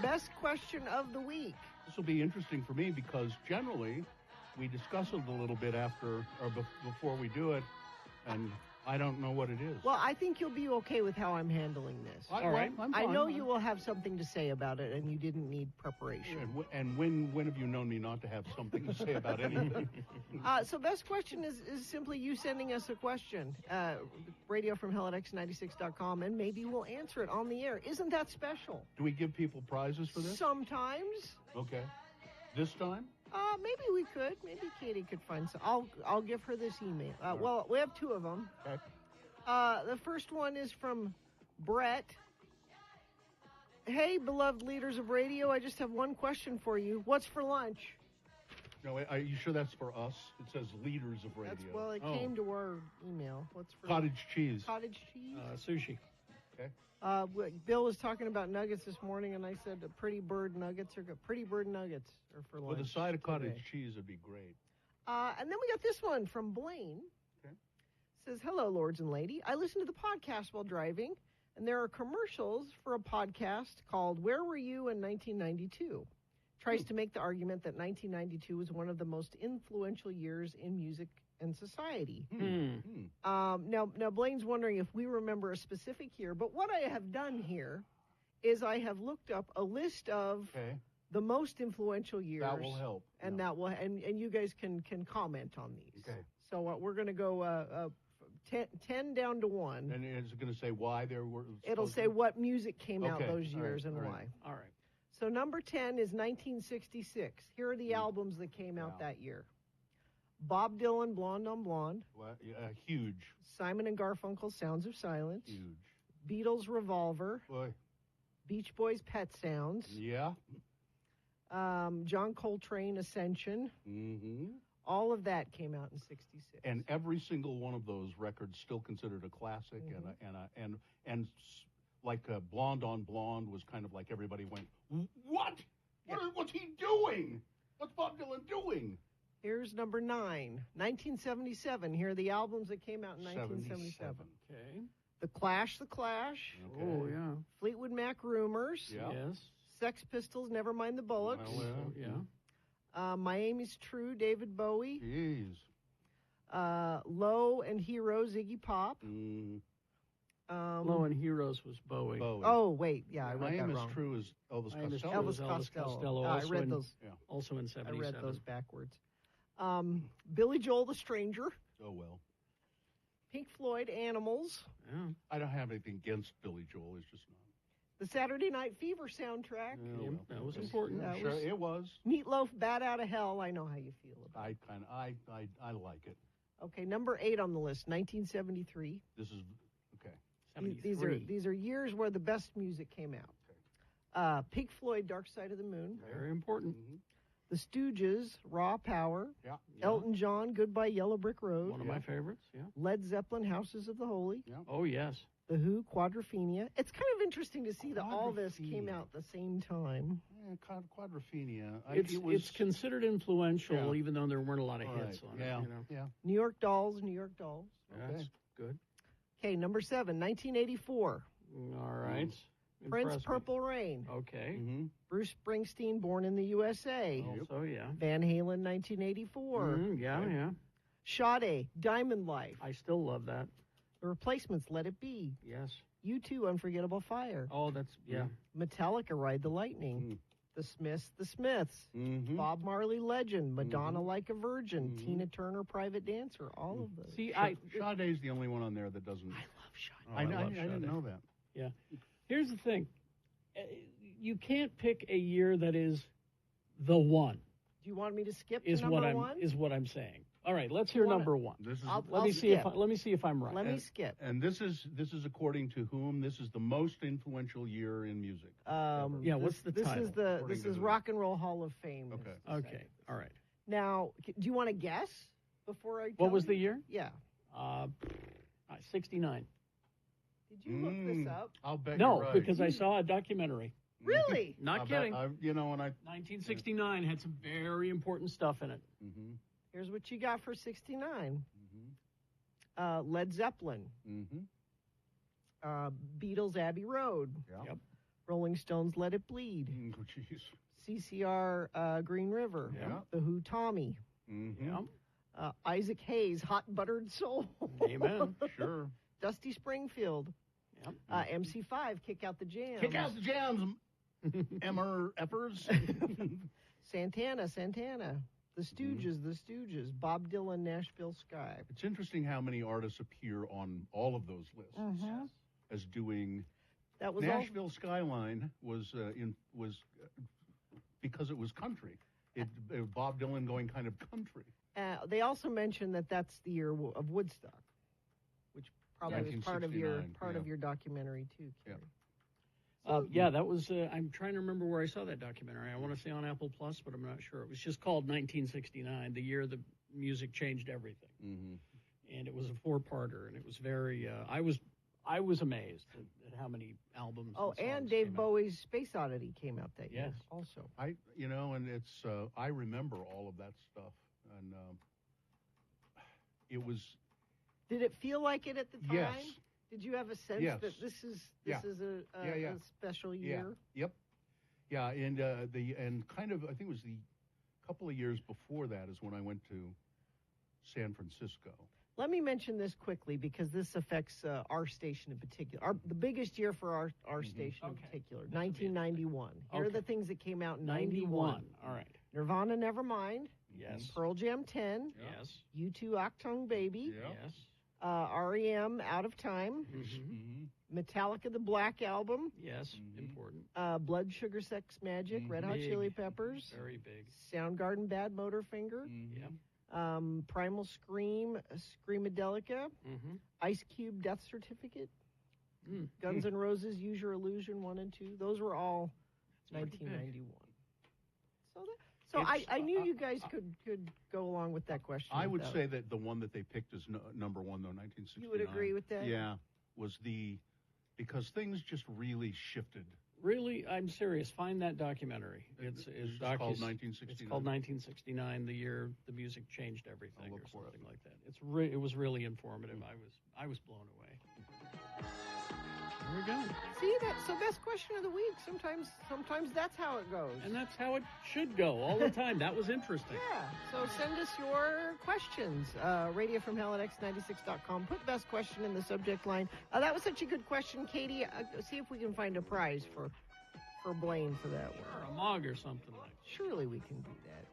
Best question of the week. This will be interesting for me because generally we discuss it a little bit after or before we do it, and I don't know what it is. Well, I think you'll be okay with how I'm handling this. All right. I know you will have something to say about it, and you didn't need preparation. And when have you known me not to have something to say about anything? So best question is simply you sending us a question. Radio from hell at x96.com, and maybe we'll answer it on the air. Isn't that special? Do we give people prizes for this? Sometimes. Okay. This time? Maybe we could. Maybe Katie could find some. I'll give her this email. Well, we have two of them. Okay. The first one is from Brett. Hey, beloved leaders of radio, I just have one question for you. What's for lunch? No, are you sure that's for us? It says leaders of radio. It came to our email. What's for cottage cheese? Cottage cheese? Sushi. Okay. Bill was talking about nuggets this morning, and I said pretty bird nuggets are for lunch. With a side of cottage cheese would be great. And then we got this one from Blaine. Okay. Says, hello, lords and lady. I listen to the podcast while driving, and there are commercials for a podcast called Where Were You in 1992? Tries to make the argument that 1992 was one of the most influential years in music and society. Now, Blaine's wondering if we remember a specific year, but what I have done here is I have looked up a list of the most influential years. That will help. And that will, and you guys can comment on these. Okay. So we're going to go 10 down to 1. And is it going to say why there were? It'll say what music came out those years and why. All right. So number 10 is 1966. Here are the albums that came out that year. Bob Dylan, Blonde on Blonde. Well, huge. Simon and Garfunkel, Sounds of Silence. Huge. Beatles, Revolver. Boy. Beach Boys, Pet Sounds. Yeah. John Coltrane, Ascension. Mm-hmm. All of that came out in 66. And every single one of those records still considered a classic, and like Blonde on Blonde was kind of like everybody went, what? Yeah. What's he doing? What's Bob Dylan doing? Here's number 9, 1977. Here are the albums that came out in 1977. Okay. The Clash. Okay. Oh, yeah. Fleetwood Mac, Rumors. Yeah. Yes. Sex Pistols, Nevermind the Bollocks. Well, yeah. Miami's True, David Bowie. Jeez. Low and Heroes, Iggy Pop. Low and Heroes was Bowie. Oh, wait. Yeah, I read that wrong. Miami's True is Elvis Costello. Elvis Costello. Also I read those. Also in 77. I read those backwards. Billy Joel, The Stranger. Oh, well. Pink Floyd, Animals. Yeah. I don't have anything against Billy Joel. It's just not. The Saturday Night Fever soundtrack. That was important. It was. Meatloaf, Bat Out of Hell. I know how you feel about it. I like it. Okay, number 8 on the list, 1973. This is okay. 73. These are years where the best music came out. Okay. Pink Floyd, Dark Side of the Moon. Very important. Mm-hmm. The Stooges, Raw Power. Yeah. Elton John, Goodbye Yellow Brick Road. One of my favorites. Yeah. Led Zeppelin, Houses of the Holy. Yeah. Oh yes. The Who, Quadrophenia. It's kind of interesting to see that all this came out at the same time. Quadrophenia. It's considered influential, even though there weren't a lot of hits on it. Yeah. New York Dolls, New York Dolls. That's good. Okay, number 7, 1984. All right. Prince, Impress me. Purple Rain. Okay. Bruce Springsteen, Born in the USA. Also, yeah. Van Halen, 1984. Yeah. Sade, Diamond Life. I still love that. The Replacements, Let It Be. Yes. U2, Unforgettable Fire. Oh, that's, yeah. Metallica, Ride the Lightning. The Smiths, The Smiths. Bob Marley, Legend. Madonna, Like a Virgin. Tina Turner, Private Dancer. All of those. See, Sade's the only one on there that doesn't. I love Sade. I didn't know that. Yeah. Here's the thing. You can't pick a year that is the one. Do you want me to skip to number 1? Is what I'm saying. All right, let's hear number 1. Let me see if I'm right. Let me skip. And this is according to whom? This is the most influential year in music. Yeah, what's the title? This is Rock and Roll Hall of Fame. Okay. All right. Now, do you want to guess before I tell What was you? the year? Yeah. 69. Did you look this up? I'll bet No, you're right. because I saw a documentary. Really? Not kidding. 1969 had some very important stuff in it. Here's what you got for 69. Led Zeppelin. Beatles, Abbey Road. Yep. Rolling Stones, Let It Bleed. CCR, Green River. The Who, Tommy. Isaac Hayes, Hot Buttered Soul. Amen. Sure. Dusty Springfield. MC5, Kick Out the Jams. Kick Out the Jams. Effers. Santana. The Stooges. Bob Dylan, Nashville Sky. It's interesting how many artists appear on all of those lists as doing. That was Nashville Skyline was because it was country. Bob Dylan going kind of country. They also mentioned that that's the year of Woodstock, which probably was part of your documentary too, Carrie. That was. I'm trying to remember where I saw that documentary. I want to say on Apple Plus, but I'm not sure. It was just called 1969, the year the music changed everything, and it was a 4-parter, and it was very. I was amazed at how many albums. Oh, and Dave Bowie's Space Oddity came out that year. Also, and it's. I remember all of that stuff, and it was. Did it feel like it at the time? Yes. Did you have a sense that this is a special year? Yep. Yeah, and kind of I think it was the couple of years before that is when I went to San Francisco. Let me mention this quickly because this affects our station in particular. The biggest year for our station in particular, 1991. Here are the things that came out in 91. All right. Nirvana, Nevermind. Yes. Pearl Jam, 10. Yes. U2, Octung Baby. Yes. REM, Out of Time. Metallica, the Black Album. Yes, important. Blood, Sugar, Sex, Magic. Red Hot Chili Peppers. Very big. Soundgarden, Bad Motorfinger. Yeah. Primal Scream, Screamadelica. Ice Cube, Death Certificate. Guns N' Roses, Use Your Illusion 1 and 2. Those were all 1991. So I knew you guys could go along with that question. I would say that the one that they picked as number one, though, 1969. You would agree with that? Yeah, was because things just really shifted. Really, I'm serious. Find that documentary. It's called 1969. It's called 1969, the year the music changed everything, or something like that. It was really informative. I was blown away. There we go. See that? So best question of the week. Sometimes that's how it goes, and that's how it should go all the time. That was interesting. Yeah. So send us your questions. RadioFromHell@x96.com. Put best question in the subject line. That was such a good question, Katie. See if we can find a prize for Blaine for that one. Or a mug or something like that. Surely we can do that.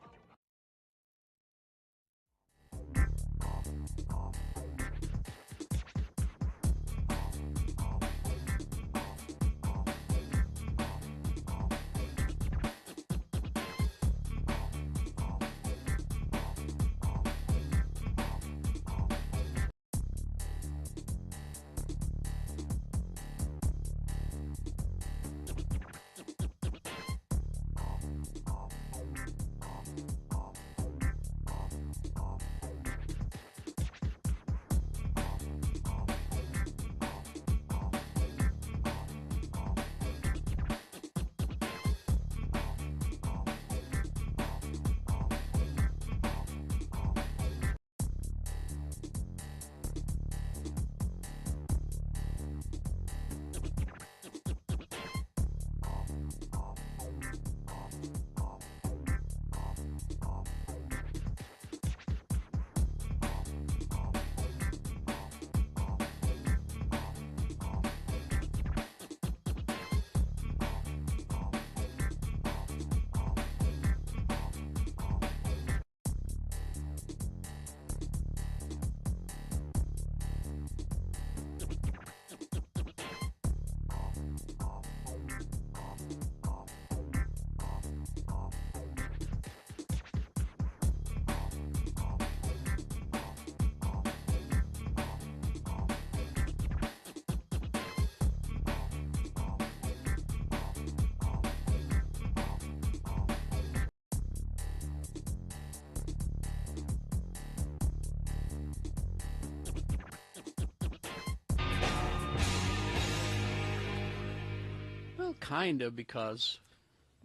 kind of, because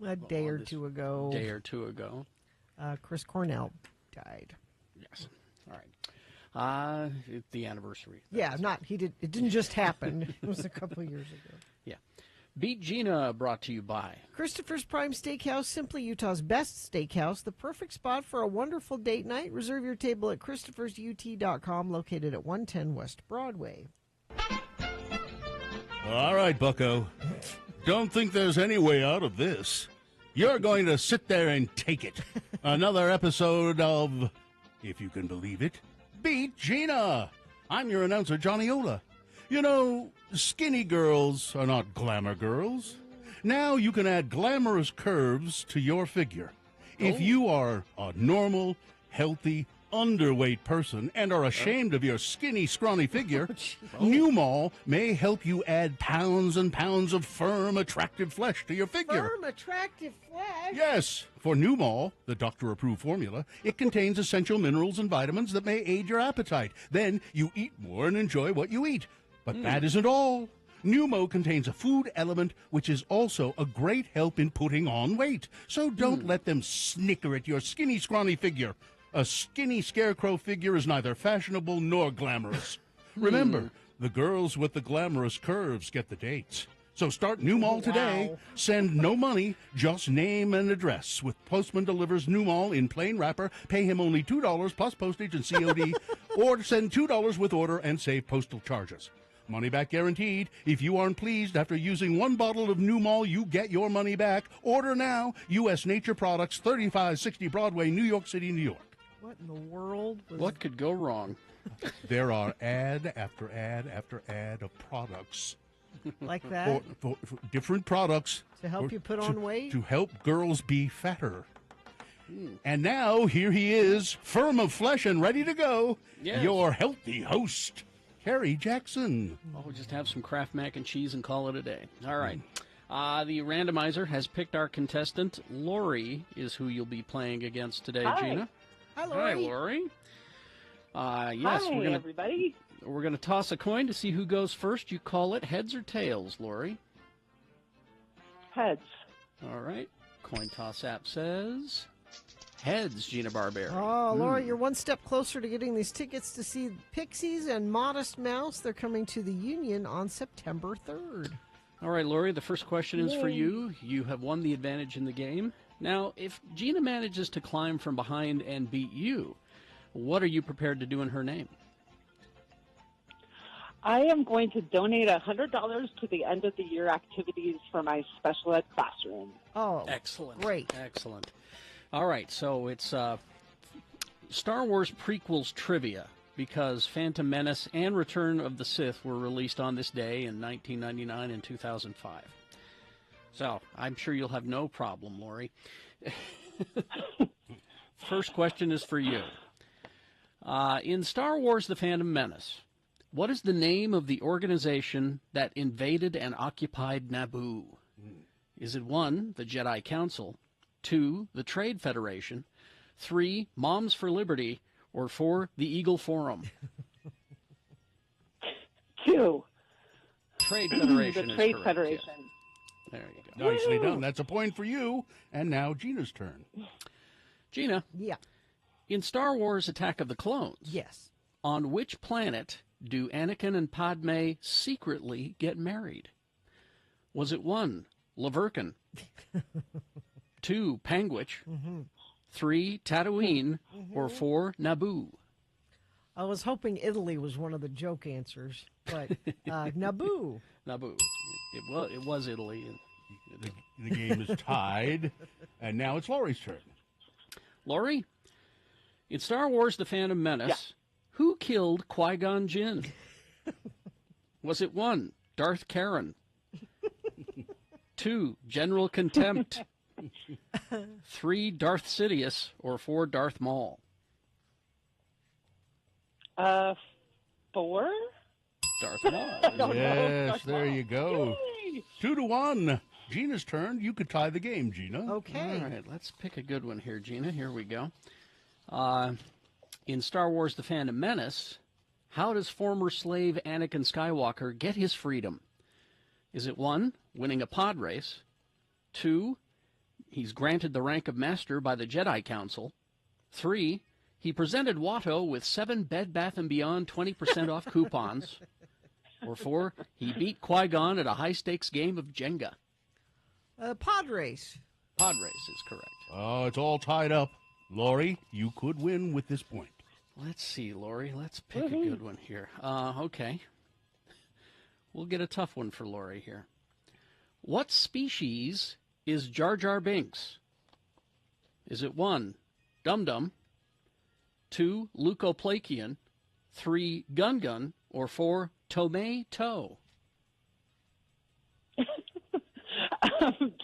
a day or two ago. Chris Cornell died. Yes. All right. The anniversary. Yeah, it didn't just happen. It was a couple of years ago. Yeah. Beat Gina, brought to you by Christopher's Prime Steakhouse, simply Utah's best steakhouse. The perfect spot for a wonderful date night. Reserve your table at christophersut.com, located at 110 West Broadway. All right, bucko. Don't think there's any way out of this. You're going to sit there and take it. Another episode of, if you can believe it, Beat Gina. I'm your announcer, Johnny Ola. You know, skinny girls are not glamour girls. Now you can add glamorous curves to your figure. If you are a normal, healthy, underweight person and are ashamed of your skinny, scrawny figure, New Mall may help you add pounds and pounds of firm, attractive flesh to your figure. Firm, attractive flesh? Yes. For New Mall, the doctor-approved formula, it contains essential minerals and vitamins that may aid your appetite. Then you eat more and enjoy what you eat. But that isn't all. Numo contains a food element which is also a great help in putting on weight. So don't let them snicker at your skinny, scrawny figure. A skinny scarecrow figure is neither fashionable nor glamorous. Remember, the girls with the glamorous curves get the dates. So start New Mall today. Wow. Send no money, just name and address. With Postman delivers New Mall in plain wrapper. Pay him only $2 plus postage and COD. Or send $2 with order and save postal charges. Money back guaranteed. If you aren't pleased after using one bottle of New Mall, you get your money back. Order now. U.S. Nature Products, 3560 Broadway, New York City, New York. What in the world? What could go wrong? There are ad after ad after ad of products. Like that? For different products. To help you put on weight? To help girls be fatter. And now, here he is, firm of flesh and ready to go. Yes. Your healthy host, Carrie Jackson. Oh, we'll just have some Kraft mac and cheese and call it a day. All right. The randomizer has picked our contestant. Lori is who you'll be playing against today, Hi. Gina. Hi, Lori. Hi, Lori. Yes, Hi, everybody. We're gonna toss a coin to see who goes first. You call it heads or tails, Lori. Heads. All right. Coin toss app says heads, Gina Barbera. Oh, Laura, you're one step closer to getting these tickets to see Pixies and Modest Mouse. They're coming to the Union on September 3rd. All right, Lori, the first question is for Yay. you. You have won the advantage in the game. Now, if Gina manages to climb from behind and beat you, what are you prepared to do in her name? I am going to donate $100 to the end of the year activities for my special ed classroom. Oh, excellent. Great. Excellent. All right, so it's Star Wars prequels trivia, because Phantom Menace and Return of the Sith were released on this day in 1999 and 2005. So I'm sure you'll have no problem, Lori. First question is for you. In Star Wars The Phantom Menace, what is the name of the organization that invaded and occupied Naboo? Is it 1, the Jedi Council, 2, the Trade Federation, 3, Moms for Liberty, or 4, the Eagle Forum? 2. Trade Federation The is Trade correct, Federation. yes. There you go. Nicely done. That's a point for you. And now Gina's turn. Gina. Yeah. In Star Wars Attack of the Clones. Yes. On which planet do Anakin and Padme secretly get married? Was it 1, Laverkin, 2, Panguitch, 3, Tatooine, or 4, Naboo? I was hoping Italy was one of the joke answers, but Naboo. Naboo. It was Italy. The game is tied, and now it's Lori's turn. Lori, in Star Wars The Phantom Menace, who killed Qui-Gon Jinn? Was it 1, Darth Karen, 2, General Contempt, 3, Darth Sidious, or 4, Darth Maul? 4? Darth Maul. Yes, there you go. 2-1. Gina's turn. You could tie the game, Gina. Okay. All right, let's pick a good one here, Gina. Here we go. In Star Wars The Phantom Menace, how does former slave Anakin Skywalker get his freedom? Is it 1, winning a pod race. 2, he's granted the rank of master by the Jedi Council. 3, he presented Watto with 7 Bed Bath & Beyond 20% off coupons. Or 4, he beat Qui-Gon at a high-stakes game of Jenga. Pod race. Pod race is correct. Oh, it's all tied up. Lori, you could win with this point. Let's see, Lori. Let's pick a good one here. Okay. We'll get a tough one for Lori here. What species is Jar Jar Binks? Is it 1, Dum-Dum, 2, Leucoplakian, 3, Gun-Gun, or 4, Tomato?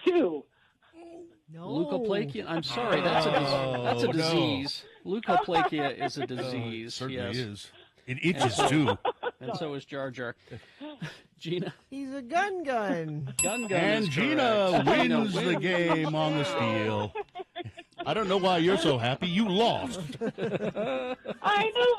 2. No. Leucoplakia. I'm sorry, that's a disease. No. Leucoplakia is a disease. It certainly yes. is. It itches, too. And so is Jar Jar. Gina? He's a gun. Gun And is Gina correct. wins the game on the steal. I don't know why you're so happy. You lost. I know,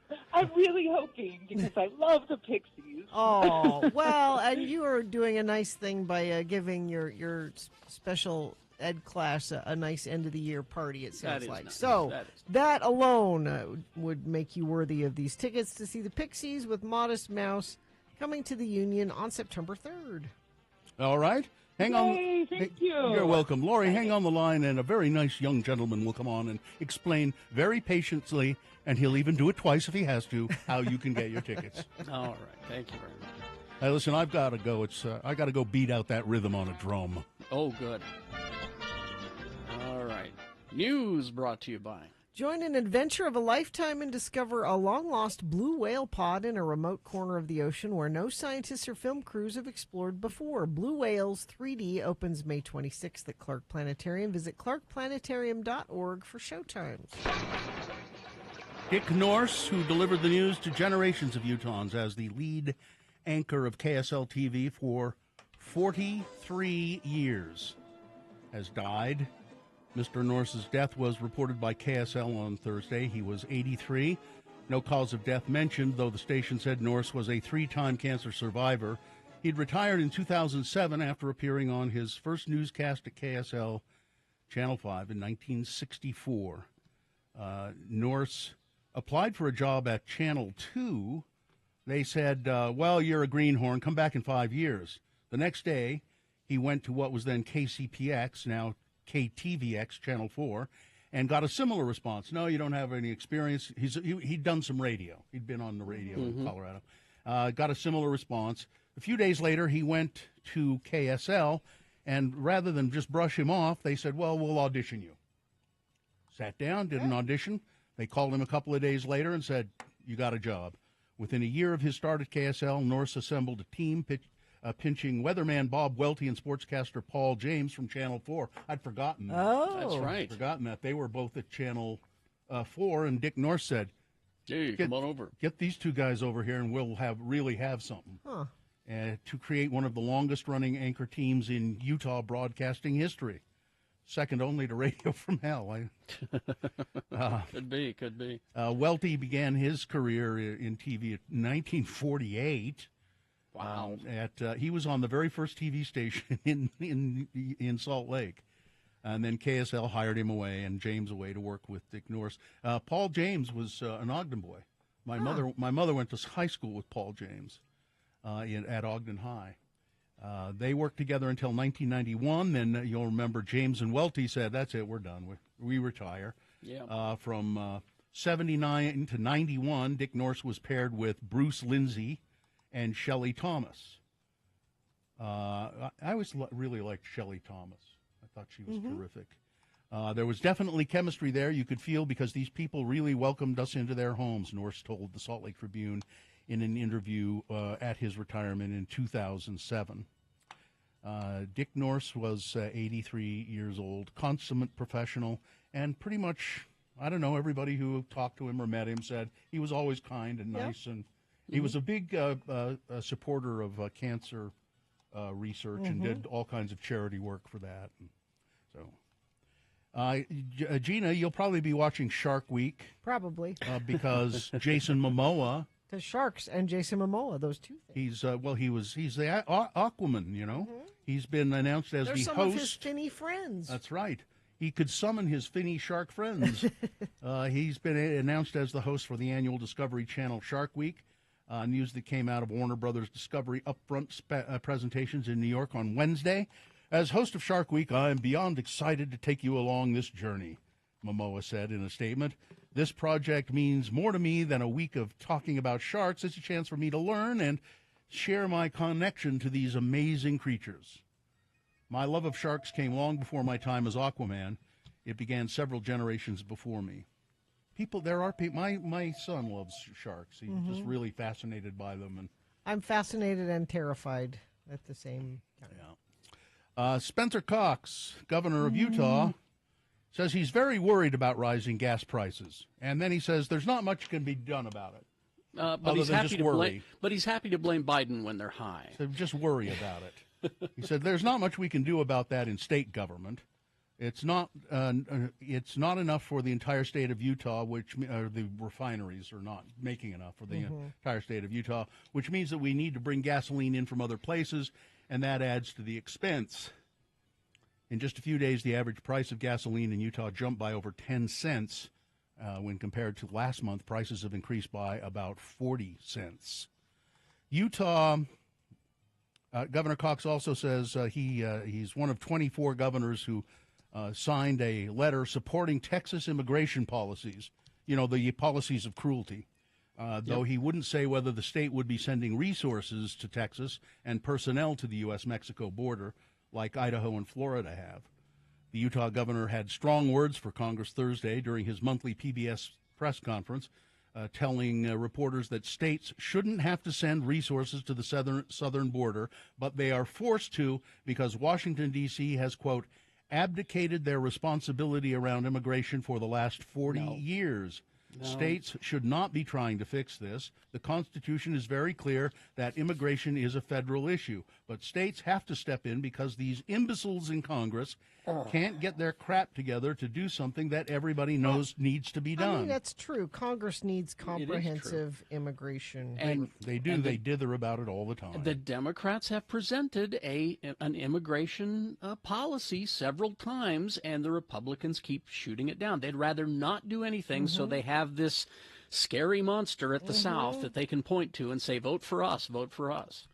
but I'm really hoping because I love the Pixies. Oh, well, and you are doing a nice thing by giving your special ed class a nice end-of-the-year party, it sounds like. Nice. So that alone would make you worthy of these tickets to see the Pixies with Modest Mouse coming to the Union on September 3rd. All right. Hang on. Yay, thank you. You're welcome. Lori, hang on the line, and a very nice young gentleman will come on and explain very patiently, and he'll even do it twice if he has to, how you can get your tickets. All right. Thank you very much. Hey, listen, I've got to go. I got to go beat out that rhythm on a drum. Oh, good. All right. News brought to you by... Join an adventure of a lifetime and discover a long-lost blue whale pod in a remote corner of the ocean where no scientists or film crews have explored before. Blue Whales 3D opens May 26th at Clark Planetarium. Visit clarkplanetarium.org for showtimes. Dick Nourse, who delivered the news to generations of Utahns as the lead anchor of KSL TV for 43 years, has died. Mr. Nourse's death was reported by KSL on Thursday. He was 83. No cause of death mentioned, though the station said Nourse was a 3-time cancer survivor. He'd retired in 2007 after appearing on his first newscast at KSL Channel 5 in 1964. Nourse applied for a job at Channel 2. They said, well, you're a greenhorn. Come back in 5 years. The next day, he went to what was then KCPX, now KTVX, Channel 4, and got a similar response. No, you don't have any experience. He'd done some radio. He'd been on the radio in Colorado. Got a similar response. A few days later, he went to KSL, and rather than just brush him off, they said, well, we'll audition you. Sat down, did an audition. They called him a couple of days later and said, you got a job. Within a year of his start at KSL, Nourse assembled a team pinching weatherman Bob Welty and sportscaster Paul James from Channel 4. I'd forgotten that. Oh. That's right. I'd forgotten that. They were both at Channel 4, and Dick Nourse said, hey, come on over. Get these two guys over here, and we'll really have something. Huh. To create one of the longest-running anchor teams in Utah broadcasting history. Second only to Radio from Hell. Could be. Welty began his career in TV in 1948. Wow. He was on the very first TV station in Salt Lake. And then KSL hired him away and James away to work with Dick Nourse. Paul James was an Ogden boy. My mother went to high school with Paul James at Ogden High. They worked together until 1991. Then you'll remember James and Welty said, that's it, we're done. We retire. Yeah. From 79 to 91, Dick Nourse was paired with Bruce Lindsay and Shelley Thomas. I always really liked Shelley Thomas. I thought she was terrific. There was definitely chemistry there you could feel because these people really welcomed us into their homes, Nourse told the Salt Lake Tribune in an interview at his retirement in 2007. Dick Nourse was 83 years old, consummate professional, and pretty much, I don't know, everybody who talked to him or met him said he was always kind and nice, and he was a big supporter of cancer research and did all kinds of charity work for that. And so, Gina, you'll probably be watching Shark Week. Probably. Because Jason Momoa. The Sharks and Jason Momoa, those two things. He's the Aquaman, you know. He's been announced as They're the some host. of his finny friends. That's right. He could summon his finny shark friends. He's been announced as the host for the annual Discovery Channel Shark Week. News that came out of Warner Brothers Discovery Upfront presentations in New York on Wednesday. As host of Shark Week, I am beyond excited to take you along this journey, Momoa said in a statement. This project means more to me than a week of talking about sharks. It's a chance for me to learn and share my connection to these amazing creatures. My love of sharks came long before my time as Aquaman. It began several generations before me. My son loves sharks. He's just really fascinated by them. And I'm fascinated and terrified at the same time. Yeah. Spencer Cox, governor of Utah, says he's very worried about rising gas prices. And then he says there's not much can be done about it. But he's happy to blame Biden when they're high. So just worry about it. He said there's not much we can do about that in state government. It's not enough for the entire state of Utah, the refineries are not making enough for the entire state of Utah, which means that we need to bring gasoline in from other places, and that adds to the expense. In just a few days, the average price of gasoline in Utah jumped by over 10 cents. When compared to last month, prices have increased by about 40 cents. Utah, Governor Cox also says he's one of 24 governors who signed a letter supporting Texas immigration policies, the policies of cruelty, though he wouldn't say whether the state would be sending resources to Texas and personnel to the U.S.-Mexico border like Idaho and Florida have. The Utah governor had strong words for Congress Thursday during his monthly PBS press conference, telling reporters that states shouldn't have to send resources to the southern border, but they are forced to because Washington, D.C. has, quote, abdicated their responsibility around immigration for the last 40 years. No. States should not be trying to fix this. The Constitution is very clear that immigration is a federal issue, but states have to step in because these imbeciles in Congress can't get their crap together to do something that everybody knows needs to be done. I mean, that's true. Congress needs comprehensive immigration. And they do. They dither about it all the time. The Democrats have presented an immigration policy several times, and the Republicans keep shooting it down. They'd rather not do anything, so they have this scary monster at the South that they can point to and say, vote for us, vote for us.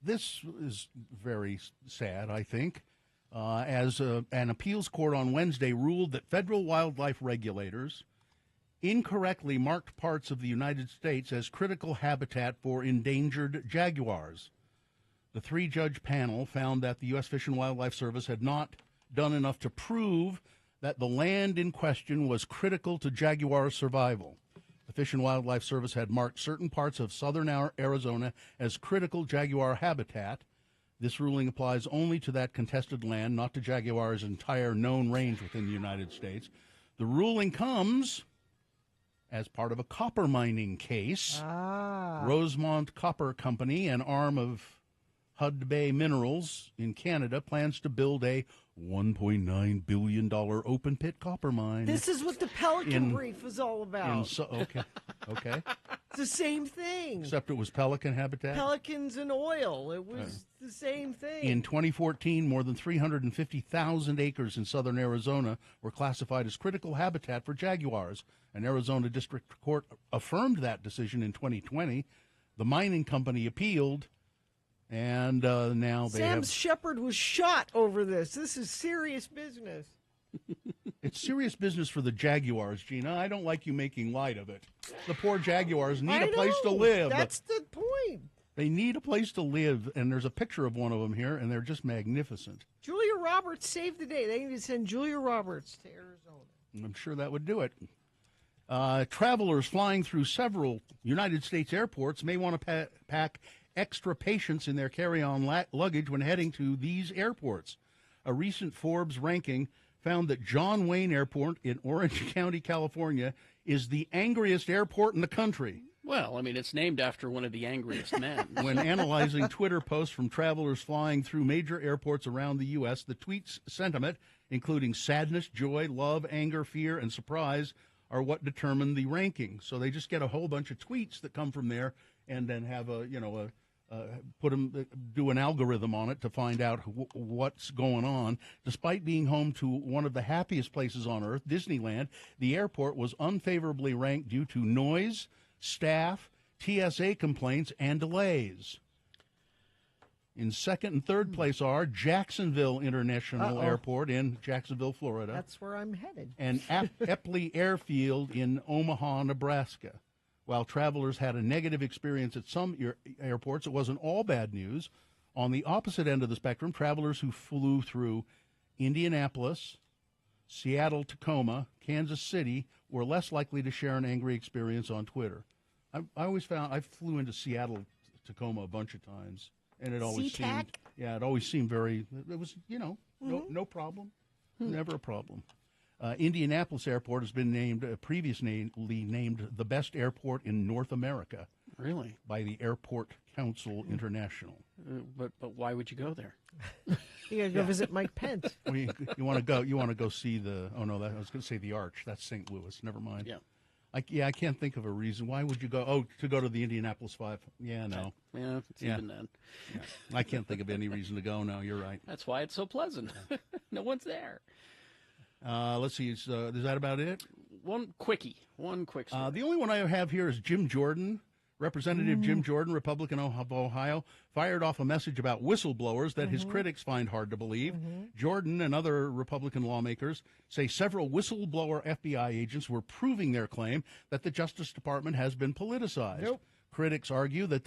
This is very sad, I think. As an appeals court on Wednesday ruled that federal wildlife regulators incorrectly marked parts of the United States as critical habitat for endangered jaguars. The three-judge panel found that the U.S. Fish and Wildlife Service had not done enough to prove that the land in question was critical to jaguar survival. The Fish and Wildlife Service had marked certain parts of southern Arizona as critical jaguar habitat. This ruling applies only to that contested land, not to jaguar's entire known range within the United States. The ruling comes as part of a copper mining case. Rosemont Copper Company, an arm of Hudbay Minerals in Canada, plans to build a $1.9 billion open-pit copper mine. This is what the Pelican Brief was all about. Okay. It's the same thing. Except it was pelican habitat? Pelicans and oil. It was the same thing. In 2014, more than 350,000 acres in southern Arizona were classified as critical habitat for jaguars. An Arizona district court affirmed that decision in 2020. The mining company appealed. And now they Sam Shepard was shot over this. This is serious business. It's serious business for the jaguars, Gina. I don't like you making light of it. The poor jaguars need a place to live. That's the point. They need a place to live, and there's a picture of one of them here, and they're just magnificent. Julia Roberts saved the day. They need to send Julia Roberts to Arizona. I'm sure that would do it. Travelers flying through several United States airports may want to pack extra patience in their carry-on luggage when heading to these airports. A recent Forbes ranking found that John Wayne Airport in Orange County, California, is the angriest airport in the country. Well, I mean, it's named after one of the angriest men. When analyzing Twitter posts from travelers flying through major airports around the U.S., the tweets' sentiment, including sadness, joy, love, anger, fear, and surprise, are what determine the ranking. So they just get a whole bunch of tweets that come from there and then have a do an algorithm on it to find out what's going on. Despite being home to one of the happiest places on earth, Disneyland, the airport was unfavorably ranked due to noise, staff, TSA complaints, and delays. In second and third place are Jacksonville International Airport in Jacksonville, Florida. That's where I'm headed. And Eppley Airfield in Omaha, Nebraska. While travelers had a negative experience at some airports, it wasn't all bad news. On the opposite end of the spectrum, travelers who flew through Indianapolis, Seattle, Tacoma, Kansas City were less likely to share an angry experience on Twitter. I always found I flew into Seattle, Tacoma a bunch of times, and it always seemed very. It was no problem, never a problem. Indianapolis Airport has been previously named the best airport in North America. Really? By the Airport Council International. But why would you go there? You got to go visit Mike Pence. Well, you want to go? You want to go see the? Oh no, I was going to say the Arch. That's St. Louis. Never mind. Yeah. I can't think of a reason. Why would you go? Oh, to go to the Indianapolis 5. Yeah, no. Yeah, even then. Yeah. I can't think of any reason to go. No, you're right. That's why it's so pleasant. No one's there. Let's see. Is that about it? One quick story. The only one I have here is Jim Jordan. Representative Jim Jordan, Republican of Ohio, fired off a message about whistleblowers that his critics find hard to believe. Jordan and other Republican lawmakers say several whistleblower FBI agents were proving their claim that the Justice Department has been politicized. Critics argue that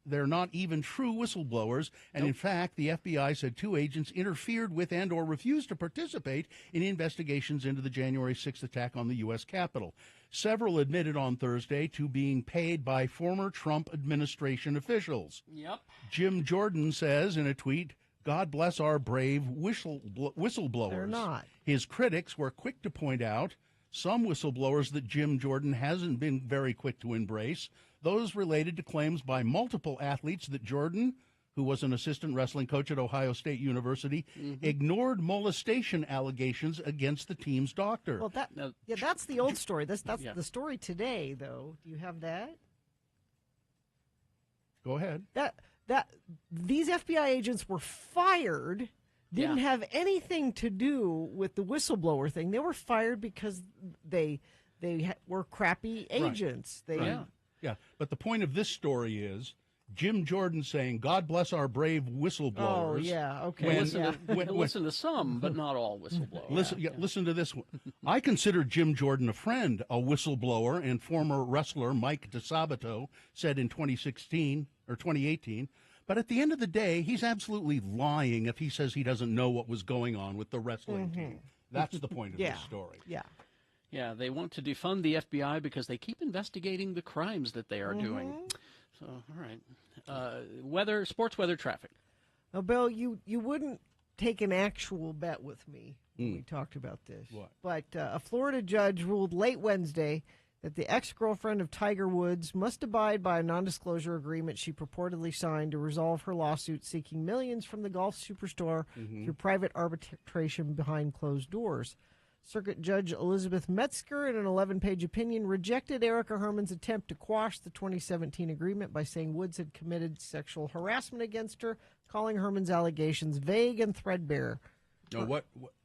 they're not even true whistleblowers, and in fact, the FBI said 2 agents interfered with and or refused to participate in investigations into the January 6th attack on the U.S. Capitol. Several admitted on Thursday to being paid by former Trump administration officials. Yep. Jim Jordan says in a tweet, "God bless our brave whistleblowers." They're not. His critics were quick to point out some whistleblowers that Jim Jordan hasn't been very quick to embrace, those related to claims by multiple athletes that Jordan, who was an assistant wrestling coach at Ohio State University, ignored molestation allegations against the team's doctor. Well, that's the old story. That's the story today, though. Do you have that? Go ahead. That these FBI agents were fired. Didn't have anything to do with the whistleblower thing. They were fired because they were crappy agents. Right. Yeah, but the point of this story is Jim Jordan saying, "God bless our brave whistleblowers." Oh, yeah, okay. Listen to some, but not all whistleblowers. Listen to this one. "I consider Jim Jordan a friend," a whistleblower and former wrestler Mike DeSabato said in 2018. "But at the end of the day, he's absolutely lying if he says he doesn't know what was going on with the wrestling team." That's the point of this story. Yeah, they want to defund the FBI because they keep investigating the crimes that they are doing. So, all right. Sports weather, traffic. Now, Bill, you wouldn't take an actual bet with me when we talked about this. What? But a Florida judge ruled late Wednesday that the ex-girlfriend of Tiger Woods must abide by a non-disclosure agreement she purportedly signed to resolve her lawsuit seeking millions from the golf superstar through private arbitration behind closed doors. Circuit Judge Elizabeth Metzger, in an 11-page opinion, rejected Erica Herman's attempt to quash the 2017 agreement by saying Woods had committed sexual harassment against her, calling Herman's allegations vague and threadbare. No,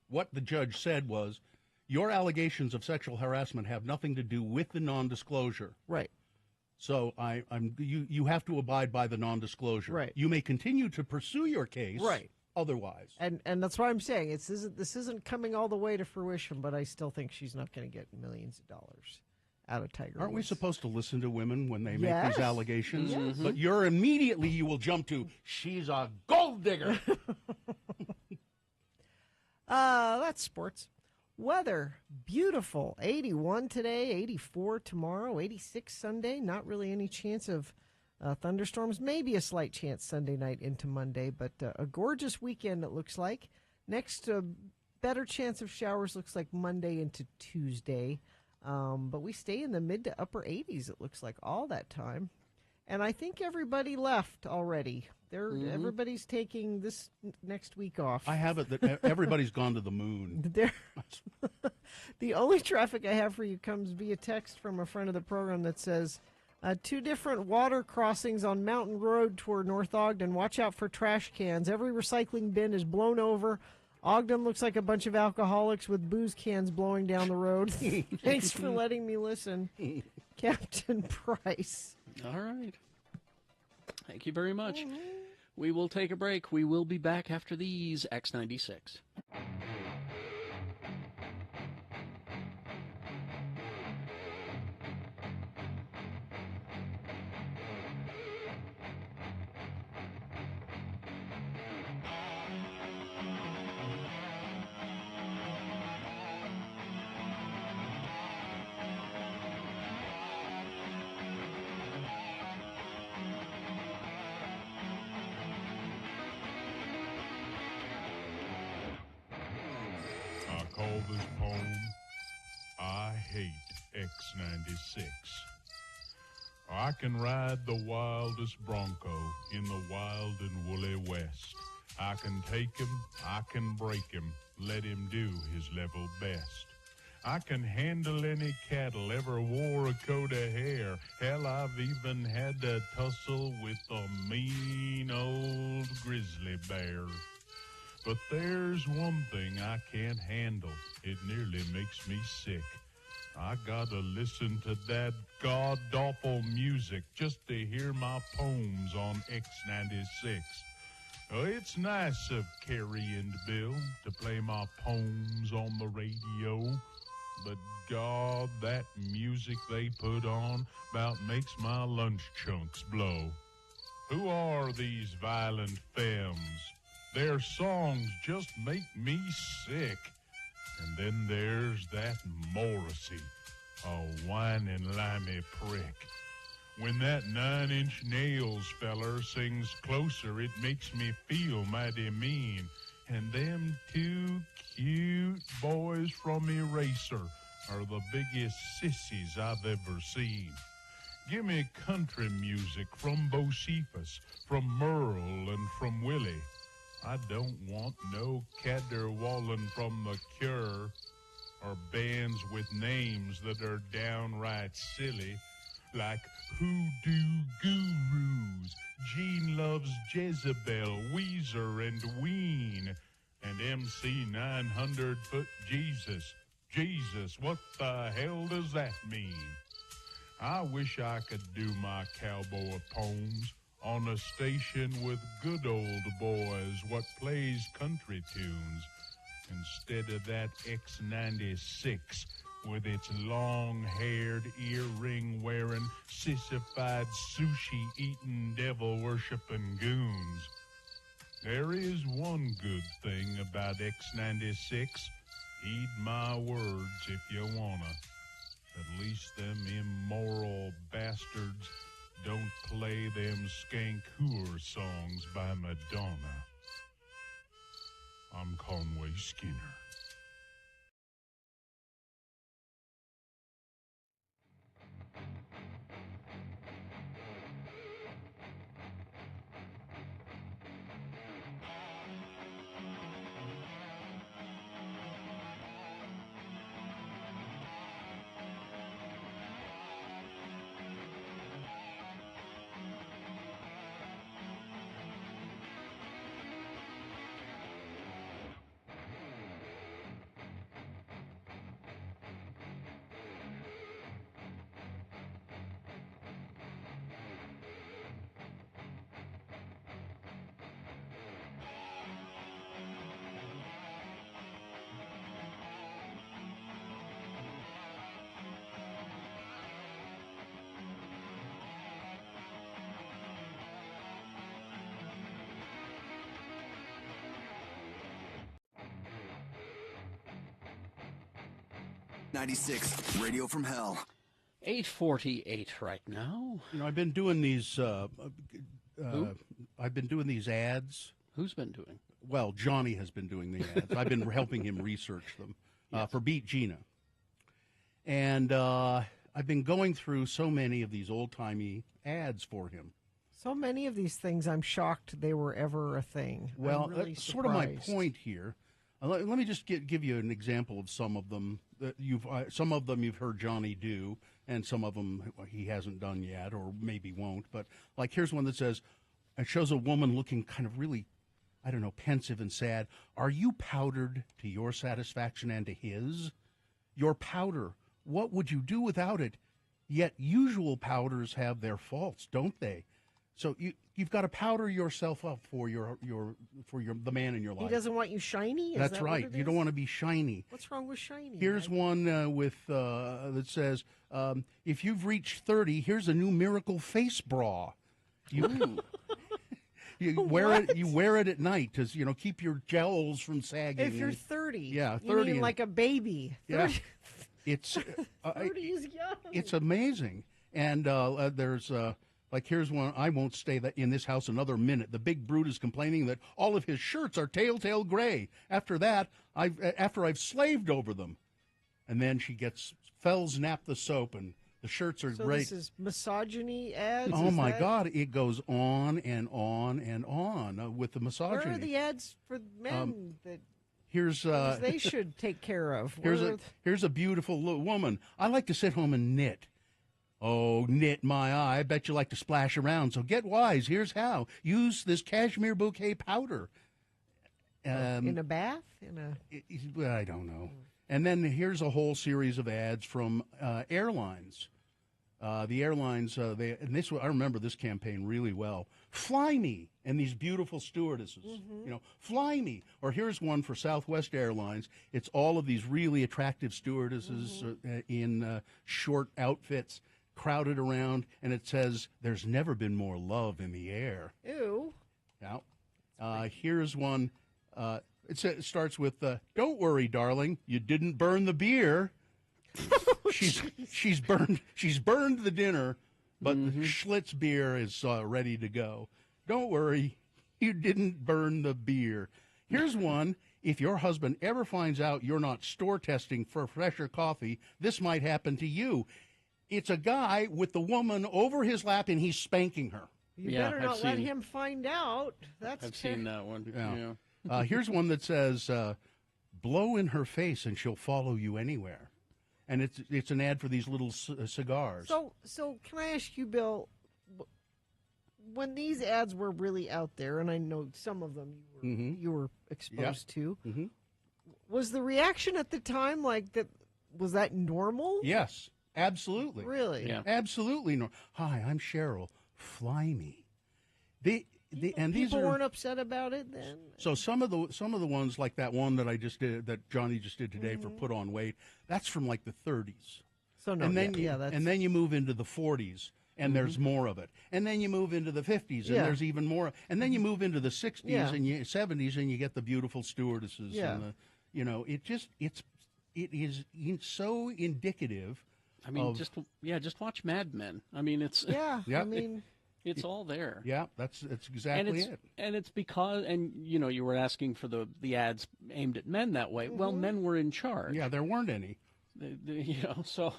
what the judge said was, your allegations of sexual harassment have nothing to do with the non-disclosure. Right. So you have to abide by the non-disclosure. Right. You may continue to pursue your case. Right. Otherwise. And that's why I'm saying this isn't coming all the way to fruition, but I still think she's not going to get millions of dollars out of Tiger Aren't Woods. we supposed to listen to women when they make these allegations? Yes. But you will jump to, she's a gold digger. That's sports. Weather, beautiful. 81 today, 84 tomorrow, 86 Sunday. Not really any chance of thunderstorms, maybe a slight chance Sunday night into Monday, but a gorgeous weekend it looks like. Next, better chance of showers looks like Monday into Tuesday, but we stay in the mid to upper 80s it looks like all that time. And I think everybody left already. Everybody's taking this next week off. I have it that everybody's gone to the moon. The only traffic I have for you comes via text from a friend of the program that says, 2 different water crossings on Mountain Road toward North Ogden. Watch out for trash cans. Every recycling bin is blown over. Ogden looks like a bunch of alcoholics with booze cans blowing down the road. Thanks for letting me listen, Captain Price. All right. Thank you very much. We will take a break. We will be back after these X96. Call this poem, I Hate X96. I can ride the wildest bronco in the wild and woolly west. I can take him, I can break him, let him do his level best. I can handle any cattle, ever wore a coat of hair. Hell, I've even had to tussle with a mean old grizzly bear. But there's one thing I can't handle. It nearly makes me sick. I gotta listen to that god-awful music just to hear my poems on X96. Oh, it's nice of Carrie and Bill to play my poems on the radio. But God, that music they put on about makes my lunch chunks blow. Who are these violent femmes? Their songs just make me sick. And then there's that Morrissey, a whining limey prick. When that 9-inch nails feller sings closer, it makes me feel mighty mean. And them 2 cute boys from Eraser are the biggest sissies I've ever seen. Give me country music from Bocephus, from Merle, and from Willie. I don't want no caterwauling from The Cure or bands with names that are downright silly, like Hoodoo Gurus, Gene Loves Jezebel, Weezer, and Ween, and MC 900-foot Jesus. Jesus, what the hell does that mean? I wish I could do my cowboy poems on a station with good old boys what plays country tunes, instead of that X96 with its long-haired, earring-wearing, sissified, sushi-eating, devil-worshipping goons. There is one good thing about X96. Heed my words if you wanna. At least them immoral bastards don't play them skank hooer songs by Madonna. I'm Conway Skinner. '96 Radio from Hell. 8:48 right now. You know, I've been doing these. I've been doing these ads. Who's been doing? Well, Johnny has been doing the ads. I've been helping him research them for Beat Gina, and I've been going through so many of these old-timey ads for him. So many of these things, I'm shocked they were ever a thing. Well, I'm really that's sort of my surprised. point here. Let me just give you an example of some of them. Some of them you've heard Johnny do, and some of them he hasn't done yet, or maybe won't. But like, here's one that says, it shows a woman looking kind of really, I don't know, pensive and sad. Are you powdered to your satisfaction and to his? Your powder, what would you do without it? Yet usual powders have their faults, don't they? So you've got to powder yourself up for the man in your life. He doesn't want you shiny? That's right. You don't want to be shiny. What's wrong with shiny? Here's one that says, if you've reached 30, here's a new miracle face bra. You wear it at night to keep your jowls from sagging. If you're 30, yeah, 30, you mean like a baby. 30. Yeah, it's 30 is young. It's amazing. And there's like, here's one. I won't stay in this house another minute. The big brute is complaining that all of his shirts are telltale gray. After that, after I've slaved over them, and then she gets Fells Nap the soap, and the shirts are great. So this is misogyny ads? Oh, my God. It goes on and on and on with the misogyny. Where are the ads for men that they should take care of? Here's a beautiful woman. I like to sit home and knit. Oh, knit my eye. I bet you like to splash around. So get wise. Here's how. Use this cashmere bouquet powder. In a bath? I don't know. And then here's a whole series of ads from airlines. The airlines, I remember this campaign really well. Fly me, and these beautiful stewardesses, fly me. Or here's one for Southwest Airlines. It's all of these really attractive stewardesses in short outfits, crowded around, and it says, "There's never been more love in the air." Ew. Yeah. Here's one. It starts with, "Don't worry, darling, you didn't burn the beer." She's burned the dinner, but the Schlitz beer is ready to go. Don't worry, you didn't burn the beer. Here's one. If your husband ever finds out you're not store testing for fresher coffee, this might happen to you. It's a guy with the woman over his lap, and he's spanking her. You better not let him find out. I've seen that one. Yeah. Here's one that says, "Blow in her face and she'll follow you anywhere." And it's an ad for these little cigars. So can I ask you, Bill, when these ads were really out there, and I know some of them you were exposed to, was the reaction at the time like that? Was that normal? Yes, absolutely. Really? Yeah. Absolutely. Hi, I'm Cheryl. Fly me. People weren't upset about it then. So some of the ones like that one that I just did, that Johnny just did today for Put On Weight, that's from like the 30s. So no, and then you move into the 40s, and there's more of it, and then you move into the 50s, and there's even more, and then you move into the 60s and 70s, and you get the beautiful stewardesses. Yeah. And it is so indicative. I mean, just watch Mad Men. I mean, it's it's all there. Yeah, that's exactly it. And it's because, you were asking for the ads aimed at men that way. Well, men were in charge. Yeah, there weren't any. So.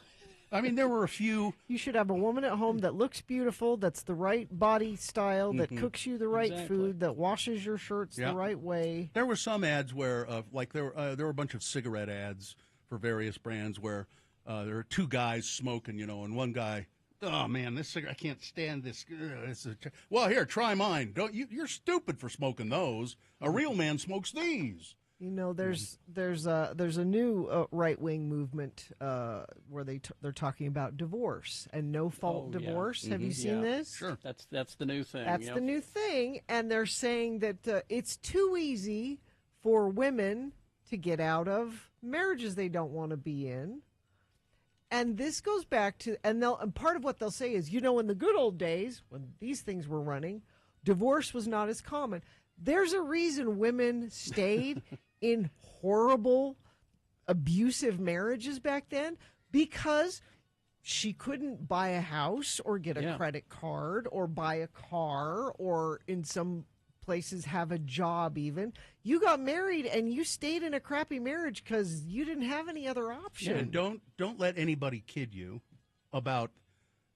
I mean, there were a few. You should have a woman at home that looks beautiful, that's the right body style, that cooks you the right food, that washes your shirts the right way. There were some ads where, there were a bunch of cigarette ads for various brands where there are two guys smoking, and one guy, "Oh man, this cigarette, I can't stand this. Well, here, try mine. You're stupid for smoking those. A real man smokes these." There's a new right-wing movement where they're talking about divorce and no-fault divorce. Have you seen this? Sure, that's the new thing. That's the new thing, and they're saying that it's too easy for women to get out of marriages they don't want to be in. And this goes back to, and part of what they'll say is, in the good old days, when these things were running, divorce was not as common. There's a reason women stayed in horrible, abusive marriages back then, because she couldn't buy a house or get a credit card or buy a car, or in some places have a job even. You got married and you stayed in a crappy marriage because you didn't have any other option. Yeah, and don't let anybody kid you about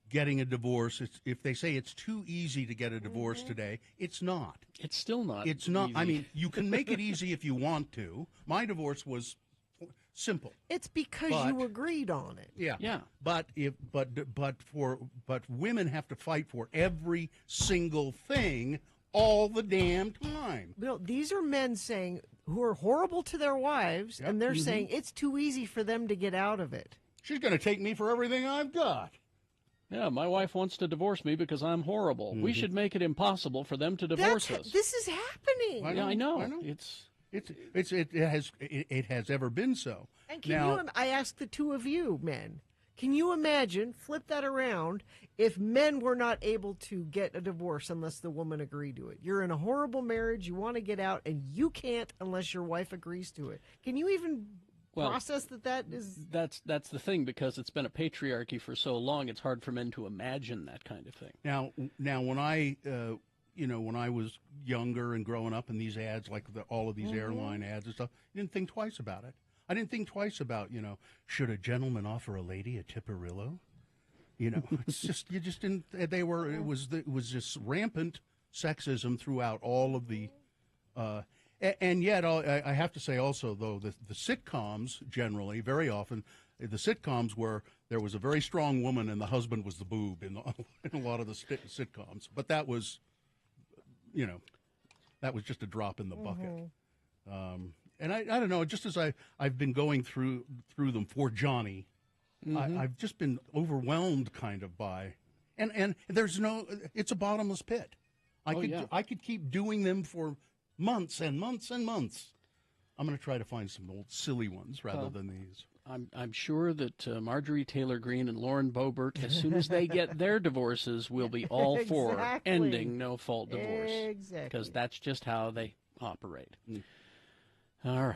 getting a divorce. If they say it's too easy to get a divorce today, it's not. It's still not. It's not. I easy. mean, you can make it easy if you want to. My divorce was simple. It's because you agreed on it. Yeah. But women have to fight for every single thing all the damn time. Bill, these are men saying who are horrible to their wives, and they're saying it's too easy for them to get out of it. She's going to take me for everything I've got. Yeah, my wife wants to divorce me because I'm horrible. We should make it impossible for them to divorce us. This is happening. I know. It has ever been so. And I ask the two of you, men, can you imagine, flip that around, if men were not able to get a divorce unless the woman agreed to it? You're in a horrible marriage, you want to get out, and you can't unless your wife agrees to it. Can you even process that is... That's the thing, because it's been a patriarchy for so long, it's hard for men to imagine that kind of thing. Now when I... when I was younger and growing up in these ads, like all of these airline ads and stuff, I didn't think twice about it. I didn't think twice about, should a gentleman offer a lady a tipperillo? It's just, you just didn't, it was just rampant sexism throughout all of the, and yet I have to say also, though, the sitcoms generally, very often, the sitcoms where there was a very strong woman and the husband was the boob in a lot of the sitcoms. But that was, that was just a drop in the bucket. And I don't know, just as I've been going through them for Johnny, I've just been overwhelmed kind of by, and there's it's a bottomless pit. I could keep doing them for months and months and months. I'm going to try to find some old silly ones rather than these. I'm sure that Marjorie Taylor Greene and Lauren Boebert, as soon as they get their divorces, will be all for ending no-fault divorce. Exactly. Because that's just how they operate. All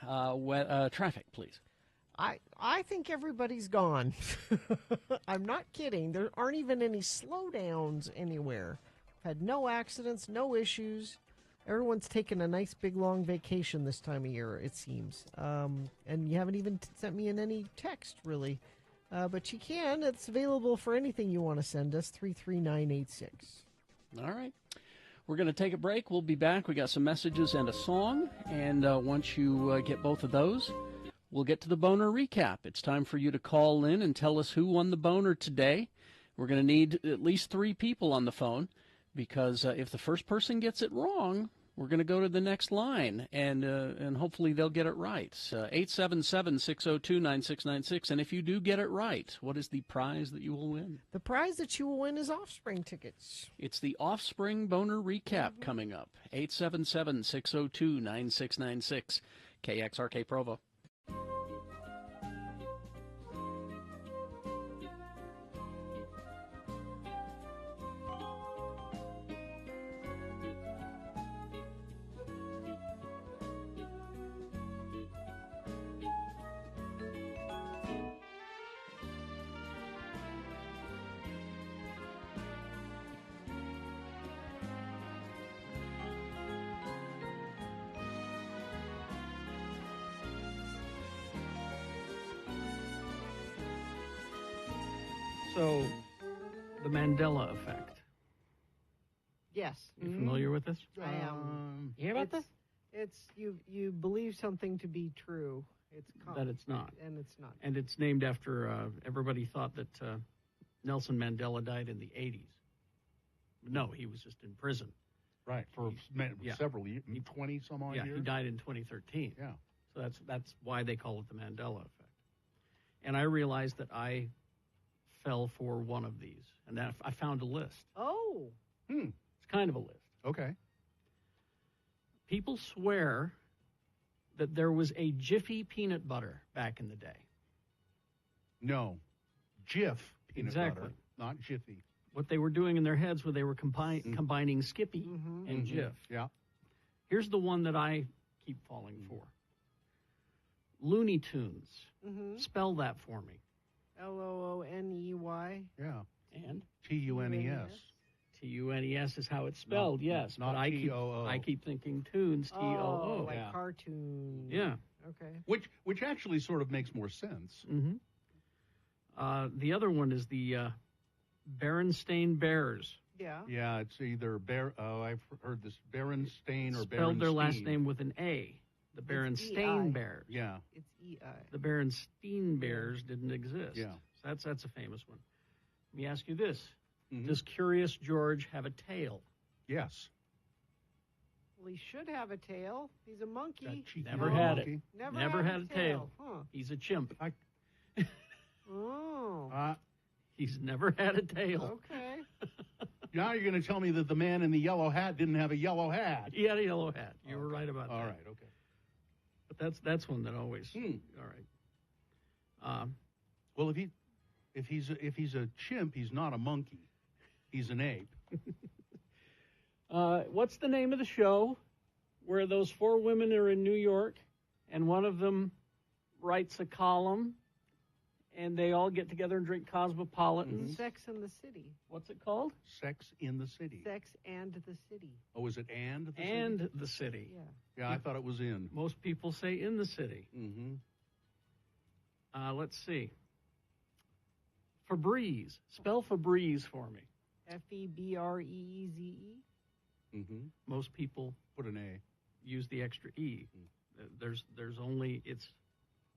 right. Traffic, please. I think everybody's gone. I'm not kidding. There aren't even any slowdowns anywhere. Had no accidents, no issues. Everyone's taking a nice big long vacation this time of year, it seems. And you haven't even sent me in any text, really. But you can. It's available for anything you want to send us, 33986. All right. We're going to take a break. We'll be back. We got some messages and a song. And once you get both of those, we'll get to the boner recap. It's time for you to call in and tell us who won the boner today. We're going to need at least 3 people on the phone, because if the first person gets it wrong, we're going to go to the next line, and hopefully they'll get it right. 877-602-9696. And if you do get it right, what is the prize that you will win? The prize that you will win is Offspring tickets. It's the Offspring Boner Recap coming up. 877-602-9696. KXRK Provo. So, the Mandela effect. Yes. You familiar with this? I am. You hear about this? It's you believe something to be true. That it's not. And it's not. And it's named after, everybody thought that Nelson Mandela died in the 80s. No, he was just in prison. Right, for several years, 20 some odd years. Yeah, he died in 2013. Yeah. So that's why they call it the Mandela effect. And I realized that I fell for one of these, and then I found a list. Oh. It's kind of a list. Okay. People swear that there was a Jiffy peanut butter back in the day. No. Jif peanut butter, not Jiffy. What they were doing in their heads was they were combining Skippy and Jif. Yeah. Here's the one that I keep falling for. Looney Tunes. Spell that for me. Looney. Yeah. And? Tunes. Tunes is how it's spelled, yes. Not but I Too. keep thinking tunes, Too. Oh, like cartoon. Yeah. Okay. Which actually sort of makes more sense. The other one is the Berenstain Bears. Yeah. Yeah, it's either I've heard this Berenstain or Berenstain. Spelled their last name with an A. The Berenstain Bears. Yeah. It's E-I. The Berenstain Bears didn't exist. Yeah. So that's a famous one. Let me ask you this. Does Curious George have a tail? Yes. Well, he should have a tail. He's a monkey. Never had it. Never had a tail. Huh. He's a chimp. Oh. He's never had a tail. Okay. Now you're going to tell me that the man in the yellow hat didn't have a yellow hat. He had a yellow hat. You were right about that. All right, okay. But that's one that always. All right. Well, if he's a chimp, he's not a monkey. He's an ape. What's the name of the show where those 4 women are in New York and one of them writes a column and they all get together and drink Cosmopolitan? Sex in the City. What's it called? Sex in the City. Sex and the City. Oh, is it and the City? And the City. Yeah. Yeah, I thought it was in. Most people say in the city. Mm-hmm. Let's see. Febreze. Spell Febreze for me. F-E-B-R-E-E-Z-E. Mm-hmm. Most people put an A. Use the extra E. There's only it's.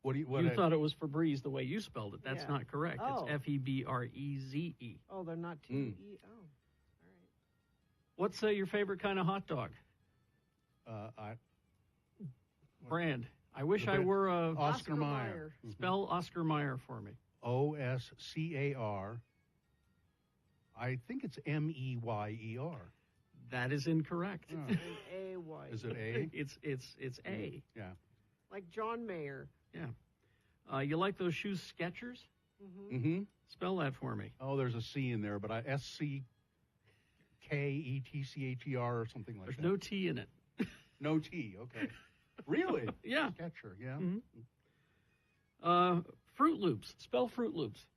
What do you thought it was Febreze the way you spelled it? That's not correct. Oh. It's F-E-B-R-E-Z-E. Oh, they're not two E. Oh, all right. What's your favorite kind of hot dog? Brand. I wish I were a Oscar Mayer. Spell Oscar Mayer for me. O-S-C-A-R. I think it's M-E-Y-E-R. That is incorrect. Oh. An A-Y. Is it A? It's A. Yeah. Like John Mayer. Yeah. You like those shoes Skechers? Mm-hmm. Mm-hmm. Spell that for me. Oh, there's a C in there, but S-C-K-E-T-C-H-E-R or something like that. There's no T in it. No T, okay. Really? Yeah. Sketcher, yeah. Mm-hmm. Fruit Loops. Spell Fruit Loops.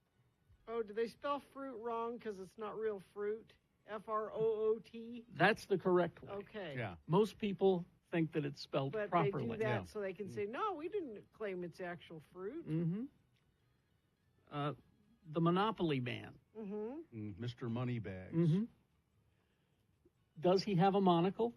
Oh, do they spell fruit wrong because it's not real fruit? F-R-O-O-T? That's the correct one. Okay. Yeah. Most people think that it's spelled But properly. they do that so they can say, no, we didn't claim it's actual fruit. Mm-hmm. The Monopoly Man. Mm-hmm. Mr. Moneybags. Mm-hmm. Does he have a monocle?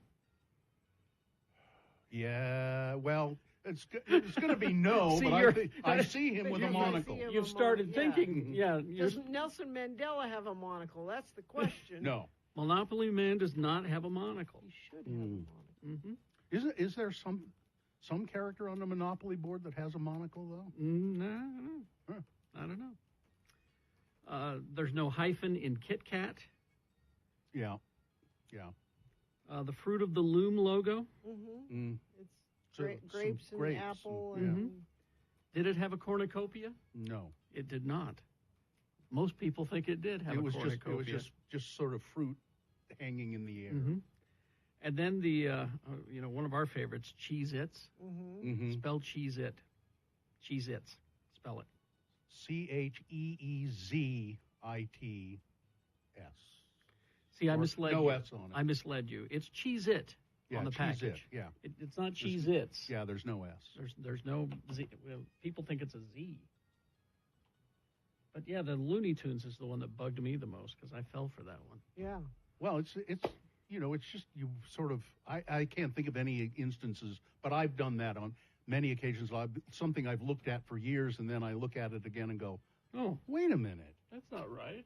Yeah, well, it's going to be no, See, but I see him with a monocle. You've started thinking, Does Nelson Mandela have a monocle? That's the question. No. Monopoly Man does not have a monocle. He should have a monocle. Mm-hmm. Is there some character on the Monopoly board that has a monocle, though? No. Huh. I don't know. There's no hyphen in Kit Kat. Yeah. The Fruit of the Loom logo. Mm-hmm. It's grapes and grapes apple. And Did it have a cornucopia? No. It did not. Most people think it did have a cornucopia. It was just sort of fruit hanging in the air. Mm-hmm. And then the one of our favorites, Cheez-Its. Mm-hmm. Mm-hmm. Spell Cheez-It. Cheez-Its. Spell it. C-H-E-E-Z-I-T-S. See, I misled no you. S on it. I misled you. It's Cheez-It on the package. Cheez-It, yeah. It's not Cheez-Its. Yeah, there's no S. There's no Z. Well, people think it's a Z. But yeah, the Looney Tunes is the one that bugged me the most because I fell for that one. Yeah. Well, it's just you sort of I can't think of any instances, but I've done that on many occasions. Something I've looked at for years, and then I look at it again and go, oh, wait a minute, that's not right.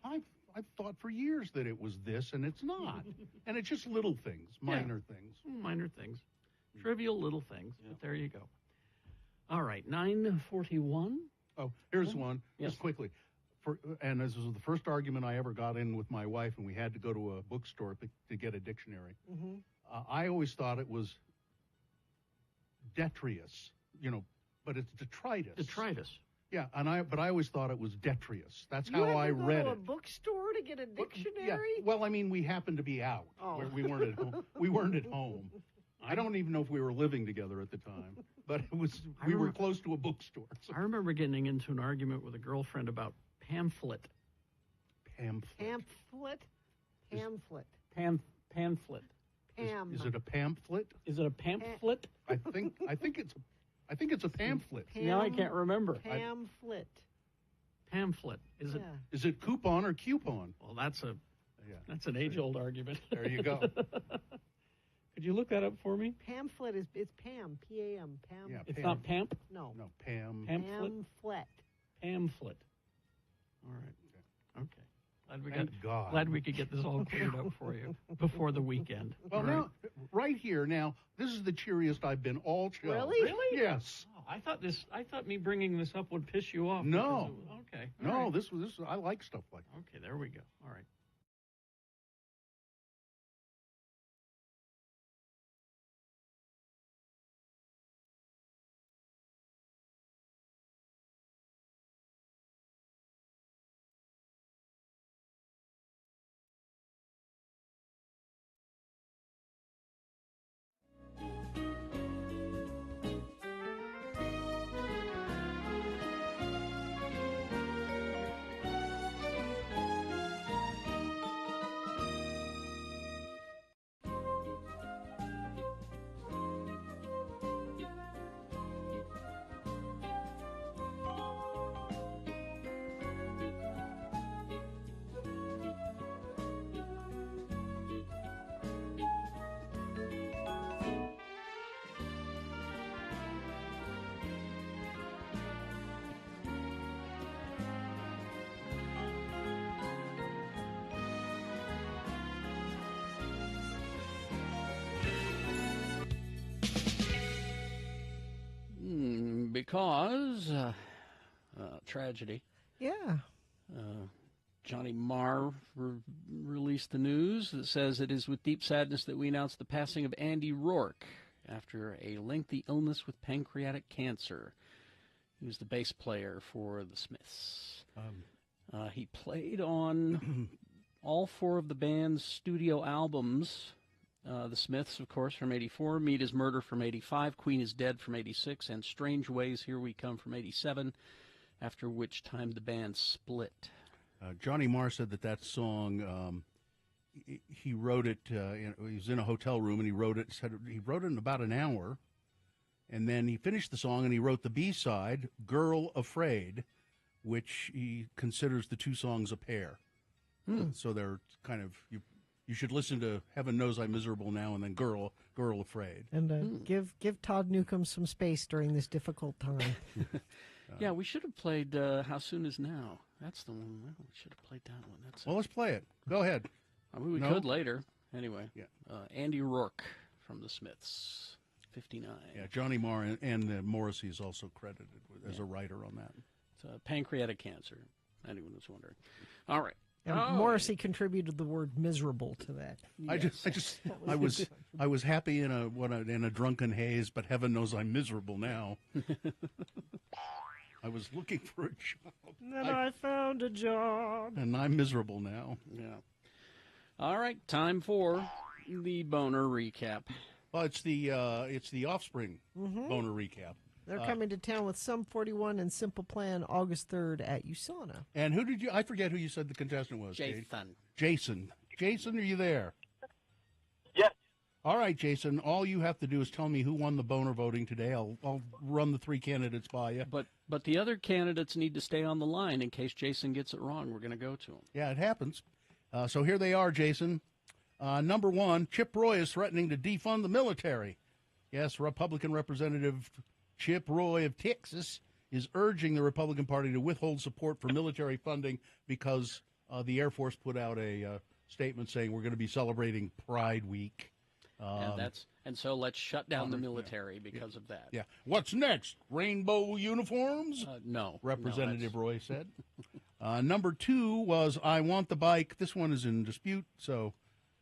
I've thought for years that it was this, and it's not. And it's just little things, minor things. Minor things. Trivial little things. Yeah. But there you go. All right, 9:41. Oh, here's one, Yes. just quickly. And this was the first argument I ever got in with my wife, and we had to go to a bookstore to get a dictionary. Mm-hmm. I always thought it was detritus, but it's detritus. Detritus. Yeah, but I always thought it was detritus. That's You how had I to read go to it. a bookstore to get a dictionary? Yeah. Well, I mean, we happened to be out. Oh. We weren't at home. We weren't at home. I don't even know if we were living together at the time, but we were close to a bookstore. So. I remember getting into an argument with a girlfriend about pamphlet. Pamphlet. Pamphlet? Pamphlet. Pamphlet. Pam. Is it a pamphlet? Is it a pamphlet? I think it's a pamphlet. Now I can't remember. Pamphlet. Pamphlet. Is it? Is it coupon or coupon? Well, that's an age-old argument. There you go. Could you look that up for me? Pamphlet it's Pam, P-A-M, Pam. Yeah, It's Pam. not Pamp? No. No, Pam. Pamphlet. Pamphlet. All right. Okay. Thank God. Glad we could get this all cleared up for you before the weekend. Well, All now, right. right here, now, this is the cheeriest I've been all show. Really? Yes. Oh, I thought me bringing this up would piss you off. No. Okay. No, All right. this I like stuff like that. Okay, there we go. All right. Because tragedy. Yeah. Johnny Marr released the news that says it is with deep sadness that we announce the passing of Andy Rourke after a lengthy illness with pancreatic cancer. He was the bass player for the Smiths. He played on all four of the band's studio albums. The Smiths, of course, from 84, Meat is Murder from 85, Queen is Dead from 86, and Strange Ways, Here We Come from 87, after which time the band split. Johnny Marr said that song, he wrote it, he was in a hotel room and he wrote it in about an hour, and then he finished the song and he wrote the B-side, Girl Afraid, which he considers the two songs a pair. So they're kind of, you should listen to Heaven Knows I'm Miserable Now and then Girl Afraid. And give Todd Newcomb some space during this difficult time. Yeah, we should have played How Soon Is Now. That's the one. Well, we should have played that one. Well, let's play it. Go ahead. I mean, we could later. Anyway, Andy Rourke from the Smiths, 59. Yeah, Johnny Marr and Morrissey is also credited as a writer on that. It's pancreatic cancer, anyone was wondering. All right. And Morrissey contributed the word miserable to that. I was happy in a drunken haze, but heaven knows I'm miserable now. I was looking for a job. Then I found a job. And I'm miserable now. Yeah. All right, time for the boner recap. Well, it's the Offspring boner recap. They're coming to town with Sum 41 and Simple Plan August 3rd at USANA. And who did you? I forget who you said the contestant was. Jason. Jason, are you there? Yes. All right, Jason. All you have to do is tell me who won the boner voting today. I'll run the three candidates by you. But the other candidates need to stay on the line in case Jason gets it wrong. We're going to go to him. Yeah, it happens. So here they are, Jason. Number one, Chip Roy is threatening to defund the military. Yes, Republican Representative Chip Roy of Texas is urging the Republican Party to withhold support for military funding because the Air Force put out a statement saying we're going to be celebrating Pride Week. And so let's shut down the military because of that. Yeah. What's next? Rainbow uniforms? No. Representative Roy said. Number two was I Want the Bike. This one is in dispute. So,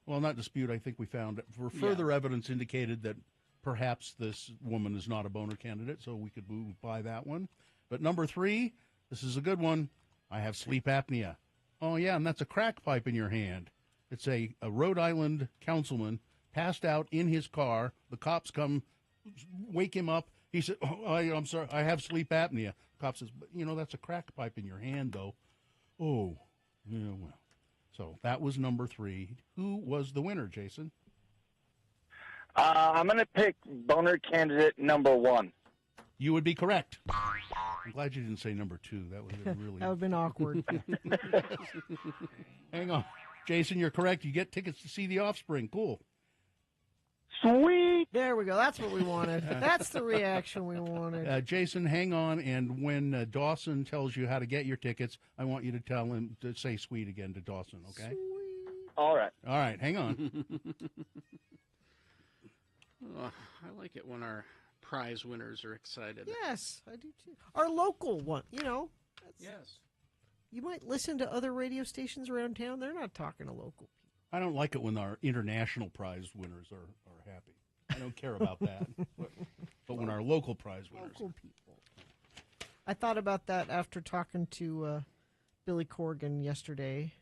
well, not dispute. I think we found it. For further evidence indicated that perhaps this woman is not a boner candidate, so we could move by that one. But number three, this is a good one. I have sleep apnea. Oh, yeah, and that's a crack pipe in your hand. It's a Rhode Island councilman passed out in his car. The cops come, wake him up. He said, I'm sorry, I have sleep apnea. The cop says, that's a crack pipe in your hand, though. Oh, yeah, well. So that was number three. Who was the winner, Jason? I'm going to pick boner candidate number one. You would be correct. I'm glad you didn't say number 2. That would have been really... That would have been awkward. Hang on. Jason, you're correct. You get tickets to see The Offspring. Cool. Sweet. There we go. That's what we wanted. That's the reaction we wanted. Jason, hang on. And when Dawson tells you how to get your tickets, I want you to tell him to say sweet again to Dawson, okay? Sweet. All right. All right. Hang on. I like it when our prize winners are excited. Yes, I do too. Our local one, Yes. You might listen to other radio stations around town. They're not talking to local people. I don't like it when our international prize winners are happy. I don't care about that. But when our local prize winners... Local people. I thought about that after talking to Billy Corgan yesterday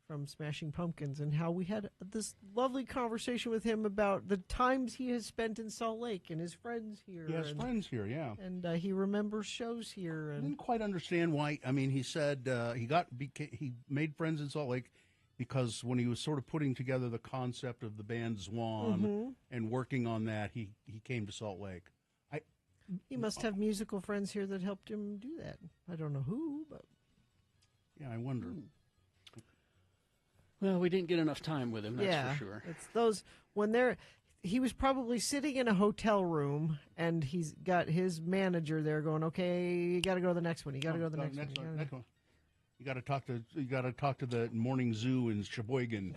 from Smashing Pumpkins and how we had this lovely conversation with him about the times he has spent in Salt Lake and his friends here. He has friends here, yeah. And he remembers shows here. I And didn't quite understand why. I mean, he said he made friends in Salt Lake because when he was sort of putting together the concept of the band Zwan and working on that, he came to Salt Lake. He must have musical friends here that helped him do that. I don't know who, but... Yeah, I wonder. Well, we didn't get enough time with him, that's for sure. It's those, he was probably sitting in a hotel room, and he's got his manager there going, okay, you got to go to the next one. You got to go to the next one. Next one. You got to talk to the morning zoo in Sheboygan.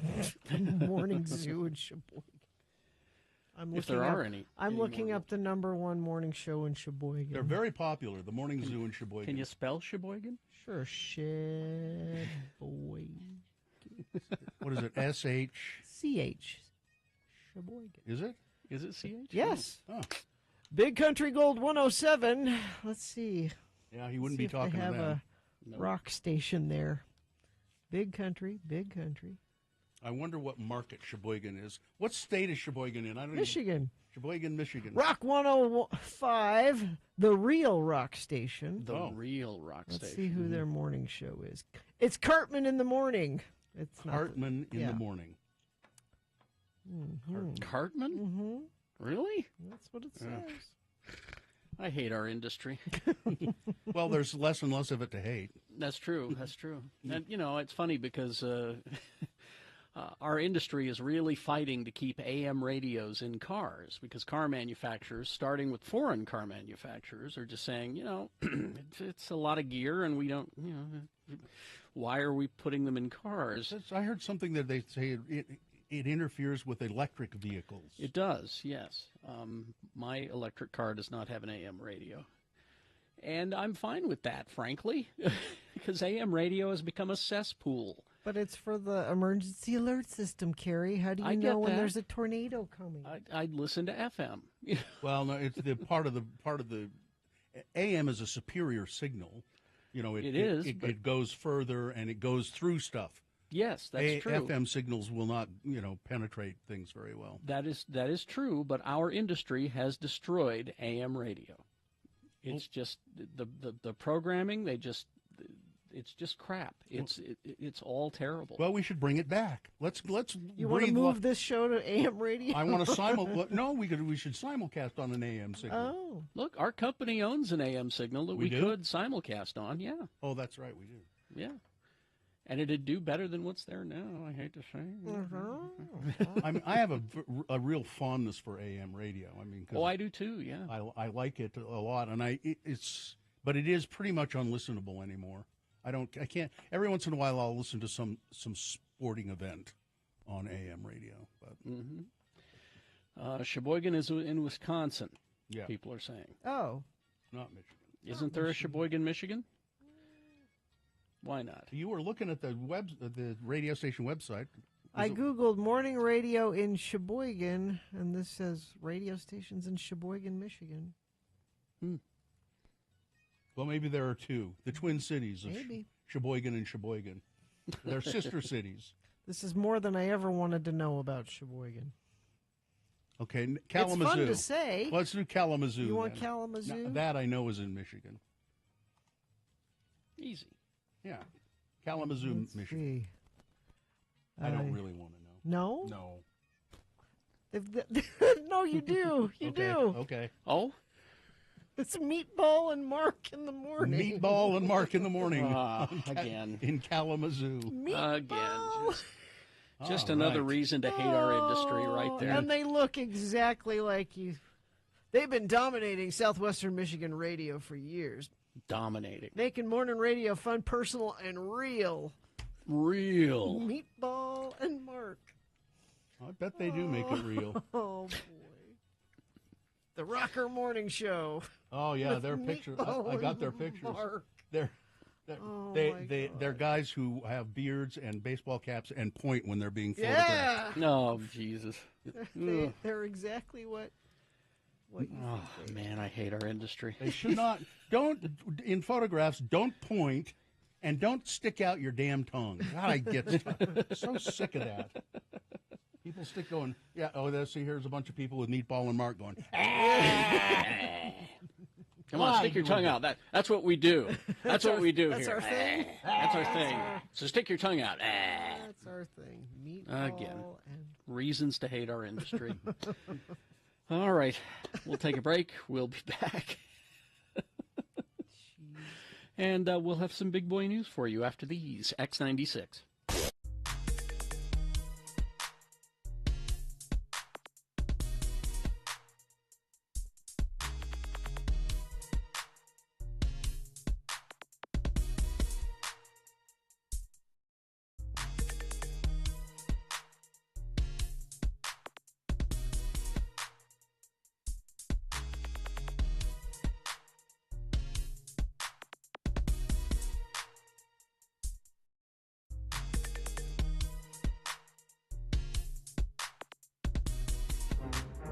The morning zoo in Sheboygan. If there are any. I'm looking up the #1 morning show in Sheboygan. They're very popular, the morning zoo in Sheboygan. Can you spell Sheboygan? Sure, Sheboygan. What is it, S-H? C-H. Sheboygan. Is it? Is it C-H? Yes. Oh. Big Country Gold 107. Let's see. Yeah, he wouldn't be talking to them. They have them. a rock station there. Big country, big country. I wonder what market Sheboygan is. What state is Sheboygan in? I don't Michigan. Sheboygan, Michigan. Rock 105, the real rock station. The real rock station. Let's see who their morning show is. It's Cartman in the morning. It's Cartman in the morning. Cartman? Mm-hmm. Really? That's what it says. I hate our industry. Well, there's less and less of it to hate. That's true. That's true. And, it's funny because our industry is really fighting to keep AM radios in cars because car manufacturers, starting with foreign car manufacturers, are just saying, it's a lot of gear and we don't, why are we putting them in cars? I heard something that they say it interferes with electric vehicles. It does, yes. My electric car does not have an AM radio. And I'm fine with that, frankly, because AM radio has become a cesspool. But it's for the emergency alert system, Carrie. How do you know when there's a tornado coming? I'd listen to FM. Well, no, it's the part of the AM is a superior signal. It goes further and it goes through stuff. Yes, that's true. FM signals will not, penetrate things very well. That is true, but our industry has destroyed AM radio. It's just the programming. It's just crap. It's all terrible. Well, we should bring it back. Let's. You want to move this show to AM radio? I want to No, we should simulcast on an AM signal. Oh, look, our company owns an AM signal that we could simulcast on. Yeah. Oh, that's right, we do. Yeah. And it'd do better than what's there now, I hate to say. I have a real fondness for AM radio. I mean, I do too. Yeah, I like it a lot, and but it is pretty much unlistenable anymore. I can't. Every once in a while, I'll listen to some sporting event on AM radio. But Sheboygan is in Wisconsin. Yeah, people are saying. Oh, not Michigan. Isn't there a Sheboygan, Michigan? Why not? You were looking at the radio station website. I Googled morning radio in Sheboygan, and this says radio stations in Sheboygan, Michigan. Well, maybe there are two. The Twin Cities of maybe. Sheboygan and Sheboygan. They're sister cities. This is more than I ever wanted to know about Sheboygan. Okay, Kalamazoo. It's fun to say. Let's do Kalamazoo. You want Kalamazoo? That I know is in Michigan. Easy. Yeah, Kalamazoo, Michigan. I don't really want to know. No? No, you do. You do. Okay. Oh? It's Meatball and Mark in the morning. Meatball and Mark in the morning. Again. In Kalamazoo. Again. Just another reason to hate our industry right there. And they look exactly like you. They've been dominating Southwestern Michigan radio for years. Dominating. Making morning radio fun, personal, and real. Real. Meatball and Mark. I bet they do make it real. Oh, boy. The Rocker Morning Show. Oh, yeah, their pictures. I got their pictures. Mark. They're guys who have beards and baseball caps and point when they're being photographed. Yeah. Oh, Jesus. They're exactly what you think. Man, I hate our industry. They should not. In photographs, don't point and don't stick out your damn tongue. God, I get so sick of that. People stick going, yeah, see, here's a bunch of people with Meatball and Mark going, Come on, stick your tongue out. That's what we do. That's what we do that's here. Our thing. That's our thing. So stick your tongue out. That's our thing. Meatball Again, and... reasons to hate our industry. All right, we'll take a break. We'll be back. And we'll have some big boy news for you after these. X96.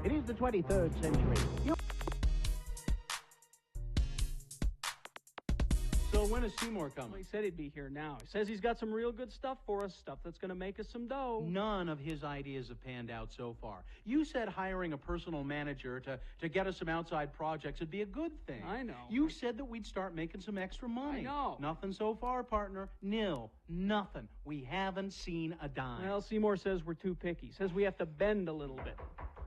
It is the 23rd century. So when is Seymour coming? Well, he said he'd be here now. He says he's got some real good stuff for us, stuff that's going to make us some dough. None of his ideas have panned out so far. You said hiring a personal manager to get us some outside projects would be a good thing. I know. You said that we'd start making some extra money. I know. Nothing so far, partner. Nil. Nothing. We haven't seen a dime. Well, Seymour says we're too picky. Says we have to bend a little bit.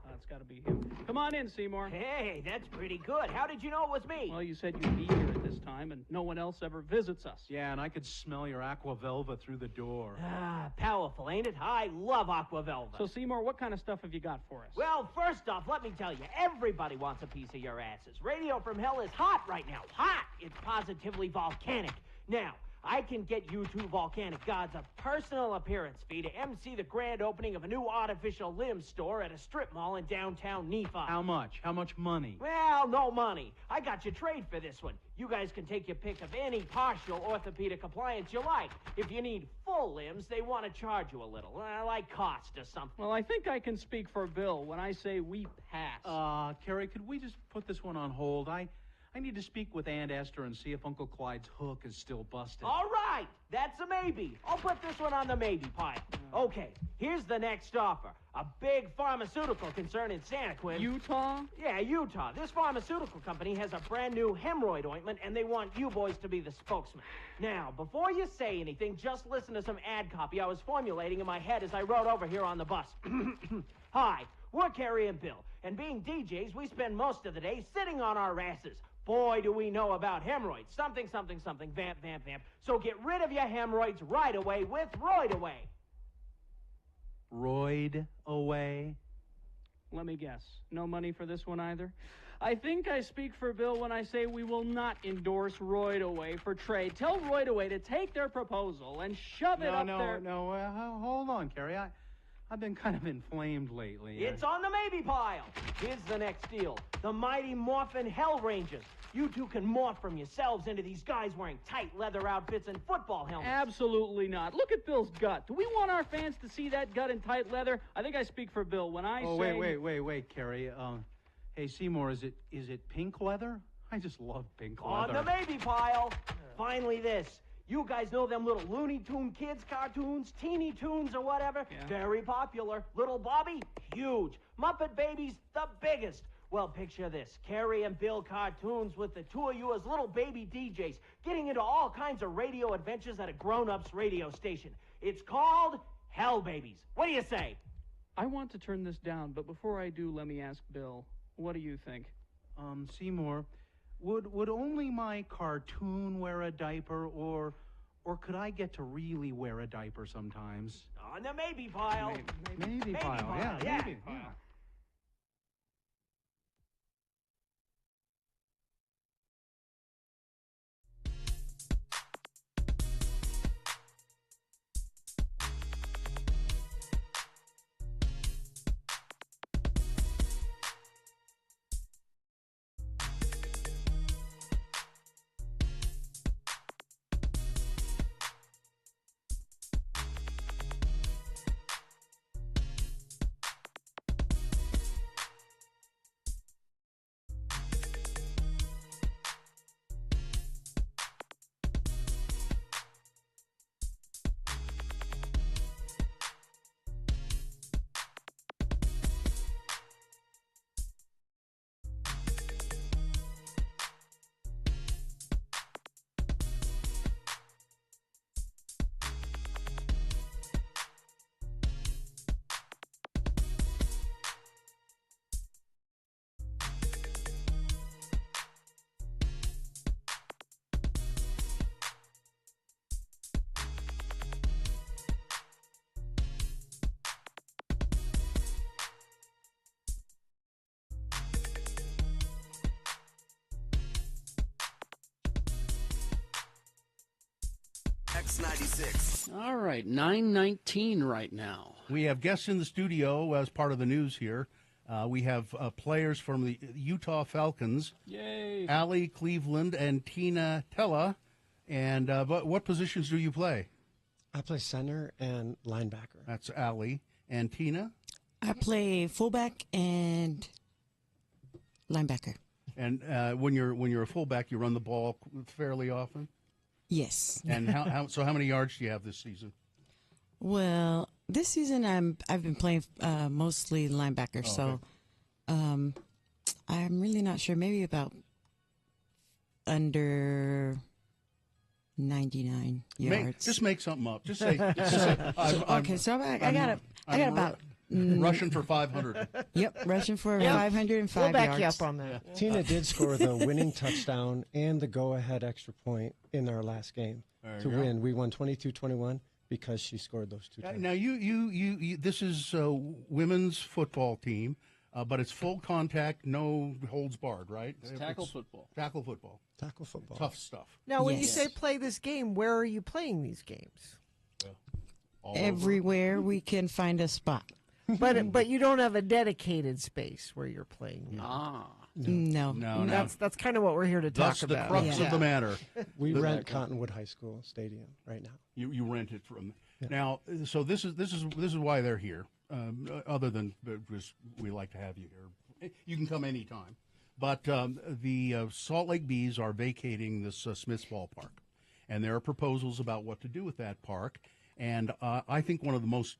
That's got to be him. Come on in, Seymour. Hey, that's pretty good. How did you know it was me? Well, you said you'd be here at this time, and no one else ever visits us. Yeah, and I could smell your aqua velva through the door. Ah, powerful, ain't it? I love aqua velva. So, Seymour, what kind of stuff have you got for us? Well, first off, let me tell you, everybody wants a piece of your asses. Radio from Hell is hot right now. Hot! It's positively volcanic. Now, I can get you two volcanic gods a personal appearance fee to MC the grand opening of a new artificial limb store at a strip mall in downtown Nephi. How much? How much money? Well, no money. I got you trade for this one. You guys can take your pick of any partial orthopedic appliance you like. If you need full limbs, they want to charge you a little, like cost or something. Well, I think I can speak for Bill when I say we pass. Carrie, could we just put this one on hold? I need to speak with Aunt Esther and see if Uncle Clyde's hook is still busted. All right, that's a maybe. I'll put this one on the maybe pile. Okay, here's the next offer. A big pharmaceutical concern in Santa Quinn. Utah? Yeah, Utah. This pharmaceutical company has a brand new hemorrhoid ointment, and they want you boys to be the spokesman. Now, before you say anything, just listen to some ad copy I was formulating in my head as I rode over here on the bus. Hi, we're Carrie and Bill, and being DJs, we spend most of the day sitting on our asses. Boy, do we know about hemorrhoids. Something, something, something, vamp, vamp, vamp. So get rid of your hemorrhoids right away with Roid Away. Roid Away? Let me guess. No money for this one either? I think I speak for Bill when I say we will not endorse Roid Away for trade. Tell Roid Away to take their proposal and shove it up there. No, hold on, Carrie. I've been kind of inflamed lately. It's on the maybe pile. Here's the next deal. The mighty Morphin Hell Rangers. You two can morph from yourselves into these guys wearing tight leather outfits and football helmets. Absolutely not. Look at Bill's gut. Do we want our fans to see that gut in tight leather? I think I speak for Bill when I say... Wait, Carrie. Hey, Seymour, is it pink leather? I just love pink leather. On the maybe pile. Finally this. You guys know them little Looney Tune Kids cartoons, Teeny Toons or whatever? Yeah. Very popular. Little Bobby? Huge. Muppet Babies? The biggest. Well, picture this. Carrie and Bill cartoons with the two of you as little baby DJs getting into all kinds of radio adventures at a grown-ups radio station. It's called Hell Babies. What do you say? I want to turn this down, but before I do, let me ask Bill. What do you think? Seymour, would only my cartoon wear a diaper, or could I get to really wear a diaper sometimes? On the maybe pile. Maybe pile, yeah, maybe. Yeah. X96. All right, 9:19 right now. We have guests in the studio as part of the news here. We have players from the Utah Falcons. Yay! Allie Cleveland and Tina Tella. And what positions do you play? I play center and linebacker. That's Allie. And Tina? I play fullback and linebacker. And when you're a fullback, you run the ball fairly often? Yes. And how many yards do you have this season? Well, this season I've been playing mostly linebacker, so I'm really not sure. Maybe about under 99 yards. Just make something up. Just say. Okay, so I got about. Rushing for 500. Yep, rushing for 505 We'll back yards. you up on that. Yeah. Tina did score the winning touchdown and the go-ahead extra point in our last game to win. We won 22-21 because she scored those two touchdowns. Now, you this is a women's football team, but it's full contact, no holds barred, right? It's tackle football. Tackle football. Tackle football. Tough stuff. Now, when you say play this game, where are you playing these games? Everywhere we can find a spot. But you don't have a dedicated space where you're playing. No. That's kind of what we're here to talk about. That's the crux of the matter. We rent Cottonwood High School Stadium right now. You rent it from now. So this is why they're here. Other than because we like to have you here, you can come anytime. But the Salt Lake Bees are vacating this Smith's Ballpark, and there are proposals about what to do with that park. And I think one of the most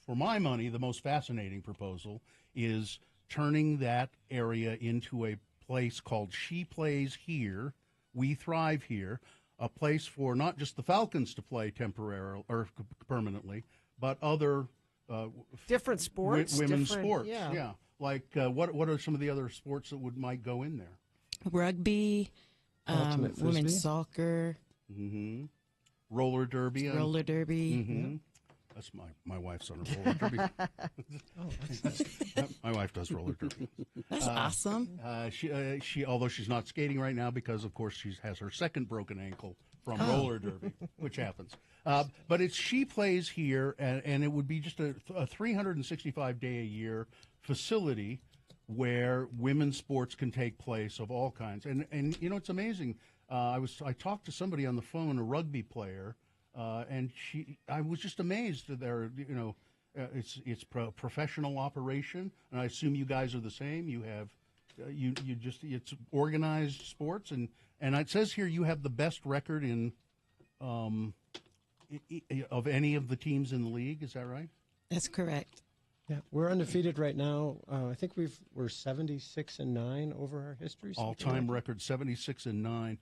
for my money, the most fascinating proposal is turning that area into a place called She Plays Here, We Thrive Here, a place for not just the Falcons to play temporarily or permanently, but other different sports, women's sports. Yeah. Like what are some of the other sports that might go in there? Rugby, women's soccer, roller derby. Mm-hmm. That's my wife's on a roller derby. My wife does roller derby. That's awesome. She although she's not skating right now because of course she has her second broken ankle from roller derby, which happens. But She Plays Here, and it would be just a 365-day-a-year facility where women's sports can take place of all kinds. And it's amazing. I talked to somebody on the phone, a rugby player. And I was just amazed that it's professional operation, and I assume you guys are the same. You have, it's organized sports, and it says here you have the best record in, of any of the teams in the league. Is that right? That's correct. Yeah, we're undefeated right now. I think we're 76-9 over our history. All-time record 76-9.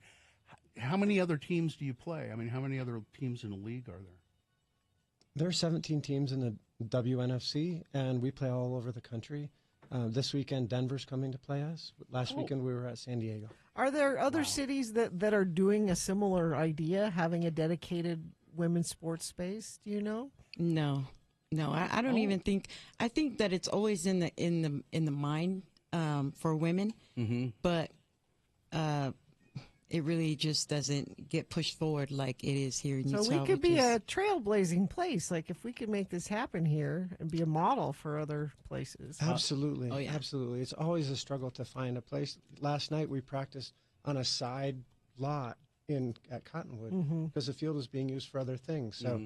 How many other teams do you play? I mean, how many other teams in the league are there? There are 17 teams in the WNFC, and we play all over the country. This weekend, Denver's coming to play us. Last weekend, we were at San Diego. Are there other cities that are doing a similar idea, having a dedicated women's sports space? Do you know? No, I don't even think. I think that it's always in the mind for women, but it really just doesn't get pushed forward like it is here in Utah. So we could be a trailblazing place. Like if we could make this happen here and be a model for other places. Absolutely. Absolutely. It's always a struggle to find a place. Last night we practiced on a side lot at Cottonwood because the field was being used for other things. So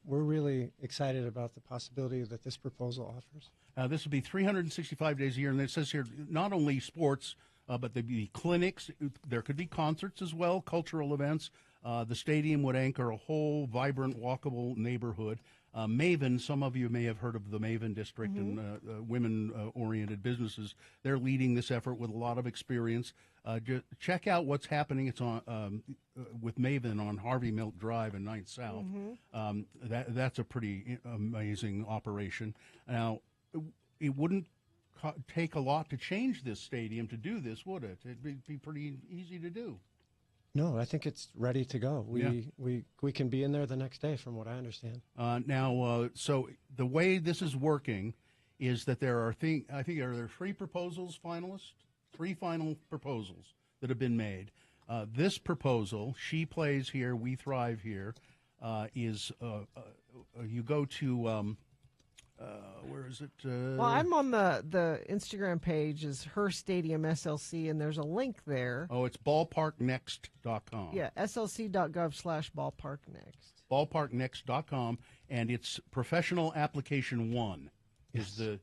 we're really excited about the possibility that this proposal offers. This would be 365 days a year, and it says here not only sports, but there'd be clinics. There could be concerts as well, cultural events. The stadium would anchor a whole vibrant, walkable neighborhood. Maven, some of you may have heard of the Maven District and women-oriented businesses. They're leading this effort with a lot of experience. Check out what's happening. It's on with Maven on Harvey Milk Drive in 9th South. That's a pretty amazing operation. Now, it wouldn't take a lot to change this stadium to do this, would it? It'd be pretty easy to do. No, I think it's ready to go. We can be in there the next day, from what I understand. So the way this is working is that there are I think there are 3 proposals finalists, 3 final proposals that have been made. This proposal, She Plays Here, We Thrive Here, is you go to. Where is it? Well, I'm on the Instagram page is Her Stadium SLC, and there's a link there. Oh, it's ballparknext.com. Yeah, slc.gov/ballparknext. Ballparknext.com, and it's professional application 1 is the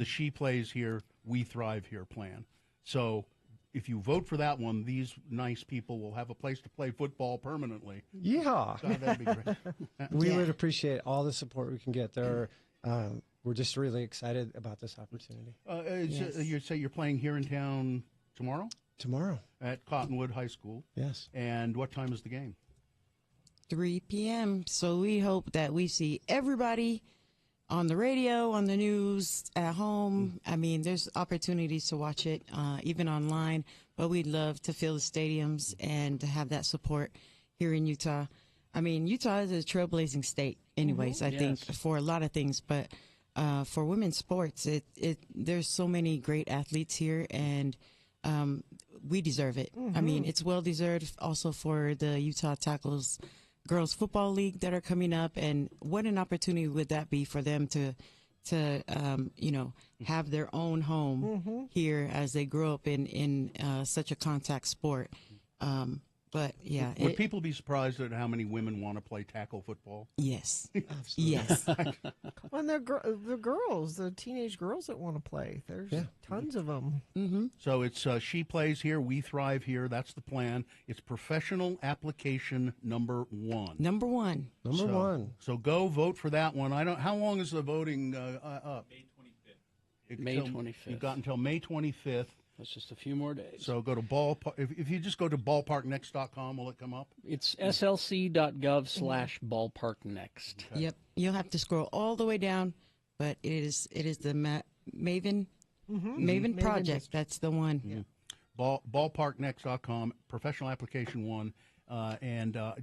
She Plays Here, We Thrive Here plan. So if you vote for that one, these nice people will have a place to play football permanently. Yeah. So that'd be great. We would appreciate all the support we can get. We're just really excited about this opportunity. You say you're playing here in town tomorrow? Tomorrow. At Cottonwood High School? Yes. And what time is the game? 3 p.m. So we hope that we see everybody on the radio, on the news, at home. I mean, there's opportunities to watch it, even online. But we'd love to fill the stadiums and to have that support here in Utah. I mean, Utah is a trailblazing state anyways, I think, for a lot of things. But for women's sports, there's so many great athletes here, and we deserve it. I mean, it's well-deserved also for the Utah Tackles Girls Football League that are coming up. And what an opportunity would that be for them to have their own home here as they grow up in such a contact sport. But yeah, would people be surprised at how many women want to play tackle football? Yes, absolutely. Yes. Well, they're the girls, the teenage girls that want to play. There's tons of them. So it's She Plays Here, We Thrive Here. That's the plan. It's professional application number 1. Number one. So go vote for that one. How long is the voting up? May 25th. You've got until May 25th. That's just a few more days. So go to ballpark. If you just go to ballparknext.com, will it come up? It's slc.gov/ballparknext. Okay. Yep. You'll have to scroll all the way down, but it is the Maven project. That's the one. Yeah. Ballparknext.com, professional application 1.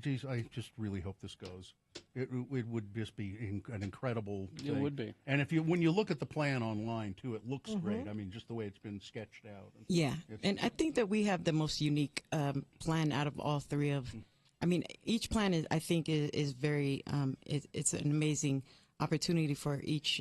Geez, I just really hope this goes. It would just be an incredible thing. It would be. And when you look at the plan online, too, it looks great. I mean, just the way it's been sketched out. Yeah, and I think that we have the most unique plan out of all 3 of. I mean, each plan is very. It's an amazing opportunity for each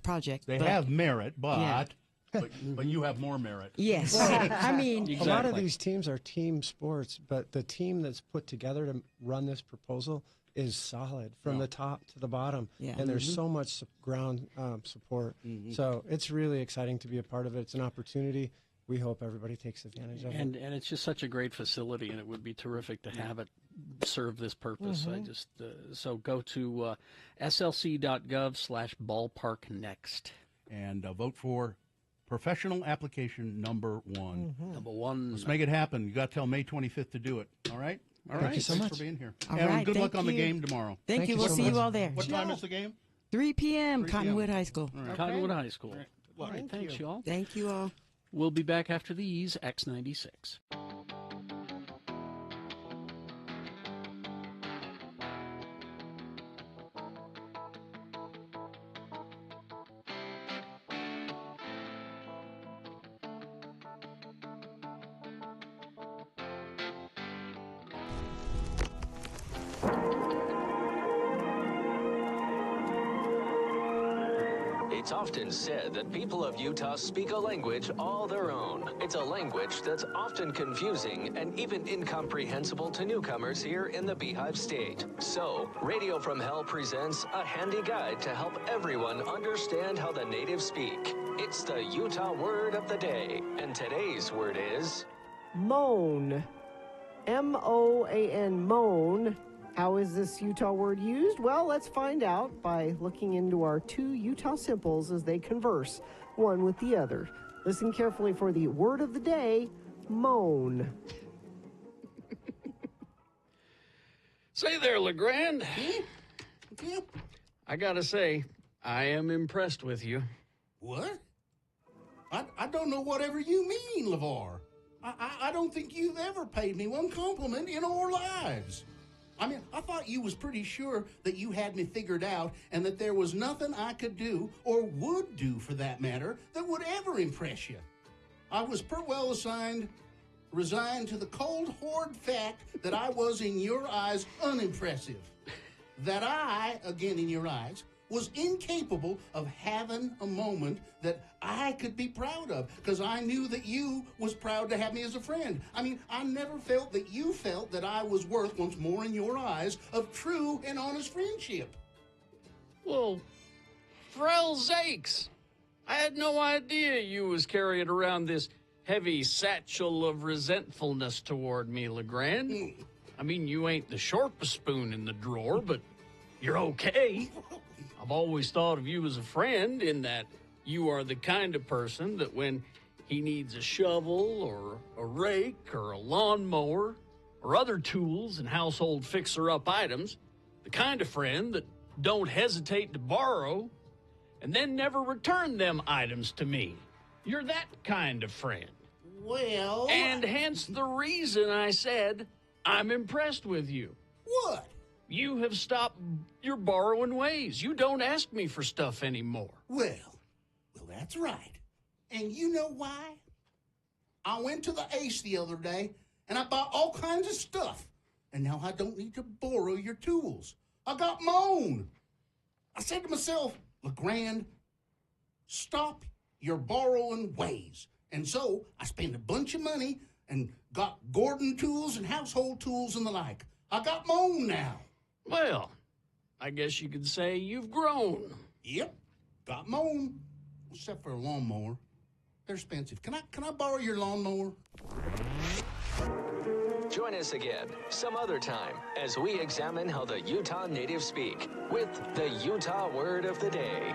project. They have merit, but. Yeah. But you have more merit. Yes. I mean, a lot of these teams are team sports, but the team that's put together to run this proposal is solid from the top to the bottom. Yeah. And there's so much ground support. So it's really exciting to be a part of it. It's an opportunity. We hope everybody takes advantage of it. And it's just such a great facility, and it would be terrific to have it serve this purpose. I just so go to slc.gov/ballparknext and vote for professional application number 1. Number 1. Let's make it happen. You got till May 25th to do it. All right? Thank you so Thanks much for being here. All and right, good luck on the you. game tomorrow. Thank you. We'll see you all there. What time is the game? 3 p.m. 3 p.m. Cottonwood High School. Cottonwood High School. All right, thanks, y'all. Thank you all. We'll be back after these X96. It's often said that people of Utah speak a language all their own. It's a language that's often confusing and even incomprehensible to newcomers here in the Beehive State. So, Radio from Hell presents a handy guide to help everyone understand how the natives speak. It's the Utah word of the day, and today's word is... Moan. M-O-A-N, moan. How is this Utah word used? Well, let's find out by looking into our two Utah simples as they converse, one with the other. Listen carefully for the word of the day, moan. Say there, LeGrand. I gotta say, I am impressed with you. What? I don't know whatever you mean, LeVar. I don't think you've ever paid me one compliment in our lives. I mean, I thought you was pretty sure that you had me figured out and that there was nothing I could do, or would do for that matter, that would ever impress you. I was resigned to the cold, hard fact that I was, in your eyes, unimpressive. That I, again in your eyes, was incapable of having a moment that I could be proud of, because I knew that you was proud to have me as a friend. I mean, I never felt that you felt that I was worth, once more in your eyes, of true and honest friendship. Well, for hell's sakes, I had no idea you was carrying around this heavy satchel of resentfulness toward me, LeGrand. I mean, you ain't the sharpest spoon in the drawer, but you're okay. I've always thought of you as a friend, in that you are the kind of person that when he needs a shovel or a rake or a lawnmower or other tools and household fixer-up items, the kind of friend that don't hesitate to borrow and then never return them items to me. You're that kind of friend. Well... And hence the reason I said I'm impressed with you. What? You have stopped your borrowing ways. You don't ask me for stuff anymore. Well, that's right. And you know why? I went to the Ace the other day, and I bought all kinds of stuff. And now I don't need to borrow your tools. I got my own. I said to myself, LeGrand, stop your borrowing ways. And so I spent a bunch of money and got Gordon tools and household tools and the like. I got my own now. Well, I guess you could say you've grown. Yep, got my own, except for a lawnmower. They're expensive. Can I borrow your lawnmower? Join us again some other time as we examine how the Utah natives speak with the Utah word of the day.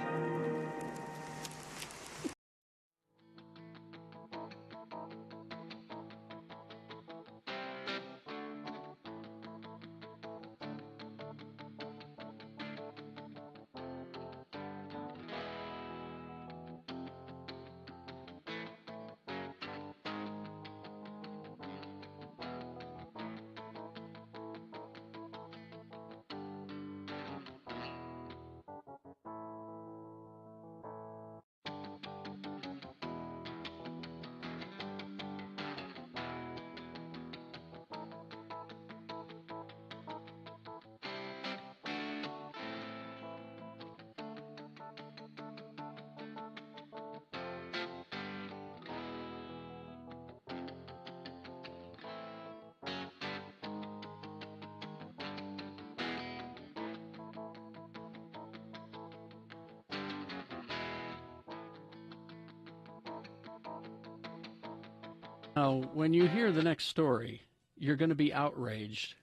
Now, when you hear the next story, you're going to be outraged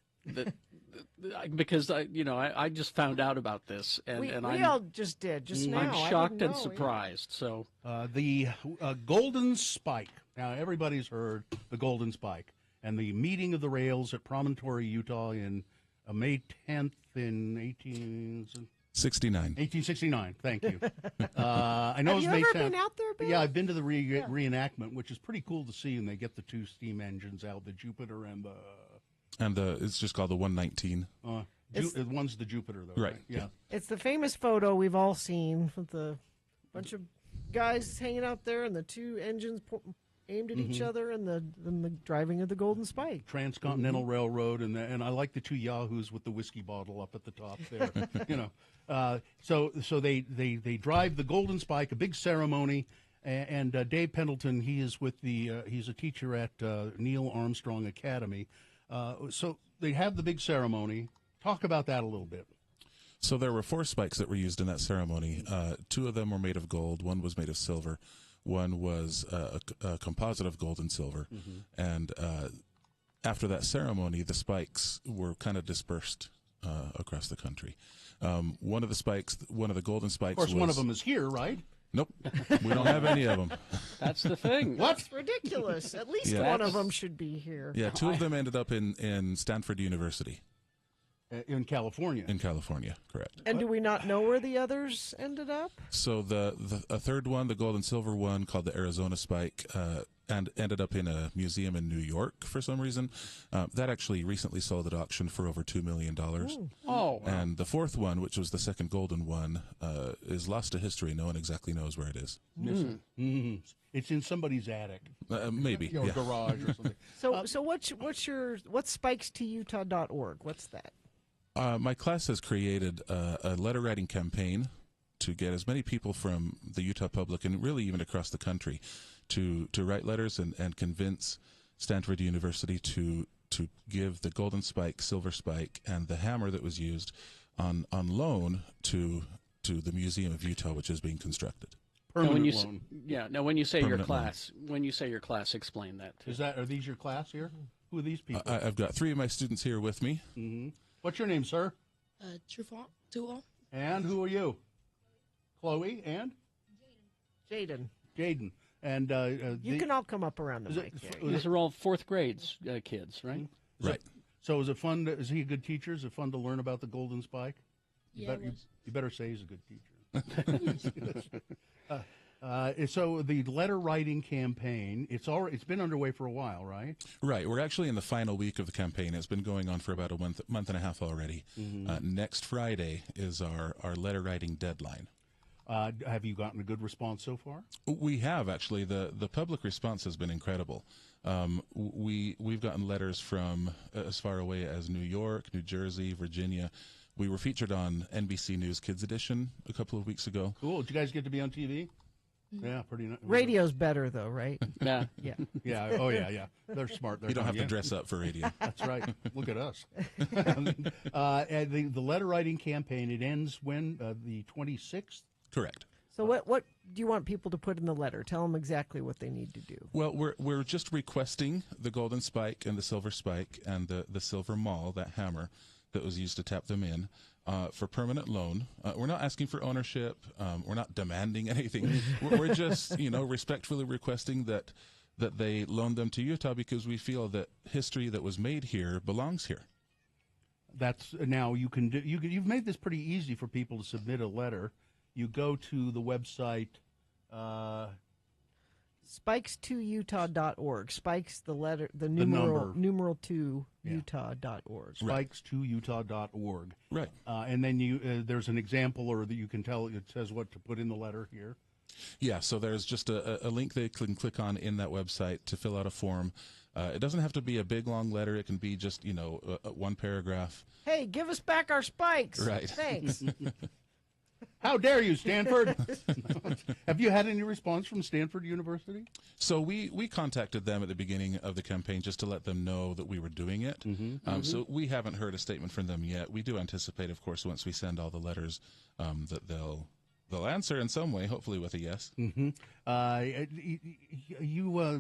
because I just found out about this, and we I'm, all just did just now. I'm shocked and surprised. So the Golden Spike. Now everybody's heard the Golden Spike and the meeting of the rails at Promontory, Utah, in May 10th in '69. 1869. Thank you. I know Have you ever been out there, Bill? Yeah, I've been to the reenactment, which is pretty cool to see, and they get the two steam engines out, the Jupiter and the... it's just called the 119. One's the Jupiter, though. Right. Yeah. It's the famous photo we've all seen with the bunch of guys hanging out there and the two engines aimed at each other and the driving of the Golden Spike. Transcontinental Railroad, and I like the two yahoos with the whiskey bottle up at the top there. So they drive the Golden Spike, a big ceremony, and Dave Pendleton, he is with he's a teacher at Neil Armstrong Academy. So they have the big ceremony. Talk about that a little bit. So there were 4 spikes that were used in that ceremony. 2 of them were made of gold. 1 was made of silver. 1 was a composite of gold and silver. And after that ceremony, the spikes were kind of dispersed across the country. One of the golden spikes. Of course, one of them is here, right? Nope, we don't have any of them. That's the thing. What? That's ridiculous. At least one of them should be here. Yeah, 2 of them ended up in Stanford University. In California. In California, correct. And do we not know where the others ended up? So a third one, the gold and silver one, called the Arizona Spike, and ended up in a museum in New York for some reason. That actually recently sold at auction for over $2 million. Oh, wow. And the fourth one, which was the second golden one, is lost to history. No one exactly knows where it is. It's in somebody's attic. Maybe. Garage or something. So what's spikestoutah.org? What's that? My class has created a letter writing campaign to get as many people from the Utah public and really even across the country to write letters and convince Stanford University to give the golden spike, silver spike, and the hammer that was used on loan to the Museum of Utah, which is being constructed. Permanent loan. Now when you say your Permanent class, explain that. Are these your class here? Who are these people? I've got 3 of my students here with me. What's your name, sir? Tual. And who are you? Chloe and? Jaden. Jaden. And you can all come up around the mic. These are all 4th grade kids, right? Right. So is it fun? Is he a good teacher? Is it fun to learn about the golden spike? Yeah, you better say he's a good teacher. So the letter writing campaign, it's been underway for a while, right? Right. We're actually in the final week of the campaign. It's been going on for about a month and a half already. Next Friday is our letter writing deadline. Have you gotten a good response so far? We have, actually. The public response has been incredible. We've gotten letters from as far away as New York, New Jersey, Virginia. We were featured on NBC News Kids Edition a couple of weeks ago. Cool. Did you guys get to be on TV? Yeah, pretty nice. Radio's better, though, right? Yeah. Yeah. Oh, yeah. They're smart. You don't have to dress up for radio. That's right. Look at us. And the letter writing campaign, it ends when? The 26th? Correct. So what do you want people to put in the letter? Tell them exactly what they need to do. Well, we're just requesting the golden spike and the silver spike and the silver maul, that hammer that was used to tap them in, for permanent loan. We're not asking for ownership. We're not demanding anything. We're just, respectfully requesting that they loan them to Utah because we feel that history that was made here belongs here. That's now you've made this pretty easy for people to submit a letter. You go to the website. Spikes2utah.org. Spikes the numeral 2 utah.org. Spikes2utah.org. Right. And then there's an example, or that you can tell it says what to put in the letter here. Yeah. So there's just a link they can click on in that website to fill out a form. It doesn't have to be a big long letter. It can be just one paragraph. Hey, give us back our spikes. Right. Thanks. How dare you, Stanford? Have you had any response from Stanford University? So we contacted them at the beginning of the campaign just to let them know that we were doing it. So we haven't heard a statement from them yet. We do anticipate, of course, once we send all the letters, that they'll answer in some way, hopefully with a yes. You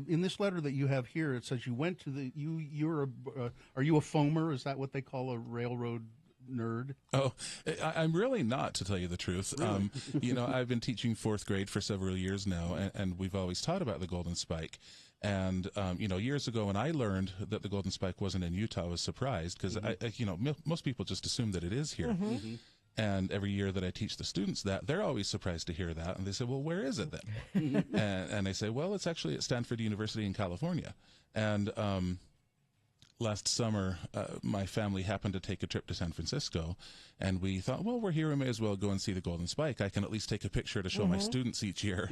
in this letter that you have here, it says you went to are you a foamer? Is that what they call a railroad nerd? Oh, I'm really not, to tell you the truth. Really? I've been teaching 4th grade for several years now, and we've always taught about the golden spike. And years ago, when I learned that the golden spike wasn't in Utah, I was surprised because most people just assume that it is here. And every year that I teach the students that, they're always surprised to hear that. And they say, well, where is it then? and I say, well, it's actually at Stanford University in California. And last summer, my family happened to take a trip to San Francisco. And we thought, well, we're here. We may as well go and see the Golden Spike. I can at least take a picture to show my students each year.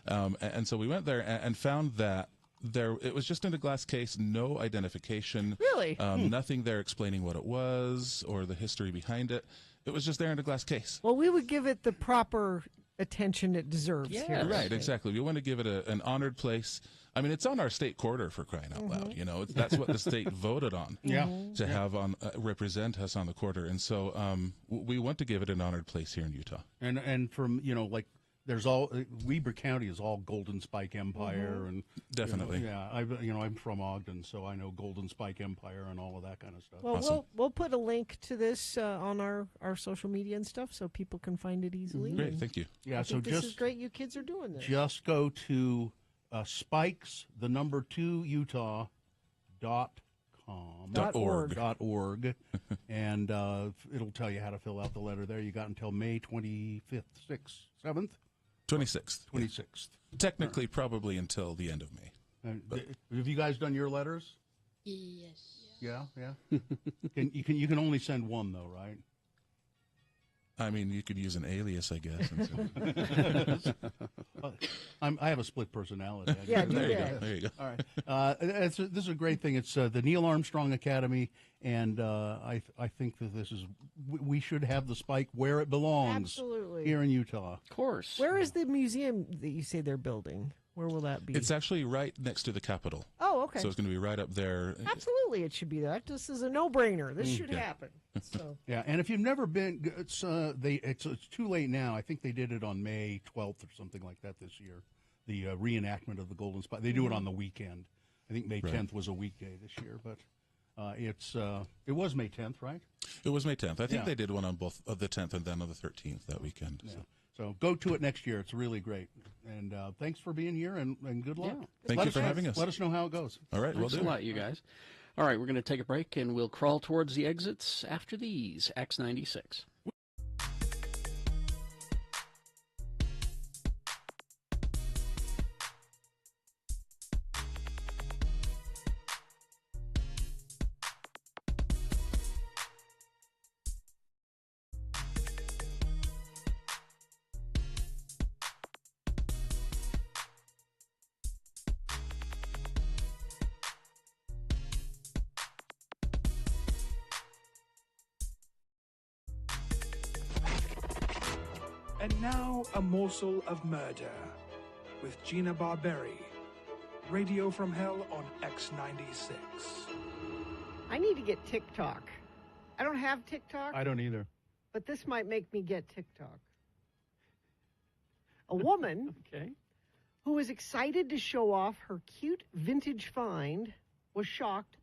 And so we went there and found that it was just in a glass case, no identification. Really? Nothing there explaining what it was or the history behind it. It was just there in a glass case. Well, we would give it the proper attention it deserves here. Right, exactly. We want to give it an honored place. I mean, it's on our state quarter, for crying out loud. You know, that's what the state voted on to have on represent us on the quarter. And so we want to give it an honored place here in Utah. And from, like, there's Weber County is all Golden Spike Empire, and definitely, I'm from Ogden, so I know Golden Spike Empire and all of that kind of stuff. Well, awesome. we'll put a link to this on our social media and stuff, so people can find it easily. Great, thank you. Yeah, I so think this is great. You kids are doing this. Just go to spikes, the number 2 Utah .org, and it'll tell you how to fill out the letter there. You got until May 25th, 6th, 7th. 26th. Technically, probably until the end of May. Have you guys done your letters? Yes. Yeah. You can only send one though, right? I mean, you could use an alias, I guess. I have a split personality. Yeah, there you go. All right. This is a great thing. It's the Neil Armstrong Academy, and I think that we should have the Spike where it belongs. Absolutely. Here in Utah. Of course. Where is the museum that you say they're building? Where will that be? It's actually right next to the Capitol. Oh, okay. So it's going to be right up there. Absolutely, it should be that. This is a no-brainer. This should happen. So. Yeah, and if you've never been, it's too late now. I think they did it on May 12th or something like that this year. The reenactment of the Golden Spike. They do it on the weekend. I think May 10th was a weekday this year, but it was May 10th, right? It was May 10th. I think they did one on both the 10th and then on the 13th that weekend. Yeah. So go to it next year. It's really great. And thanks for being here, and good luck. Yeah. Thank you for having us. Let us know how it goes. All right, Thanks a lot, you guys. All right, we're going to take a break, and we'll crawl towards the exits after these. X96. And now, a morsel of murder with Gina Barberi. Radio from Hell on X96. I need to get TikTok. I don't have TikTok. I don't either. But this might make me get TikTok. A woman who was excited to show off her cute vintage find was shocked,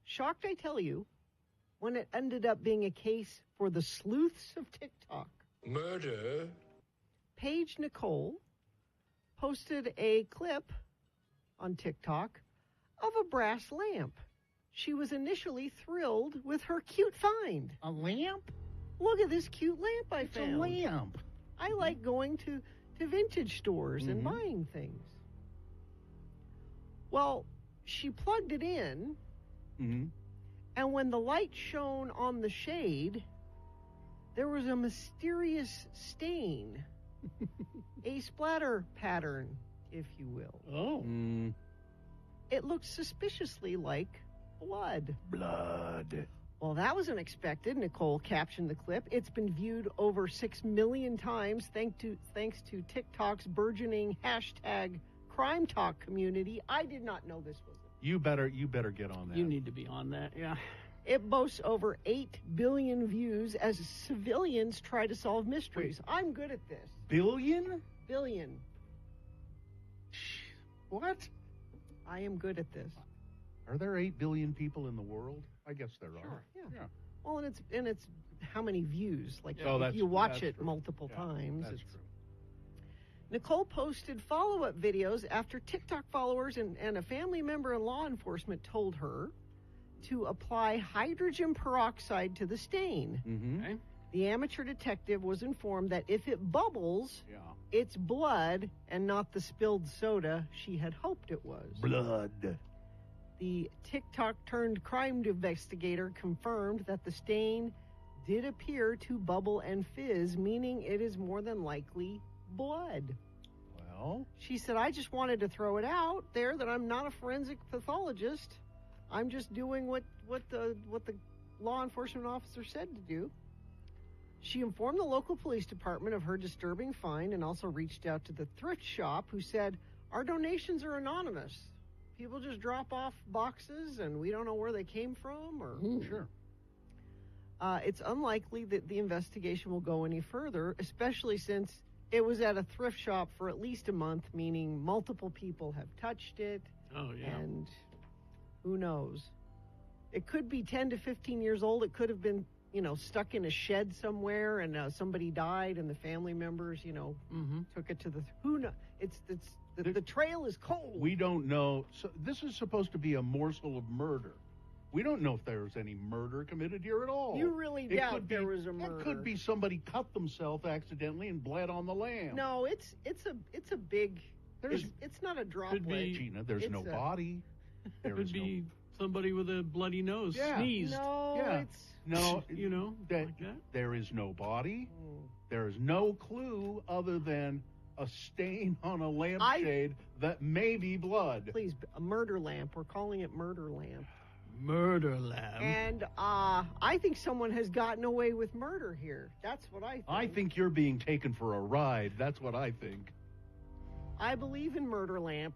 I tell you, when it ended up being a case for the sleuths of TikTok. Murder? Paige Nicole posted a clip on TikTok of a brass lamp. She was initially thrilled with her cute find. A lamp? Look at this cute lamp I found. It's a lamp. I like going to vintage stores and buying things. Well, she plugged it in, and when the light shone on the shade, there was a mysterious stain. A splatter pattern, if you will. Oh. It looked suspiciously like blood. Blood. Well, that was unexpected. Nicole captioned the clip. It's been viewed over 6 million times thanks to TikTok's burgeoning hashtag crime talk community. I did not know this was it. You better get on that. You need to be on that, yeah. It boasts over 8 billion views as civilians try to solve mysteries. I'm good at this. Billion? Billion. What? I am good at this. Are there 8 billion people in the world? I guess there are. Yeah. Well, and it's how many views? Like if you watch it multiple times. That's true. Nicole posted follow-up videos after TikTok followers and a family member in law enforcement told her to apply hydrogen peroxide to the stain. The amateur detective was informed that if it bubbles, it's blood and not the spilled soda she had hoped it was. Blood. The TikTok-turned-crime investigator confirmed that the stain did appear to bubble and fizz, meaning it is more than likely blood. Well, she said, I just wanted to throw it out there that I'm not a forensic pathologist. I'm just doing what the law enforcement officer said to do. She informed the local police department of her disturbing find and also reached out to the thrift shop, who said, our donations are anonymous. People just drop off boxes and we don't know where they came from. Or Sure. It's unlikely that the investigation will go any further, especially since it was at a thrift shop for at least a month, meaning multiple people have touched it. Oh, yeah. And who knows? It could be 10 to 15 years old. It could have been, stuck in a shed somewhere and somebody died and the family members, took it to the... Who knows? The trail is cold. We don't know. So this is supposed to be a morsel of murder. We don't know if there's any murder committed here at all. You really doubt there was a murder. It could be somebody cut themselves accidentally and bled on the lamb. No, it's a big... It's not a droplet. Gina, there's no body. There could be somebody with a bloody nose sneezed. No, like that. There is no body. There is no clue other than a stain on a lampshade that may be blood. Please, a murder lamp. We're calling it murder lamp. Murder lamp. And I think someone has gotten away with murder here. That's what I think. I think you're being taken for a ride. That's what I think. I believe in murder lamp.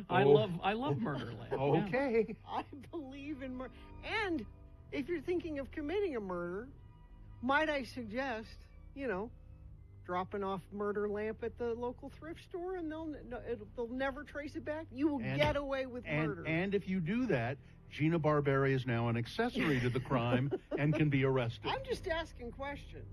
I love murder lamp. Okay. Yeah. I believe in murder. And if you're thinking of committing a murder, might I suggest, dropping off murder lamp at the local thrift store, and they'll never trace it back. You will get away with murder. And if you do that, Gina Barberi is now an accessory to the crime and can be arrested. I'm just asking questions.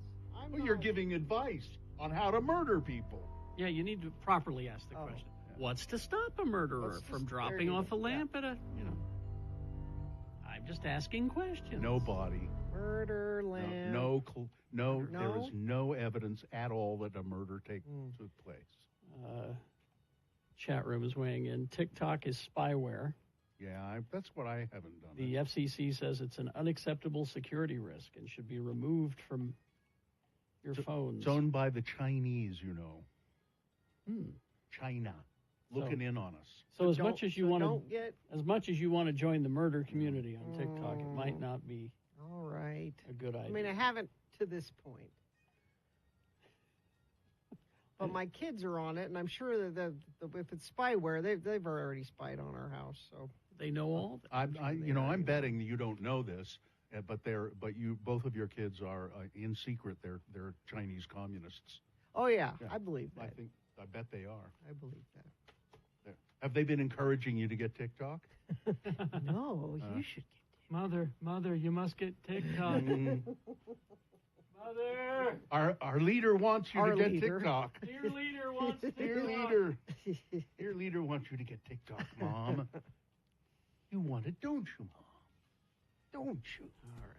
You're giving advice on how to murder people. Yeah, you need to properly ask the question. What's to stop a murderer from dropping off a lamp at a, I'm just asking questions. No body. Murder lamp. No, there is no evidence at all that a murder took place. Chat room is weighing in. TikTok is spyware. Yeah, that's what I haven't done. The FCC says it's an unacceptable security risk and should be removed from your phones. It's owned by the Chinese, China, looking in on us. So as much as you want to join the murder community on TikTok, it might not be all right. A good idea. I mean, I haven't to this point. But my kids are on it, and I'm sure that if it's spyware, they've already spied on our house. So they know all. I'm betting that you don't know this, but both of your kids are in secret. They're Chinese communists. Oh yeah, I believe that. I bet they are. I believe that. Have they been encouraging you to get TikTok? No, you should get Mother, you must get TikTok. Mother! Our leader wants you to get TikTok. Dear leader wants TikTok. Dear leader wants you to get TikTok, Mom. You want it, don't you, Mom? Don't you? All right.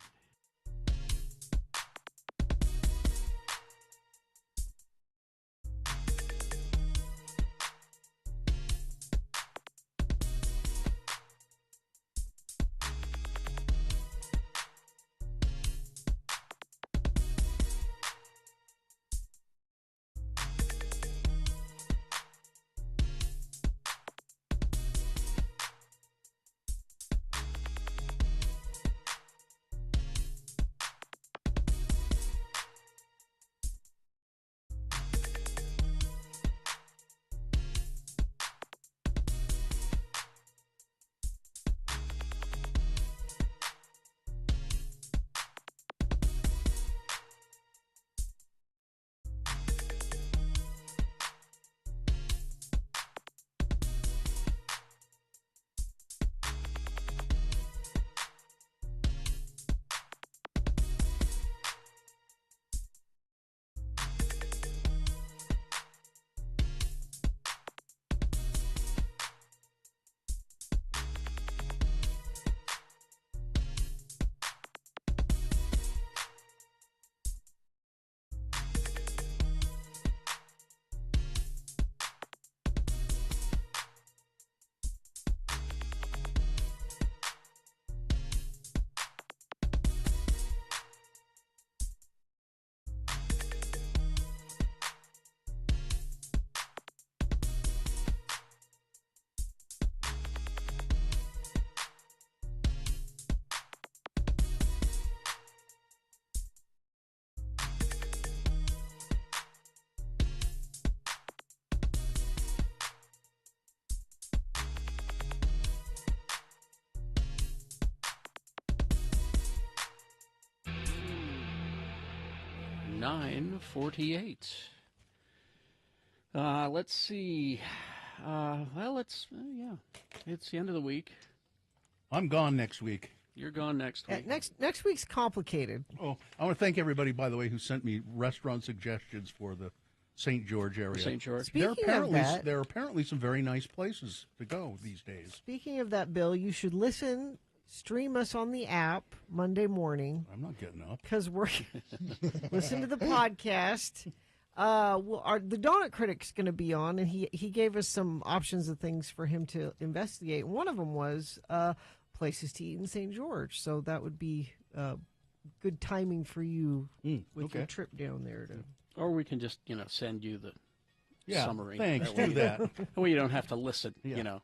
9:48. Let's see. It's the end of the week. I'm gone next week. You're gone next week. Next week's complicated. Oh, I want to thank everybody, by the way, who sent me restaurant suggestions for the St. George area. St. George. Speaking of that, there are apparently some very nice places to go these days. Speaking of that, Bill, you should stream us on the app Monday morning. I'm not getting up. Because we're listen to the podcast. The Donut Critic's going to be on, and he gave us some options of things for him to investigate. One of them was places to eat in St. George, so that would be good timing for you with your trip down there. Or we can just, send you the summary. Thanks, do that. Well, you don't have to listen, Yeah.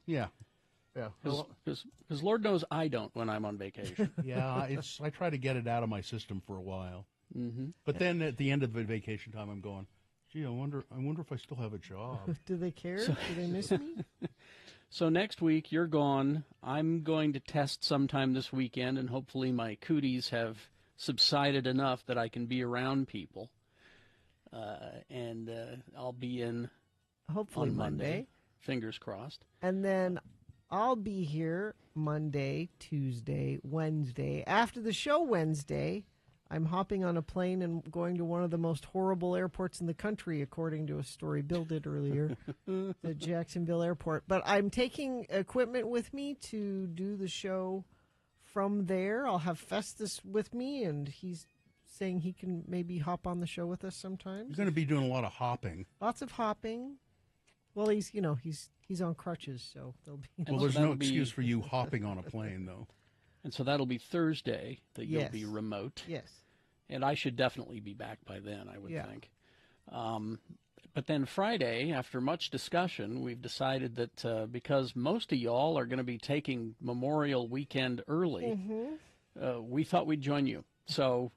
Because Lord knows I don't when I'm on vacation. I try to get it out of my system for a while. Mm-hmm. But then at the end of the vacation time, I'm going, gee, I wonder if I still have a job. Do they care? Do they miss me? So next week, you're gone. I'm going to test sometime this weekend, and hopefully my cooties have subsided enough that I can be around people. And I'll be in hopefully on Monday. Fingers crossed. And then I'll be here Monday, Tuesday, Wednesday. After the show Wednesday, I'm hopping on a plane and going to one of the most horrible airports in the country, according to a story Bill did earlier, the Jacksonville airport. But I'm taking equipment with me to do the show from there. I'll have Festus with me, and he's saying he can maybe hop on the show with us sometimes. You're going to be doing a lot of hopping. Lots of hopping. Well, he's on crutches, so there'll be. Well, there's no excuse for you hopping on a plane, though. And so that'll be Thursday that you'll Yes. be remote. Yes. And I should definitely be back by then, I would Yeah. think. But then Friday, after much discussion, we've decided that because most of y'all are going to be taking Memorial Weekend early, we thought we'd join you. So.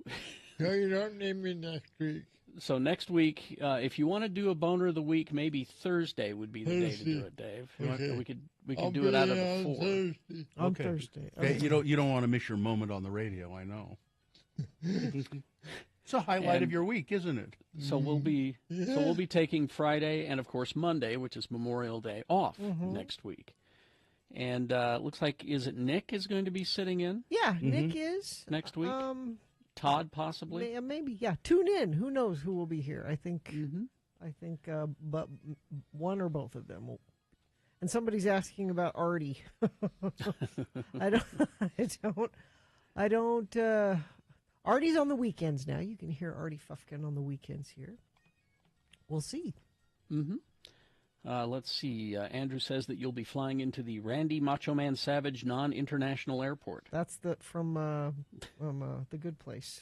No, you don't need me next week. So next week, if you want to do a boner of the week, maybe Thursday would be the day to do it, Dave. Okay. We could do it out of the 4. Thursday. On Thursday. Okay. You don't want to miss your moment on the radio, I know. It's a highlight of your week, isn't it? So we'll be taking Friday and of course Monday, which is Memorial Day, off next week. And looks like Nick is going to be sitting in? Yeah, Nick is next week. Todd possibly. Maybe. Yeah. Tune in. Who knows who will be here? I think. But one or both of them will. And somebody's asking about Artie. I don't. Artie's on the weekends now. You can hear Artie Fufkin on the weekends here. We'll see. Let's see. Andrew says that you'll be flying into the Randy Macho Man Savage non-international airport. That's from The Good Place.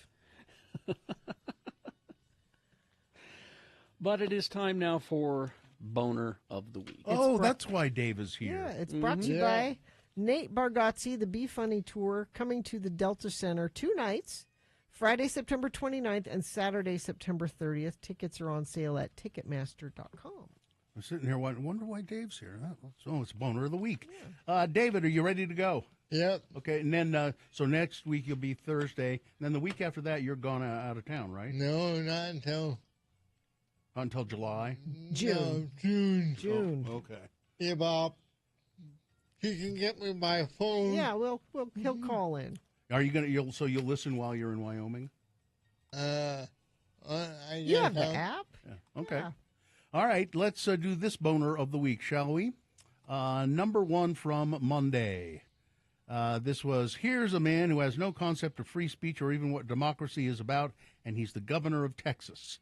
But it is time now for Boner of the Week. That's why Dave is here. Yeah, it's brought to you by Nate Bargatze, the Be Funny Tour, coming to the Delta Center 2 nights, Friday, September 29th, and Saturday, September 30th. Tickets are on sale at Ticketmaster.com. I'm sitting here wonder why Dave's here. It's Boner of the Week. David, are you ready to go? Yep. Okay, and then, so next week you'll be Thursday. And then the week after that, you're gone out of town, right? No, not until July? June. No, June. June. Oh, okay. Yeah, Bob. You can get me by phone. Yeah, he'll call in. Are you gonna? So you'll listen while you're in Wyoming? You have the app. Yeah. Okay. Yeah. All right. Let's do this Boner of the Week, shall we? Number 1 from Monday. This was, here's a man who has no concept of free speech or even what democracy is about, and he's the governor of Texas.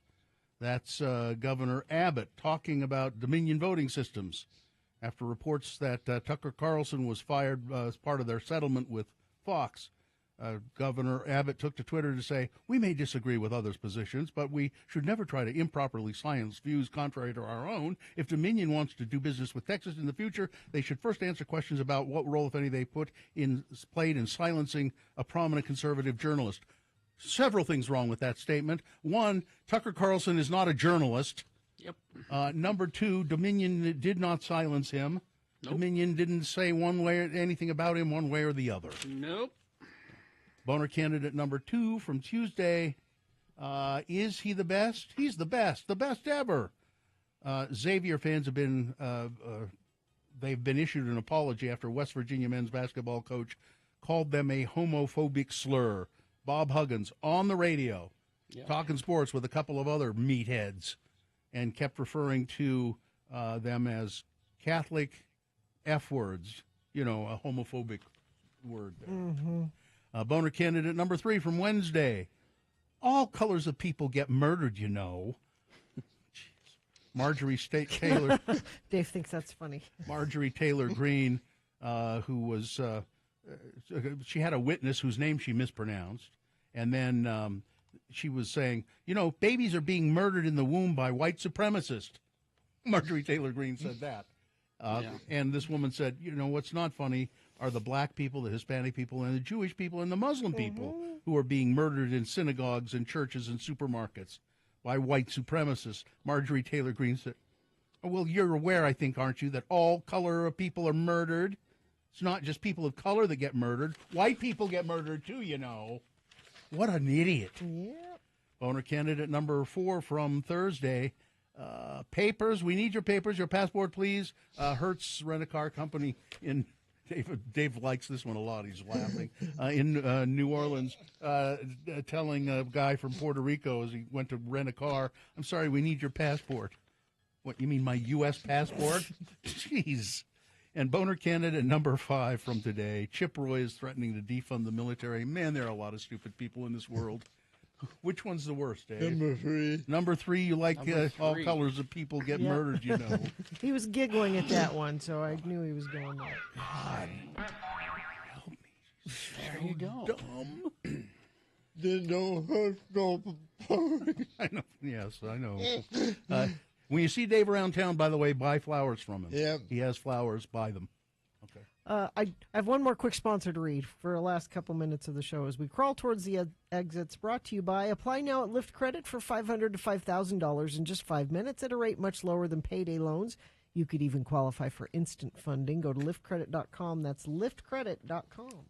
That's Governor Abbott talking about Dominion voting systems after reports that Tucker Carlson was fired as part of their settlement with Fox. Governor Abbott took to Twitter to say, we may disagree with others' positions, but we should never try to improperly silence views contrary to our own. If Dominion wants to do business with Texas in the future, they should first answer questions about what role, if any, they played in silencing a prominent conservative journalist. Several things wrong with that statement. 1, Tucker Carlson is not a journalist. Yep. Number 2, Dominion did not silence him. Nope. Dominion didn't say anything about him one way or the other. Nope. Boner candidate number 2 from Tuesday. Is he the best? He's the best ever. Xavier fans have been they've been issued an apology after West Virginia men's basketball coach called them a homophobic slur. Bob Huggins on the radio, talking sports with a couple of other meatheads, and kept referring to them as Catholic F words, a homophobic word there. Mm-hmm. Boner candidate number 3 from Wednesday. All colors of people get murdered, Marjorie Taylor. Dave thinks that's funny. Marjorie Taylor Greene, who was, she had a witness whose name she mispronounced. And then she was saying, babies are being murdered in the womb by white supremacists. Marjorie Taylor Greene said that. And this woman said, what's not funny are the black people, the Hispanic people, and the Jewish people, and the Muslim people who are being murdered in synagogues and churches and supermarkets by white supremacists. Marjorie Taylor Greene said, well, you're aware, I think, aren't you, that all color of people are murdered? It's not just people of color that get murdered. White people get murdered, too, What an idiot. Yeah. Boner candidate number 4 from Thursday. Papers. We need your papers. Your passport, please. Hertz Rent-A-Car Company in Dave likes this one a lot. He's laughing. In New Orleans, telling a guy from Puerto Rico as he went to rent a car, I'm sorry, we need your passport. What, you mean my U.S. passport? Jeez. And Boner candidate number 5 from today. Chip Roy is threatening to defund the military. Man, there are a lot of stupid people in this world. Which one's the worst, Dave? Number 3. Number 3, you like all colors of people get murdered, He was giggling at that one, so I knew he was going there. God, help me. There you go. Dumb. They don't hurt nobody. I know. Yes, I know. When you see Dave around town, by the way, buy flowers from him. Yeah. He has flowers. Buy them. Okay. I have one more quick sponsor to read for the last couple minutes of the show as we crawl towards the exits. Brought to you by Apply Now at Lyft Credit for $500 to $5,000 in just 5 minutes at a rate much lower than payday loans. You could even qualify for instant funding. Go to liftcredit.com. That's liftcredit.com.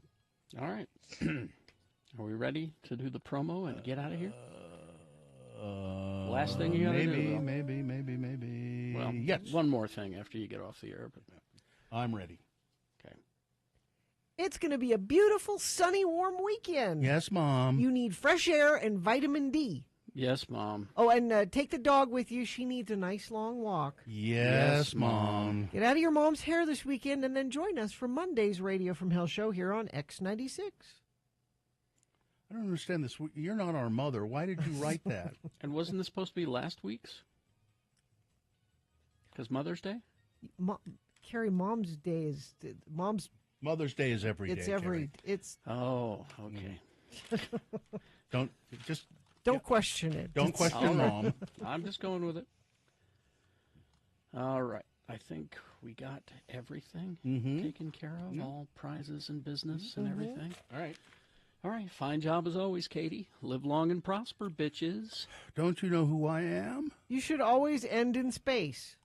All right. Are we ready to do the promo and get out of here? Last thing you got to do. Maybe. Well, yes. One more thing after you get off the air. But I'm ready. It's going to be a beautiful, sunny, warm weekend. Yes, Mom. You need fresh air and vitamin D. Yes, Mom. Oh, and take the dog with you. She needs a nice long walk. Yes, Mom. Get out of your mom's hair this weekend and then join us for Monday's Radio from Hell show here on X96. I don't understand this. You're not our mother. Why did you write that? And wasn't this supposed to be last week's? Because Mother's Day? Carrie, Mom's Day is... Mother's Day is every day. It's every. Carrie. It's. Oh, okay. Don't question it. Don't question Mom. I'm just going with it. All right. I think we got everything taken care of. All prizes and business and everything. All right. All right. Fine job as always, Katie. Live long and prosper, bitches. Don't you know who I am? You should always end in space.